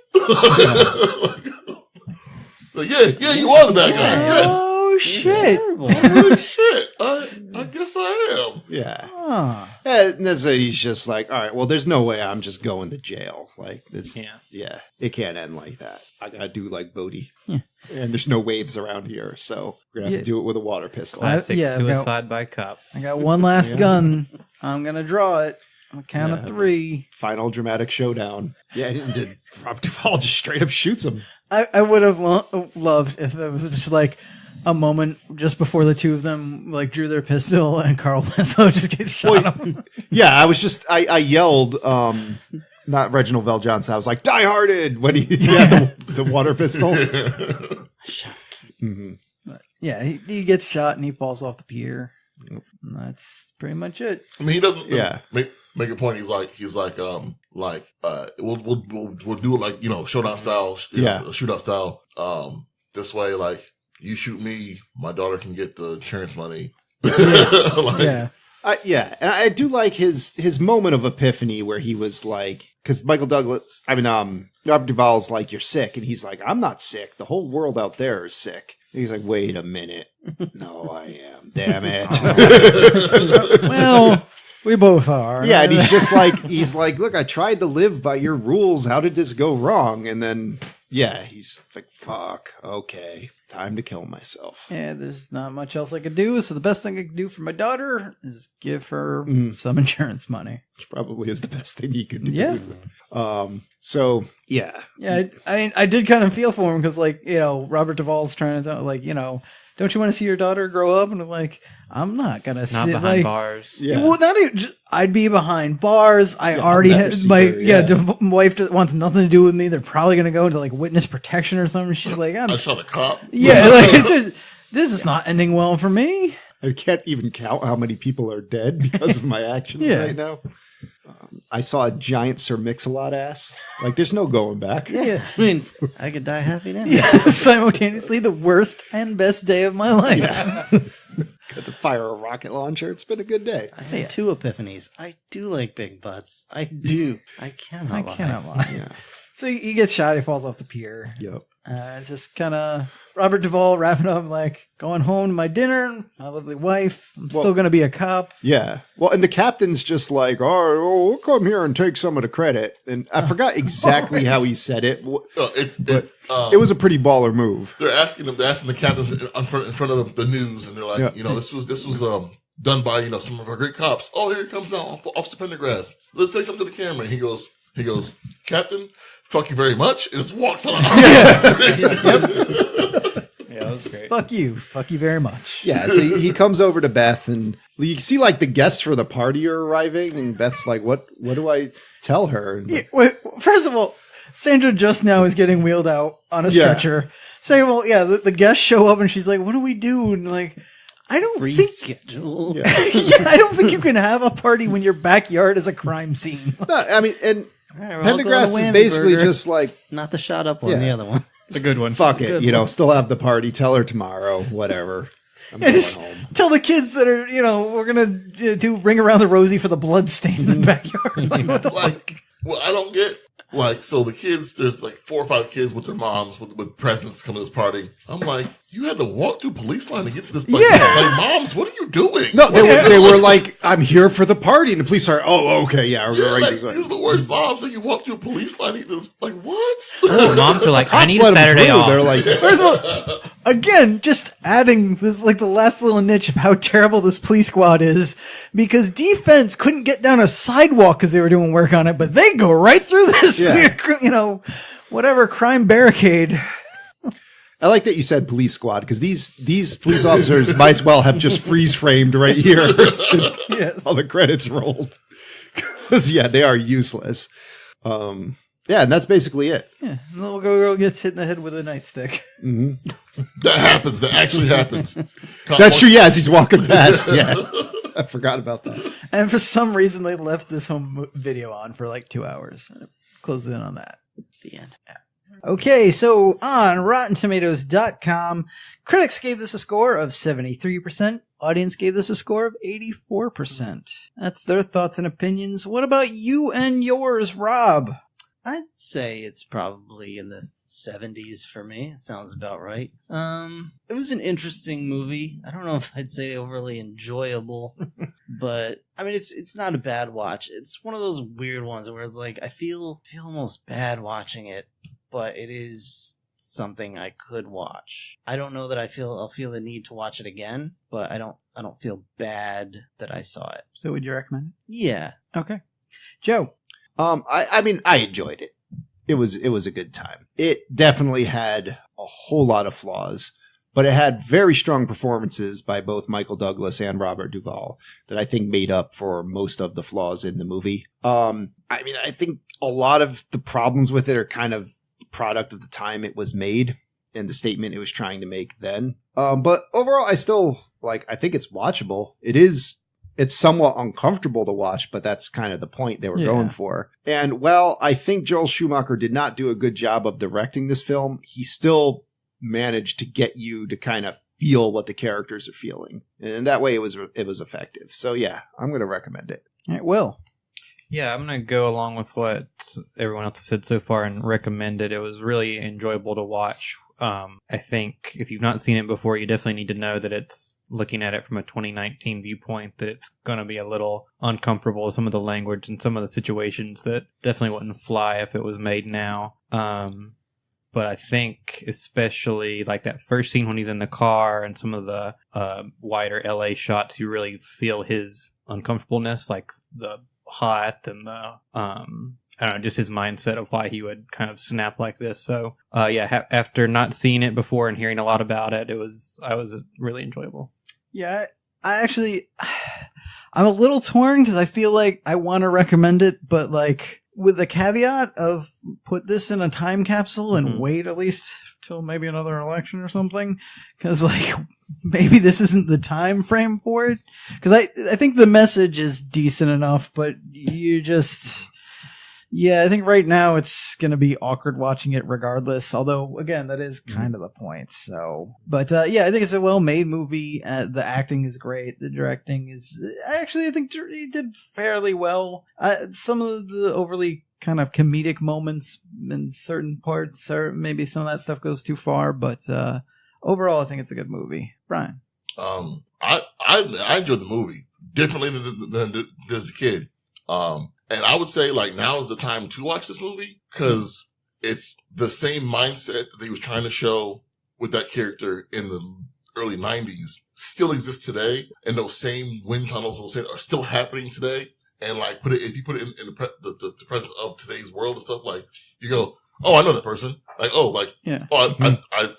Like, yeah, you are the bad guy. Yes. Oh shit! Oh shit! I guess I am. Yeah. Huh. And that's it. He's just like, all right, well, there's no way I'm just going to jail. Like this. Yeah. It can't end like that. I gotta do like Bodhi. Yeah. And there's no waves around here, so we're gonna have to do it with a water pistol. Classic suicide by cop. I got one last gun. I'm gonna draw it. On the count of 3. Final dramatic showdown. Yeah, and did Rob Duvall just straight up shoots him. I would have loved if it was just like a moment just before the two of them like drew their pistol and Carl Winslow just gets shot. Yeah, I yelled, not Reginald Vell Johnson. I was like, Die Hearted when he had the water pistol. Mm-hmm. Yeah, he gets shot and he falls off the pier. And that's pretty much it. I mean, he doesn't. Yeah. Make a point. He's like, we'll do it like, showdown style, shootout style. This way, like, you shoot me, my daughter can get the insurance money. Yes. And I do like his moment of epiphany where he was like, because Robert Duvall's like, you're sick, and he's like, I'm not sick. The whole world out there is sick. And he's like, wait a minute. No, I am. Damn it. Well. We both are. Yeah, and he's like, look, I tried to live by your rules. How did this go wrong? And then, he's like, fuck, okay, time to kill myself. Yeah, there's not much else I could do. So the best thing I could do for my daughter is give her some insurance money. Which probably is the best thing he could do. Yeah. Yeah, I mean, I did kind of feel for him because, like, Robert Duvall's trying to, like, don't you want to see your daughter grow up? And it's like, I'm not gonna sit behind bars. Yeah, well, I'd be behind bars. I already had my wife wants nothing to do with me. They're probably gonna go into like witness protection or something. She's like, I shot a cop. Yeah, like this is not ending well for me. I can't even count how many people are dead because of my actions right now. I saw a giant Sir Mix-a-Lot ass. Like, there's no going back. Yeah, I mean, I could die happy now. Yeah, simultaneously the worst and best day of my life. Yeah. Got to fire a rocket launcher. It's been a good day. I had 2 epiphanies. I do like big butts. I do. I cannot lie. Yeah. So he gets shot. He falls off the pier. Yep. It's just kind of Robert Duvall wrapping up like going home to my dinner, my lovely wife. I'm still going to be a cop. Yeah. Well, and the captain's just like, oh, we'll come here and take some of the credit. And I forgot exactly how he said it. It was a pretty baller move. They're asking the captain in front of the news, and they're like, this was done by some of our great cops. Oh, here he comes now, Officer Pendergrass. Let's say something to the camera. And he goes, Captain, fuck you very much. And just walks on. Yeah, that was great. Fuck you very much. Yeah, so he comes over to Beth, and you see like the guests for the party are arriving, and Beth's like, "What do I tell her?" Yeah, wait, first of all, Sandra just now is getting wheeled out on a stretcher. Second of all, the guests show up, and she's like, "What do we do?" And like, I don't think schedule. I don't think you can have a party when your backyard is a crime scene. No, I mean, and Pendergrass is basically just like, not the shot up one, the other one. The good one. Fuck it, still have the party. Tell her tomorrow, whatever. I'm going home. Tell the kids that are, we're gonna do Ring Around the Rosie for the blood stain in the backyard. Like, what the fuck? Well, I don't get. So the kids, there's like 4 or 5 kids with their moms with presents coming to this party. I'm like, you had to walk through police line to get to this place. Yeah. Like, moms, what are you doing? No, they were like, I'm here for the party. And the police are, oh, okay, yeah. These are the worst moms. So you walk through a police line to get to this, like, what? Oh, moms are like, I need a Saturday off. They're like, first of all, again, just adding this, like the last little niche of how terrible this police squad is, because defense couldn't get down a sidewalk because they were doing work on it, but they go right through this, whatever crime barricade. I like that you said police squad, because these police officers might as well have just freeze framed right here. Yes. All the credits rolled. Because, they are useless. And that's basically it. Yeah, the little girl gets hit in the head with a nightstick. Mm-hmm. That happens. That actually happens. That's true, as he's walking past, I forgot about that. And for some reason, they left this home video on for like 2 hours. Close in on that. The end. Yeah. Okay, so on RottenTomatoes.com, critics gave this a score of 73%. Audience gave this a score of 84%. That's their thoughts and opinions. What about you and yours, Rob? I'd say it's probably in the 70s for me. It sounds about right. It was an interesting movie. I don't know if I'd say overly enjoyable, but I mean, it's not a bad watch. It's one of those weird ones where it's like I feel almost bad watching it, but it is something I could watch. I don't know that I'll feel the need to watch it again, but I don't feel bad that I saw it. So would you recommend it? Yeah. Okay. Joe. I mean, I enjoyed it. It was a good time. It definitely had a whole lot of flaws, but it had very strong performances by both Michael Douglas and Robert Duvall that I think made up for most of the flaws in the movie. I mean, I think a lot of the problems with it are kind of product of the time it was made and the statement it was trying to make then. But overall, I think it's watchable. It's somewhat uncomfortable to watch, but that's kind of the point they were going for. And while I think Joel Schumacher did not do a good job of directing this film, he still managed to get you to kind of feel what the characters are feeling. And in that way, it was effective. So yeah, I'm going to recommend it. All right, Will. Yeah, I'm going to go along with what everyone else has said so far and recommend it. It was really enjoyable to watch. I think if you've not seen it before, you definitely need to know that it's looking at it from a 2019 viewpoint, that it's going to be a little uncomfortable with some of the language and some of the situations that definitely wouldn't fly if it was made now. But I think especially like that first scene when he's in the car and some of the wider LA shots, you really feel his uncomfortableness, like the hot and the I don't know, just his mindset of why he would kind of snap like this. So, after not seeing it before and hearing a lot about it, I was really enjoyable. Yeah, I'm a little torn because I feel like I want to recommend it, but like with the caveat of put this in a time capsule and wait at least till maybe another election or something, because like maybe this isn't the time frame for it. Because I think the message is decent enough, but you just... Yeah, I think right now it's going to be awkward watching it regardless. Although, again, that is kind of the point. So, but I think it's a well-made movie. The acting is great. The directing is actually, I think he did fairly well. Some of the overly kind of comedic moments in certain parts, or maybe some of that stuff goes too far. But overall, I think it's a good movie. Brian, I enjoyed the movie differently than as a kid. And I would say like now is the time to watch this movie because it's the same mindset that he was trying to show with that character in the early 90s still exists today. And those same wind tunnels are still happening today. And like if you put it in the presence of today's world and stuff, like you go, oh, I know that person. Like, I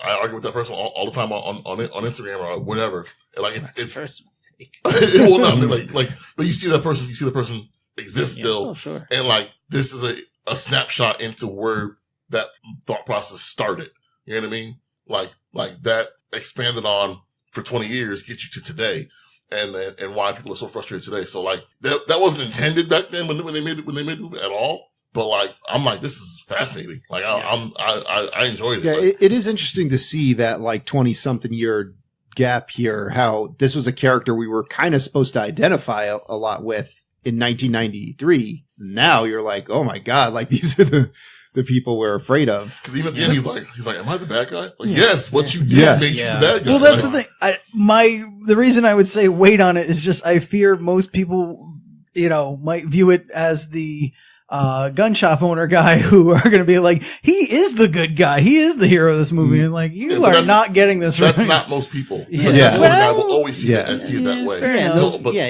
argue with that person all the time on Instagram or whatever. And like it's first mistake. Well, no, I mean, but you see that person exists still. Oh, sure. And like, this is a snapshot into where that thought process started. You know what I mean? Like that expanded on for 20 years gets you to today and why people are so frustrated today. So like, that wasn't intended back then when they made the movie at all. But like, I'm like, this is fascinating. Like, I enjoyed it. Yeah, like, it is interesting to see that like 20 something year gap here, how this was a character we were kind of supposed to identify a lot with in 1993. Now you're like, oh my God, like these are the people we're afraid of. Because even at the end, he's like, am I the bad guy? Like, yes, what you did made you the bad guy. Well, that's the thing. The reason I would say wait on it is just I fear most people, might view it as the gun shop owner guy who are going to be like, he is the good guy. He is the hero of this movie. And like, you are not getting this right. That's not most people. Yeah. That's what guy will always see it and see it that way.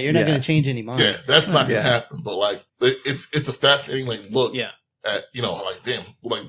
You're not going to change any minds. Yeah, that's not going to happen. But like, it's a fascinating like look at, like, damn, like,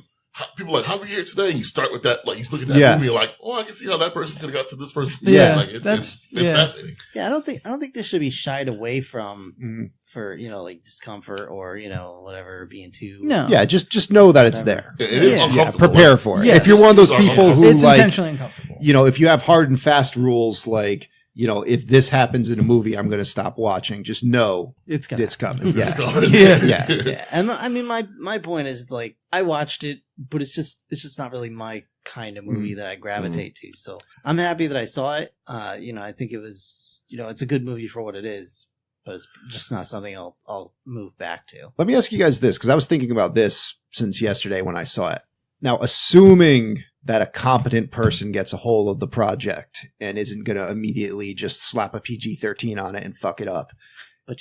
people are like, how are we here today? And you start with that, like, you look at that movie, like, oh, I can see how that person could have got to this person. Yeah, like, it's fascinating. Yeah, I don't think this should be shied away from for like discomfort or whatever being too. No, yeah, just know that it's there. It is uncomfortable. Prepare for it. Yes. If you're one of those people who it's intentionally uncomfortable. If you have hard and fast rules like if this happens in a movie, I'm going to stop watching. Just know it's coming. Yeah. And I mean, my point is like, I watched it, but it's just not really my kind of movie that I gravitate to. So I'm happy that I saw it. I think it was, it's a good movie for what it is, but it's just not something I'll move back to. Let me ask you guys this, because I was thinking about this since yesterday when I saw it. Now, assuming that a competent person gets a hold of the project and isn't going to immediately just slap a PG-13 on it and fuck it up.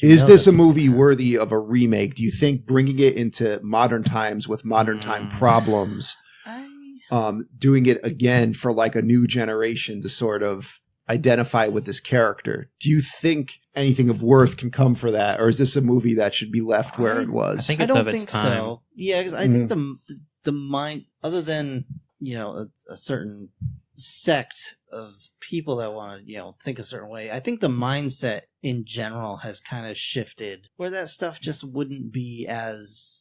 Is this a movie worthy of a remake? Do you think bringing it into modern times with modern time problems, doing it again for like a new generation to sort of identify with this character, do you think anything of worth can come for that? Or is this a movie that should be left where it was? I think it's of its time. So. Yeah, because I think the mind, other than a certain sect of people that want to think a certain way, I think the mindset in general has kind of shifted where that stuff just wouldn't be as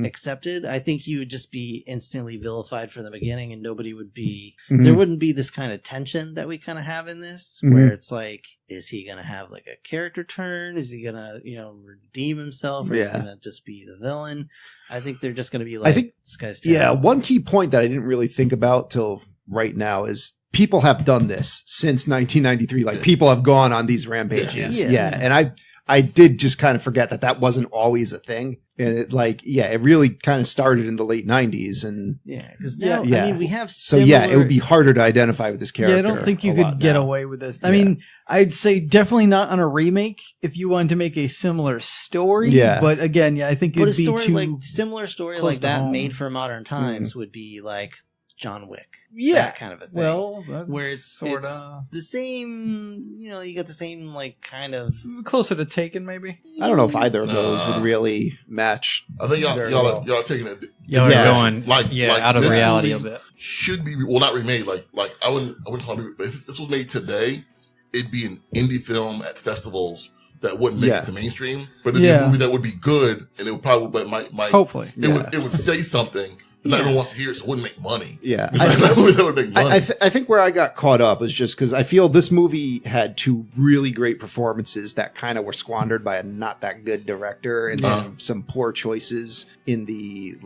accepted. I think you would just be instantly vilified from the beginning, and nobody would be there wouldn't be this kind of tension that we kind of have in this, where it's like, is he gonna have like a character turn? Is he gonna redeem himself, or is he gonna just be the villain? I think they're just gonna be like, I think this guy's terrible. One key point that I didn't really think about till right now is people have done this since 1993. Like, people have gone on these rampages. And I did just kind of forget that wasn't always a thing. And it really kind of started in the late 90s. And because now, I mean, we have similar... So, it would be harder to identify with this character. Yeah, I don't think you could get away with this. I mean, I'd say definitely not on a remake if you wanted to make a similar story. Yeah. But again, I think it'd be too... similar story like that made for modern times would be like John Wick. Yeah. That kind of a thing. Well, that's where it's the same, you got the same, like, kind of... Closer to Taken, maybe? I don't know if either of those would really match. I think y'all are taking it. Y'all are going, out of reality a bit. Should be, not remade. Like I wouldn't call it, but if this was made today, it'd be an indie film at festivals that wouldn't make it to mainstream, but it'd be a movie that would be good, and it would probably, might hopefully, it would say something. Not everyone wants to hear it, so it wouldn't make money. Yeah. That would make money. I think where I got caught up is just because I feel this movie had two really great performances that kind of were squandered by a not that good director, and some poor choices in the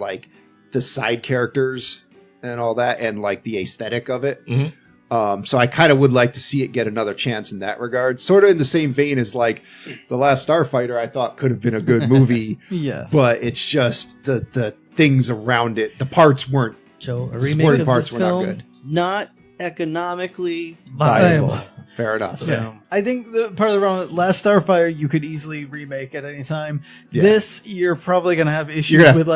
side characters and all that, and like the aesthetic of it. So I kind of would like to see it get another chance in that regard. Sort of in the same vein as like The Last Starfighter, I thought could have been a good movie. But it's just the things around it. The parts weren't. Joe, a remake of this film, not economically viable. Fair enough. Yeah. I think the part of the problem with Last Starfighter, you could easily remake at any time. This, you're probably going to have issues with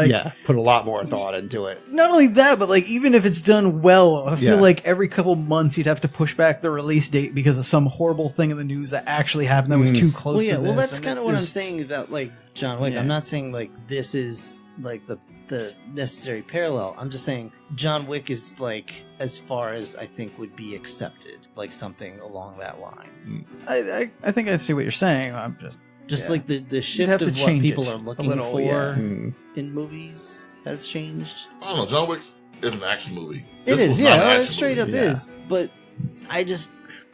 put a lot more thought into it. Not only that, but even if it's done well, I feel like every couple months you'd have to push back the release date because of some horrible thing in the news that actually happened that was too close to this. Well, that's kind of what I'm saying about John Wick. I'm not saying this is the necessary parallel. I'm just saying John Wick is as far as I think would be accepted, something along that line. I think I see what you're saying. I'm just the shift of what people are looking for in movies has changed. I don't know. John Wick is an action movie. It is, it straight up is. But I just,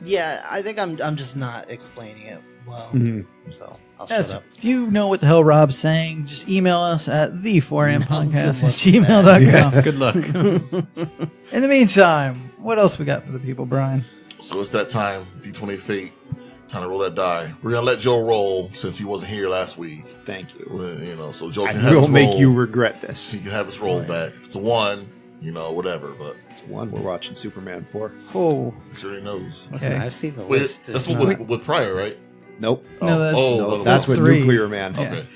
I think I'm just not explaining it well. So I'll shut up. If you know what the hell Rob's saying, just email us at the4ampodcast@gmail.com. Good luck. In the meantime, what else we got for the people, Brian? So it's that time, D20 Fate. Time to roll that die. We're gonna let Joe roll since he wasn't here last week. Thank you. So Joe can have his roll. Make you regret this. He can have his roll back. If it's a 1, whatever. But it's a 1. We're watching Superman 4. Oh, he already knows. Listen, I've seen the list. That's with Pryor, right? Nope. No, that's with 3. Nuclear Man. Okay.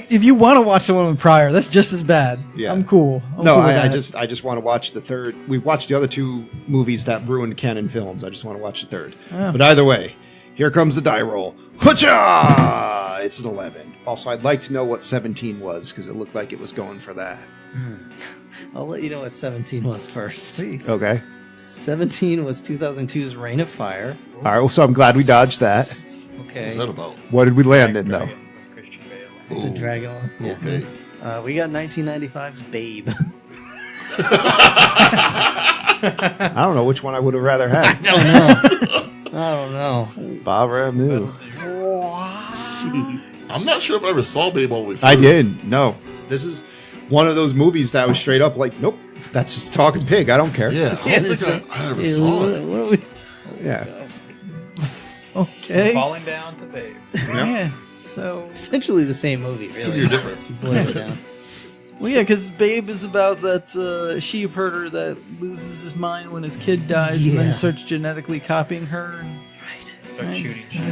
If you want to watch the one with Pryor, that's just as bad. Yeah. I'm cool. I just want to watch the third. We've watched the other 2 movies that ruined canon films. I just want to watch the third. Oh. But either way, here comes the die roll. Hutcha! It's an 11. Also, I'd like to know what 17 was because it looked like it was going for that. I'll let you know what 17 was first. Please. Okay. 17 was 2002's Reign of Fire. All right, so I'm glad we dodged that. Okay. What's that about? What did we land in, though? The Dragon one. Yeah. Okay. We got 1995's Babe. I don't know which one I would have rather had. I don't know. I don't know. Bob Ramu. Jeez. I'm not sure if I ever saw Babe all the way through. I did. No. This is one of those movies that was straight up like, nope, that's just Talking Pig. I don't care. Yeah, I don't think I ever saw it. What are we? Yeah. Okay. Falling down to Babe. Yeah. So, Essentially the same movie, It's really. 2 year difference. Boil it down. well, yeah, because Babe is about that sheep herder that loses his mind when his kid dies and Yeah. then starts genetically copying her. And, Start shooting shit.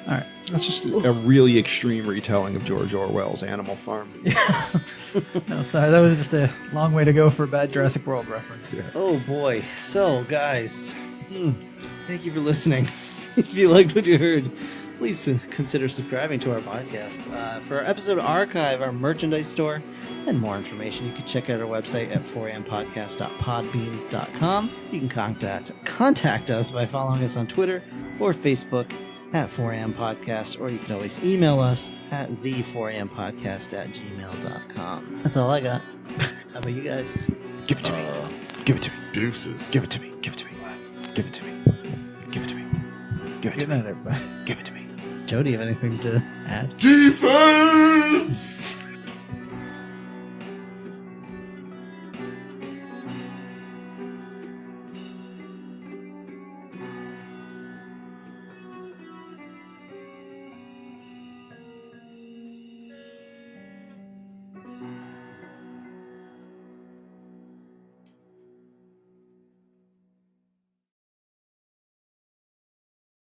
All right. That's just a really extreme retelling of George Orwell's Animal Farm. No, sorry, that was just a long way to go for a bad Jurassic World reference. Yeah. Oh boy. So, guys, thank you for listening. If you liked what you heard, please consider subscribing to our podcast. For our episode archive, our merchandise store, and more information, you can check out our website at 4ampodcast.podbean.com. You can contact us by following us on Twitter or Facebook at 4ampodcast, or you can always email us at the4ampodcast@gmail.com. That's all I got. How about you guys? Give it to me. Give it to me. Deuces. Give it to me. Give it to me. Give it to me. Give it to me. Give it to Good me. night, everybody. Give it to me. Joe, do you have anything to add? Defense!